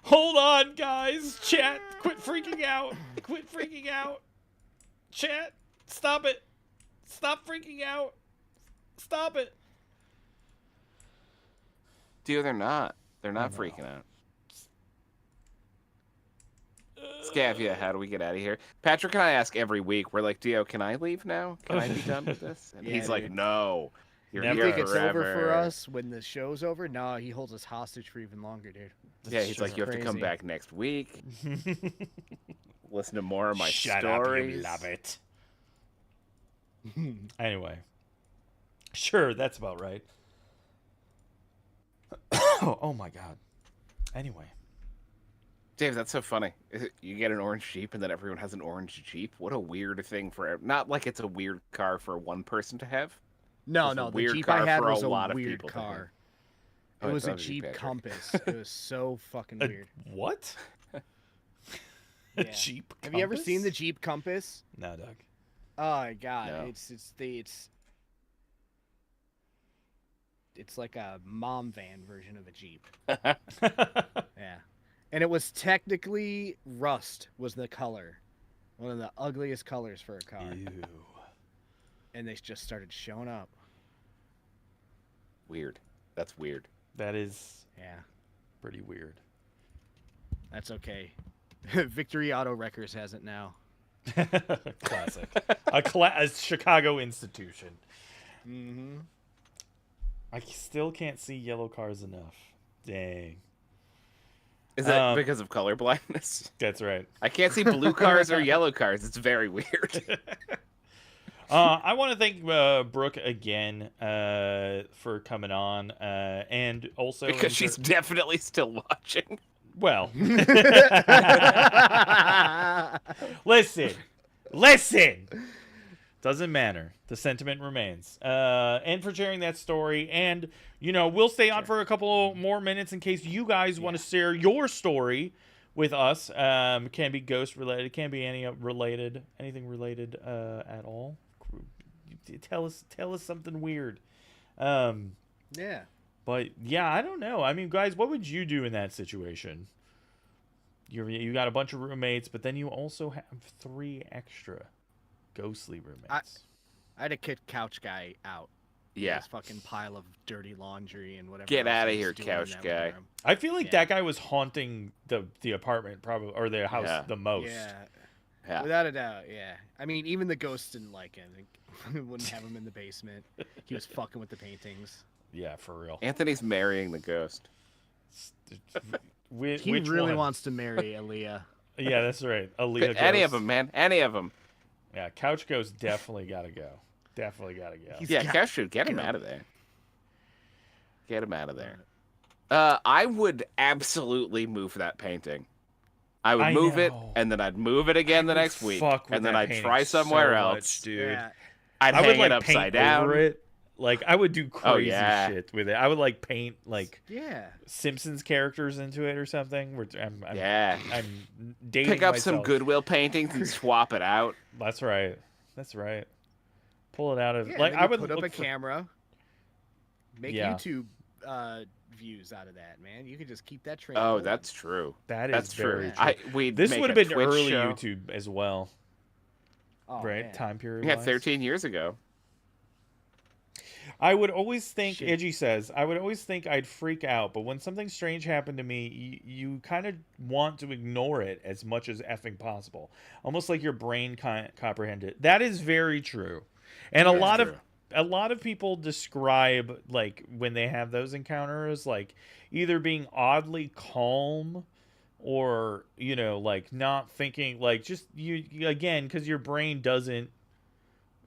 Hold on, guys. Chat, quit freaking out. Quit freaking out. Chat, stop it. Stop freaking out. Stop it. Dude, they're not. They're not know. freaking out. Scavia, how do we get out of here? Patrick and I ask every week. We're like, Dio, can I leave now? Can I be done with this? And Yeah, he's like, dude. no. You're Never. You here think it's forever. over for us when the show's over? No, he holds us hostage for even longer, dude. Yeah, he's like, you have to come Crazy. back next week. Listen to more of my Shut stories. up, you love it. Anyway. Sure, that's about right. Oh my god. Anyway. Dave, that's so funny. You get an orange Jeep and then everyone has an orange Jeep. What a weird thing for... Not like it's a weird car for one person to have. No, It's a no, the weird Jeep car I had for a was a lot of weird people to have. car. Oh, It I was a thought it was you, Jeep Patrick. Compass. It was so fucking weird. What? A Yeah. Jeep Have you ever seen the Compass? Jeep Compass? No, Doug. Oh my god, No. it's it's like a mom van version of a Jeep. Yeah. And it was technically rust was the color. One of the ugliest colors for a car. Ew. And they just started showing up. Weird. That's weird. That is Yeah. pretty weird. That's okay. Victory Auto Wreckers has it now. Classic. A Chicago institution. Mm-hmm. I still can't see yellow cars enough. Dang. Is that because of color blindness? That's right. I can't see blue cars or yellow cars. It's very weird. I want to thank Brooke again for coming on, and also Because she's definitely still watching. well. Listen. Doesn't matter. The sentiment remains. And for sharing that story, and we'll stay on for a couple more minutes in case you guys want to share your story with us. Can be ghost related, can be anything related at all. Tell us something weird. Yeah. But yeah, I don't know. I mean, guys, what would you do in that situation? You got a bunch of roommates, but then you also have 3 extra ghostly roommates. I had to kick couch guy out. Yeah. This fucking pile of dirty laundry and whatever. Get else out of he was here, doing in couch that guy. living room. I feel like that guy was haunting the apartment probably, or the house Yeah. the most. Yeah. Without a doubt, yeah. I mean, even the ghosts didn't like him. They wouldn't have him in the basement. He was fucking with the paintings. Yeah, for real. Anthony's marrying the ghost. He Which really one? wants to marry Aaliyah. Yeah, that's right. Aaliyah Any of Ghost. them, man. Any of them. Yeah, Couch Ghost definitely got to go. Definitely got to go. He's Yeah, got- Couch should get him out of there. Get him out of there. I would absolutely move that painting. I would move it, know. and then I'd move it again the next week, Fuck with and then that I'd painting try somewhere so else. much, dude. Yeah. I'd I hang would like it upside paint down. over it. Like I would do crazy yeah. shit with it. I would like paint like Yeah. Simpsons characters into it or something. Yeah. I'm dating Pick up myself. some Goodwill paintings and swap it out. That's right. Pull it out of Yeah, like then I you would put up look a for- camera. Make Yeah. YouTube views out of that, man. You can just keep that train. Oh, rolling. that's true. That is That's very true. true. We'd This make would have a been Twitch early show. YouTube as well, Oh, right? man. Time period. Yeah, wise. 13 years ago. I would always think, Shit. Edgy says, I would always think I'd freak out, but when something strange happened to me, you kind of want to ignore it as much as effing possible. Almost like your brain can't comprehend it. That is very true. And a lot of people describe, like, when they have those encounters, like, either being oddly calm or, like, not thinking, like, just, again, because your brain doesn't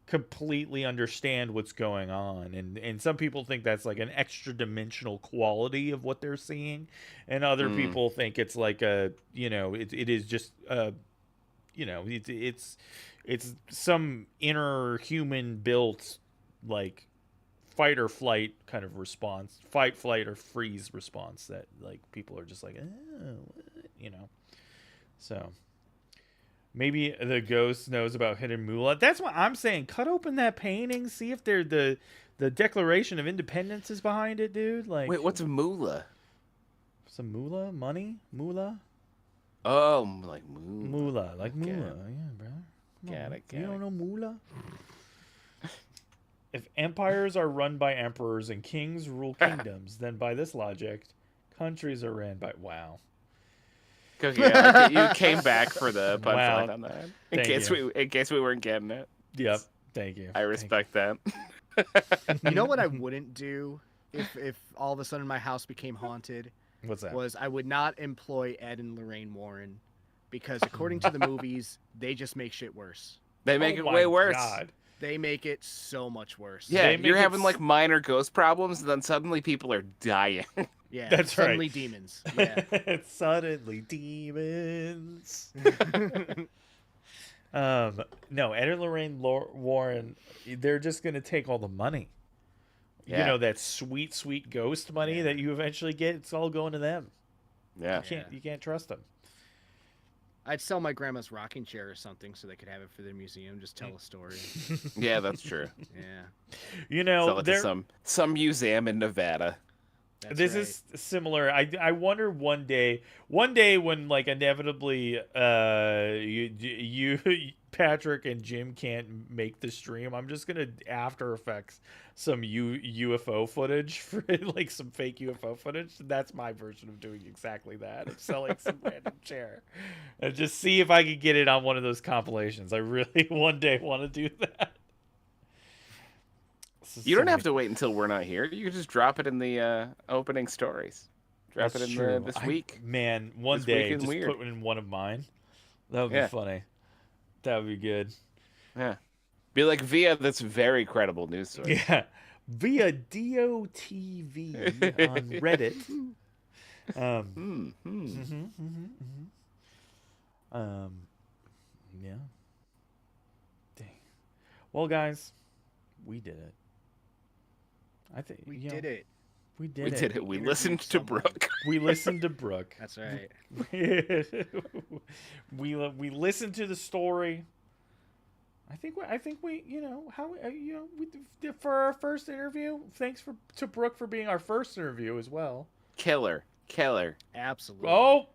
completely understand what's going on, and some people think that's like an extra dimensional quality of what they're seeing, and other people think it's like a it is just it's some inner human built like fight or flight kind of response, fight, flight, or freeze response that like people are just like so maybe the ghost knows about hidden moolah. That's what I'm saying. Cut open that painting, see if they're the Declaration of Independence is behind it, dude. Like, Wait, what's a moolah? some moolah, money, moolah, Oh, like moolah. moolah, like Okay. moolah. Yeah, bro. Come Got on. it, You got don't it. know moolah? If empires are run by emperors and kings rule kingdoms, then by this logic, countries are ran by Yeah, like, you came back for the punchline Wow. on that. Thank In case we weren't getting it. Yep. Thank you. I respect that. You know what I wouldn't do if all of a sudden my house became haunted What's that? was I would not employ Ed and Lorraine Warren because according to the movies, they just make shit worse. They make Oh it my way worse. God. They make it so much worse. Yeah, They make you're it having like minor ghost problems, and then suddenly people are dying. Yeah, That's right. suddenly demons. Yeah. Suddenly demons. No, Ed and Lorraine Warren, they're just gonna take all the money. Yeah. That sweet, sweet ghost money that you eventually get. It's all going to them. Yeah. You can't trust them. I'd sell my grandma's rocking chair or something so they could have it for their museum. Just tell a story. Yeah, that's true. Yeah. You know, Sell it to some museum in Nevada. This is similar. I wonder one day when like inevitably you Patrick and Jim can't make the stream, I'm just gonna After Effects some UFO footage for like some fake UFO footage. That's my version of doing exactly that. Of selling some random chair and just see if I could get it on one of those compilations. I really one day want to do that. You don't have to wait until we're not here. You can just drop it in the opening stories. Drop it in this week. Man, one day just put it in one of mine. That would be funny. That would be good. Yeah. Be like via this very credible news source. Yeah. Via DOTV on Reddit. Yeah. Dang. Well, guys, we did it. I think we did it. We did it. We listened to Brooke. We listened to Brooke. That's right. We listened to the story. I think we we for our first interview. Thanks to Brooke for being our first interview as well. Killer. Absolutely. Oh,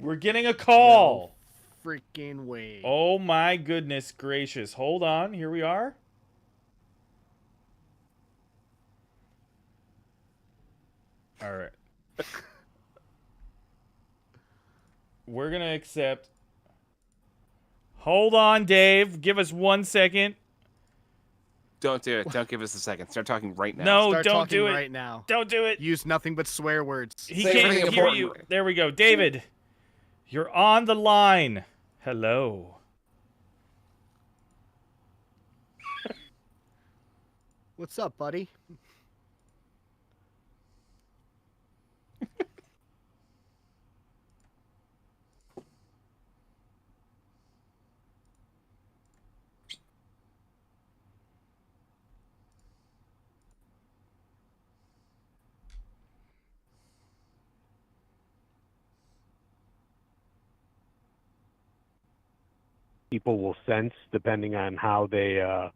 we're getting a call. No freaking way. Oh my goodness gracious! Hold on. Here we are. All right. We're going to accept. Hold on, Dave. Give us 1 second. Don't do it. Don't give us a second. Start talking right now. No, don't do it. Right now. Don't do it. Use nothing but swear words. He can't hear you. There we go. David, you're on the line. Hello. What's up, buddy? People will sense depending on how they, are,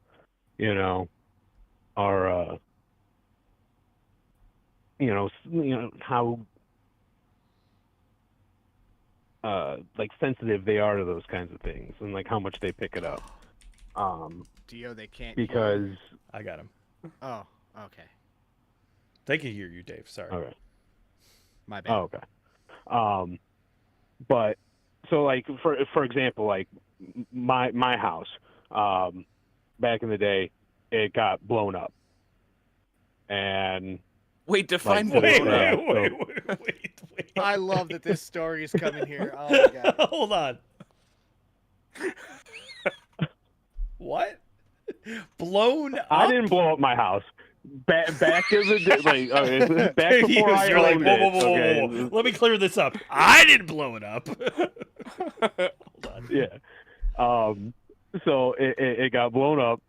how, like sensitive they are to those kinds of things and like how much they pick it up. Dio, they can't. Because I got him. Oh, okay. They can hear you, Dave. Sorry. All right. My bad. Oh, okay. But so like for example, like my house, back in the day, it got blown up. And wait, define like, wait. I love that this story is coming here. Oh my god. Hold on. What? Blown up? I didn't blow up my house. Back in the day, like back before I owned it. Whoa. Let me clear this up. I didn't blow it up. Hold on. Yeah. So it got blown up.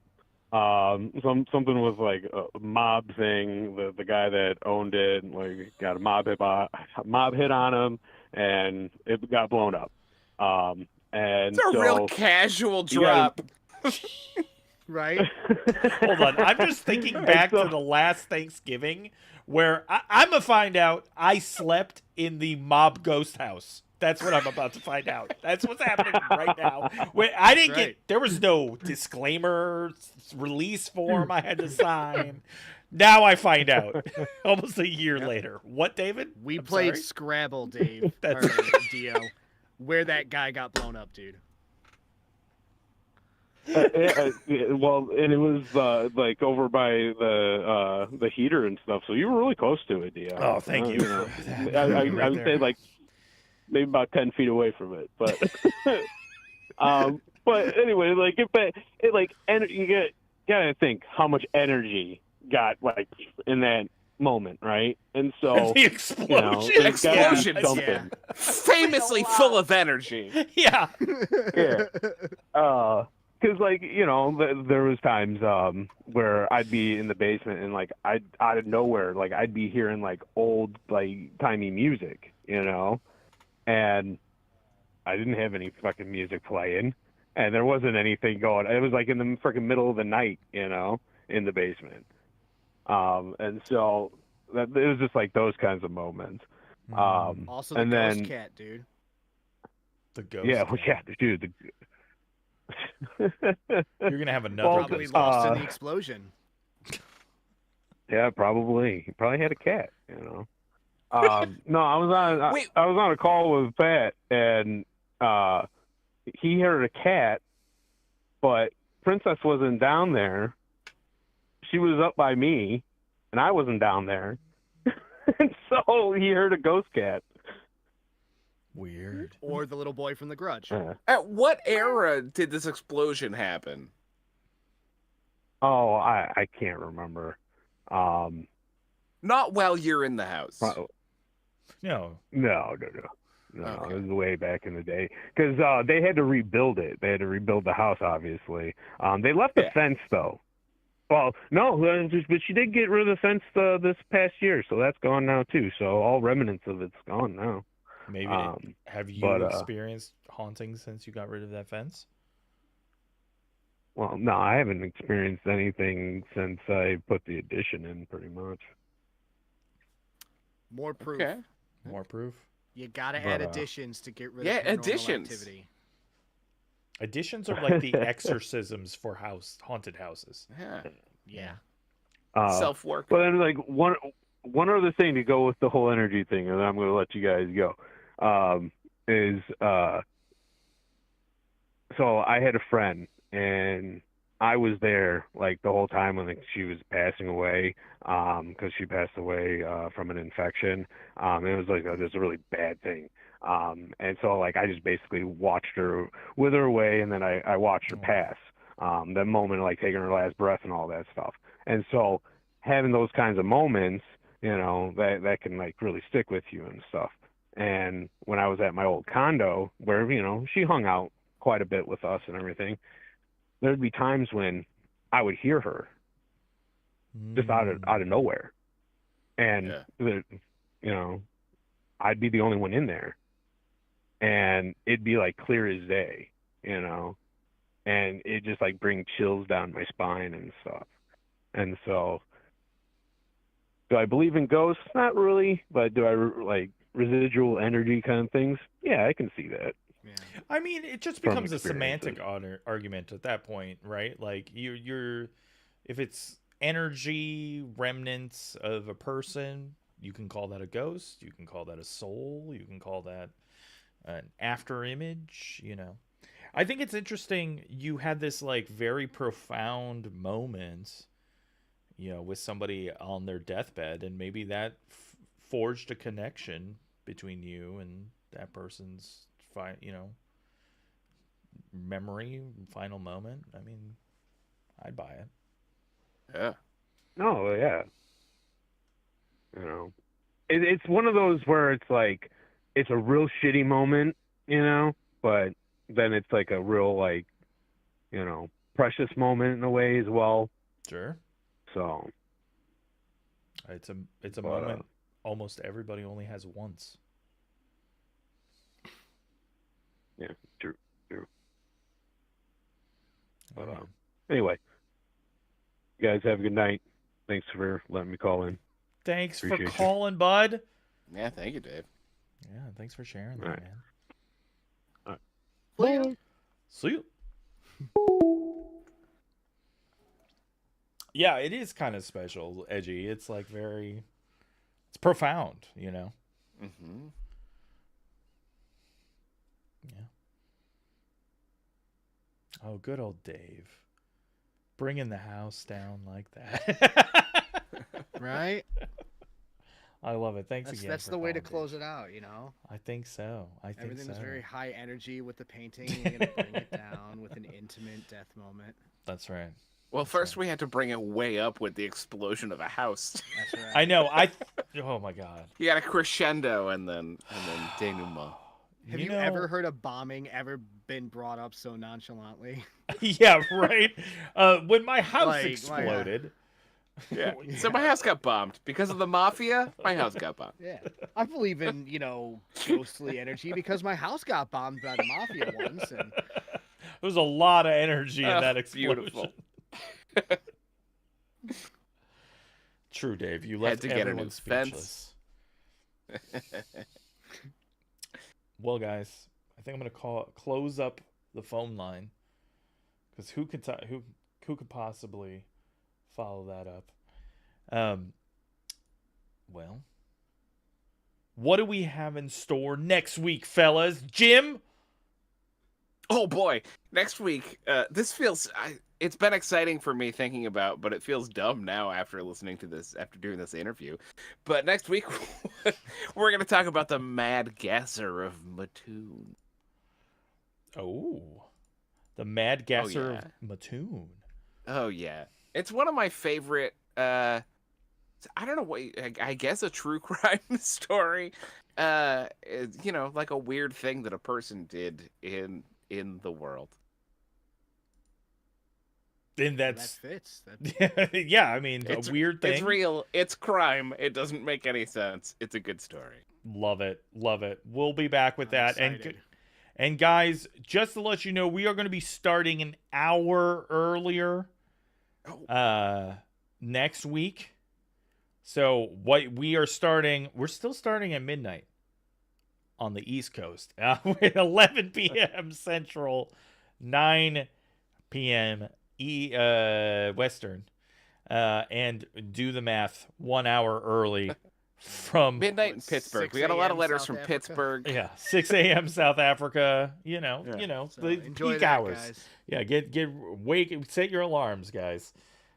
Something was like a mob thing. The guy that owned it like got a mob hit on him, and it got blown up. And it's a real casual drop. Right? Hold on. I'm just thinking back to the last Thanksgiving where I'm going to find out I slept in the mob ghost house. That's what I'm about to find out. That's what's happening right now. Wait, I didn't get, there was no disclaimer, release form I had to sign. Now I find out almost a year later. What, David? We played Scrabble, Dave. That's or Dio. Where that guy got blown up, dude. Well, and it was like over by the heater and stuff, so you were really close to it, Dio. Oh, thank you. I would say like maybe about 10 feet away from it, but but anyway, like you gotta think how much energy got like in that moment, right? And so the explosion, explosion, famously full of energy. Yeah. Because, like, there was times where I'd be in the basement and, like, out of nowhere, like, I'd be hearing, like, old, like, timey music, and I didn't have any fucking music playing, and there wasn't anything going. It was like in the freaking middle of the night, you know, in the basement. And so it was just like those kinds of moments. Also, the and ghost then, cat, dude. The ghost. Yeah, well, yeah, dude. You're gonna have another. Probably ghost lost in cat. the explosion. Yeah, probably. He probably had a cat, you know. No, I was on a call with Pat, and he heard a cat, but Princess wasn't down there. She was up by me, and I wasn't down there. And so he heard a ghost cat. Weird. Or the little boy from The Grudge. At what era did this explosion happen? Oh, I can't remember. Not while you're in the house. No. No. Okay. It was way back in the day because they had to rebuild it. They had to rebuild the house, obviously. They left the fence though. Well, no, but she did get rid of the fence this past year, so that's gone now too. So all remnants of it's gone now. Maybe. Have you experienced hauntings since you got rid of that fence? Well, no, I haven't experienced anything since I put the addition in, pretty much. More proof. Okay. More proof. You gotta add additions to get rid of Yeah, paranormal additions. activity. Additions are like the exorcisms for haunted houses. Yeah. Self-work. But then, like, one other thing to go with the whole energy thing, and then I'm going to let you guys go, is so I had a friend, and I was there, like, the whole time when she was passing away, because she passed away from an infection. It was, like, this really bad thing. And so, like, I just basically watched her wither away, and then I watched her pass. That moment, like, taking her last breath and all that stuff. And so having those kinds of moments, you know, that can, like, really stick with you and stuff. And when I was at my old condo, where, you know, she hung out quite a bit with us and everything, there'd be times when I would hear her just out of nowhere. And, you know, I'd be the only one in there. And it'd be, like, clear as day, you know. And it just, like, bring chills down my spine and stuff. And so, do I believe in ghosts? Not really. But do I, like, residual energy kind of things? Yeah, I can see that. Yeah. I mean, it just becomes a semantic argument at that point, right? Like, you're if it's energy remnants of a person, you can call that a ghost. You can call that a soul. You can call that an after image, you know. I think it's interesting you had this, like, very profound moment, you know, with somebody on their deathbed, and maybe that forged a connection between you and that person's memory, final moment. I mean, I'd buy it. Yeah. No, yeah. You know, it's one of those where it's like, it's a real shitty moment, you know, but then it's like a real, like, you know, precious moment in a way as well. Sure. So it's a moment almost everybody only has once. Yeah, true. But anyway, you guys have a good night. Thanks for letting me call in. Thanks Appreciate for calling, bud. Yeah, thank you, Dave. Yeah, thanks for sharing that, All right. man. All right. See you. Yeah, it is kind of special, edgy. It's like it's profound, you know? Mm-hmm. Yeah. Oh, good old Dave. Bringing the house down like that. Right? I love it. Thanks again. That's the way to close it out, you know? I think so. Everything was very high energy with the painting. You're going to bring it down with an intimate death moment. That's right. Well, first we had to bring it way up with the explosion of a house. That's right. I know. Oh my God. You got a crescendo and then denouement. Have you ever heard a bombing ever been brought up so nonchalantly? Yeah, right. When my house exploded. Yeah. So my house got bombed because of the mafia. My house got bombed. Yeah, I believe in ghostly energy because my house got bombed by the mafia once, and There was a lot of energy in that explosion. Beautiful. True, Dave. You Had left to get a everyone new speechless. Well, guys, I think I'm gonna close up the phone line because who could possibly follow that up? Well, what do we have in store next week, fellas? Jim? Oh boy, next week. This feels. It's been exciting for me thinking about, but it feels dumb now after listening to this, after doing this interview. But next week, we're going to talk about the Mad Gasser of Mattoon. Oh, the Mad Gasser of Mattoon. Oh yeah, it's one of my favorite. I don't know what. I guess a true crime story. Like a weird thing that a person did in the world. And that's that fits. yeah, I mean, a weird thing. It's real. It's crime. It doesn't make any sense. It's a good story. Love it. Love it. We'll be back with that. And guys, just to let you know, we are going to be starting an hour earlier next week. So we're still starting at midnight on the East Coast. With 11 p.m. Central, 9 p.m. Western, and do the math, 1 hour early from midnight in Pittsburgh. We got a lot of letters from Pittsburgh. Yeah, 6 a.m. South Africa. So the peak hours. Guys. Yeah, set your alarms, guys.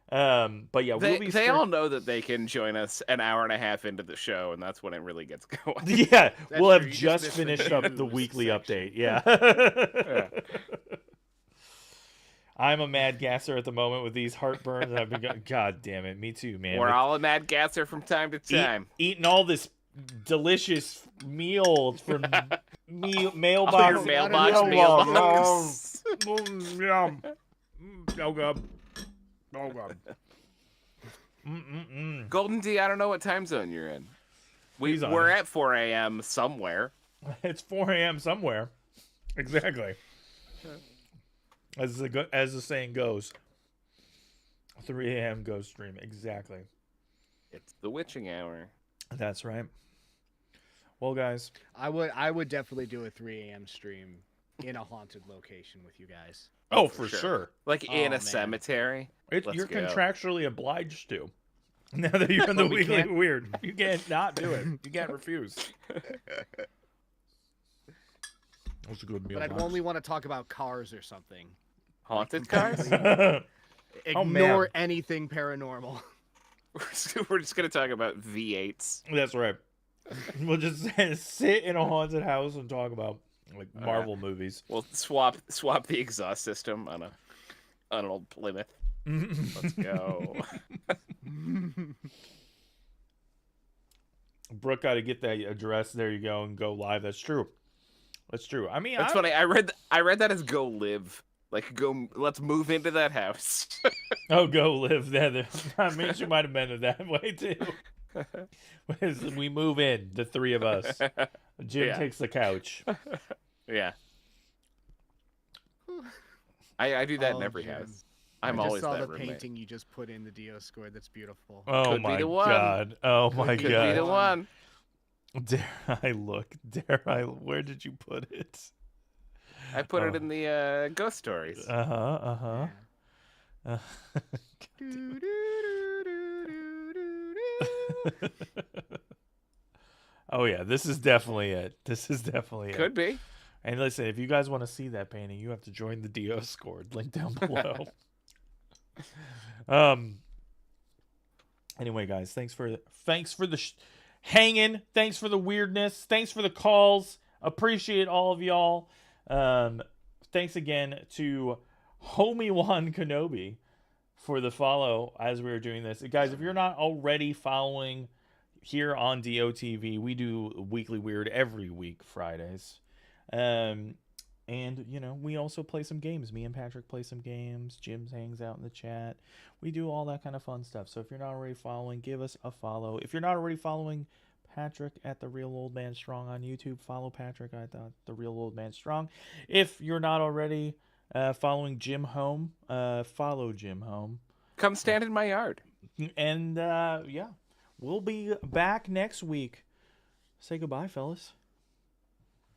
But yeah, they all know that they can join us an hour and a half into the show, and that's when it really gets going. Yeah, we'll have just finished up the weekly update. Yeah. Yeah. I'm a mad gasser at the moment with these heartburns. And I've been God damn it, me too, man. We're all a mad gasser from time to time. Eating all this delicious meal from mailbox. Oh, your mailbox meals. Yum. Oh god. Oh god. Golden D, I don't know what time zone you're in. We're at 4 a.m. somewhere. It's 4 a.m. somewhere. Exactly. As the saying goes, 3 a.m. ghost stream. Exactly. It's the witching hour. That's right. Well, guys, I would definitely do a 3 a.m. stream in a haunted location with you guys. Oh, for sure. Like in a cemetery. You're contractually obliged to. Now that you're in the weekly weird, you can't not do it. You can't refuse. That's a good meal. But I'd only want to talk about cars or something. Haunted cars? Ignore anything paranormal. We're just going to talk about V8s. That's right. We'll just sit in a haunted house and talk about Marvel movies. We'll swap the exhaust system on an old Plymouth. Let's go. Brooke got to get that address. There you go, and go live. That's true. That's true. I mean, that's funny. I read that as go live. Like, let's move into that house. Oh, go live there. I mean, she might have meant it that way, too. As we move in, the three of us. Jim takes the couch. Yeah. I do that in every house. I'm always that roommate. I just saw the painting you just put in the Dioscord. That's beautiful. Oh, my God. Oh, my God. Could be the one. Dare I look? Where did you put it? I put it in the ghost stories. Oh yeah, this is definitely it. Could be. And listen, if you guys want to see that painting, you have to join the Dioscord. Link down below. Anyway, guys, thanks for the hanging. Thanks for the weirdness. Thanks for the calls. Appreciate all of y'all. Thanks again to Homie-Wan Kenobi for the follow as we were doing this. Guys, if you're not already following here on DOTV, we do Weekly Weird every week, Fridays. And, you know, we also play some games. Me and Patrick play some games. Jim hangs out in the chat. We do all that kind of fun stuff. So if you're not already following, give us a follow. If you're not already following Patrick at The Real Old Man Strong on YouTube, follow Patrick at The Real Old Man Strong. If you're not already following Jim Home, follow Jim Home. Come stand in my yard. And, yeah, we'll be back next week. Say goodbye, fellas.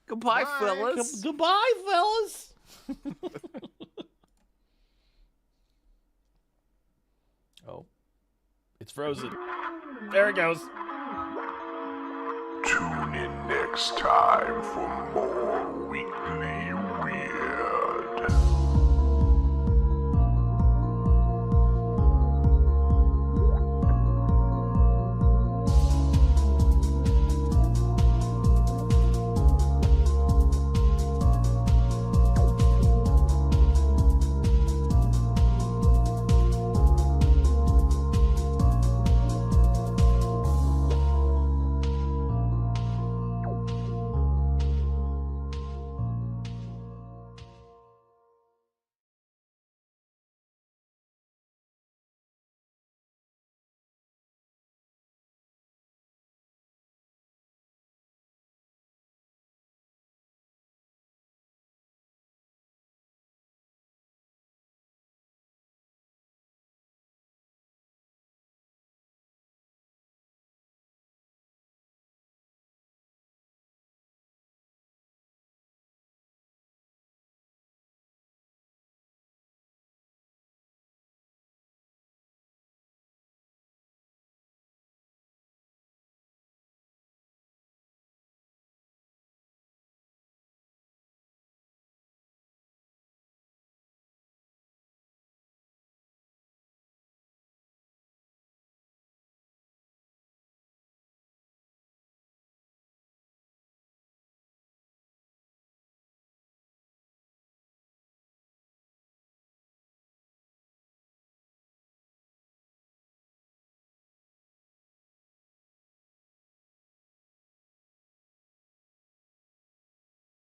Goodbye, fellas. Goodbye, fellas. Oh, it's frozen. There it goes. Tune in next time for more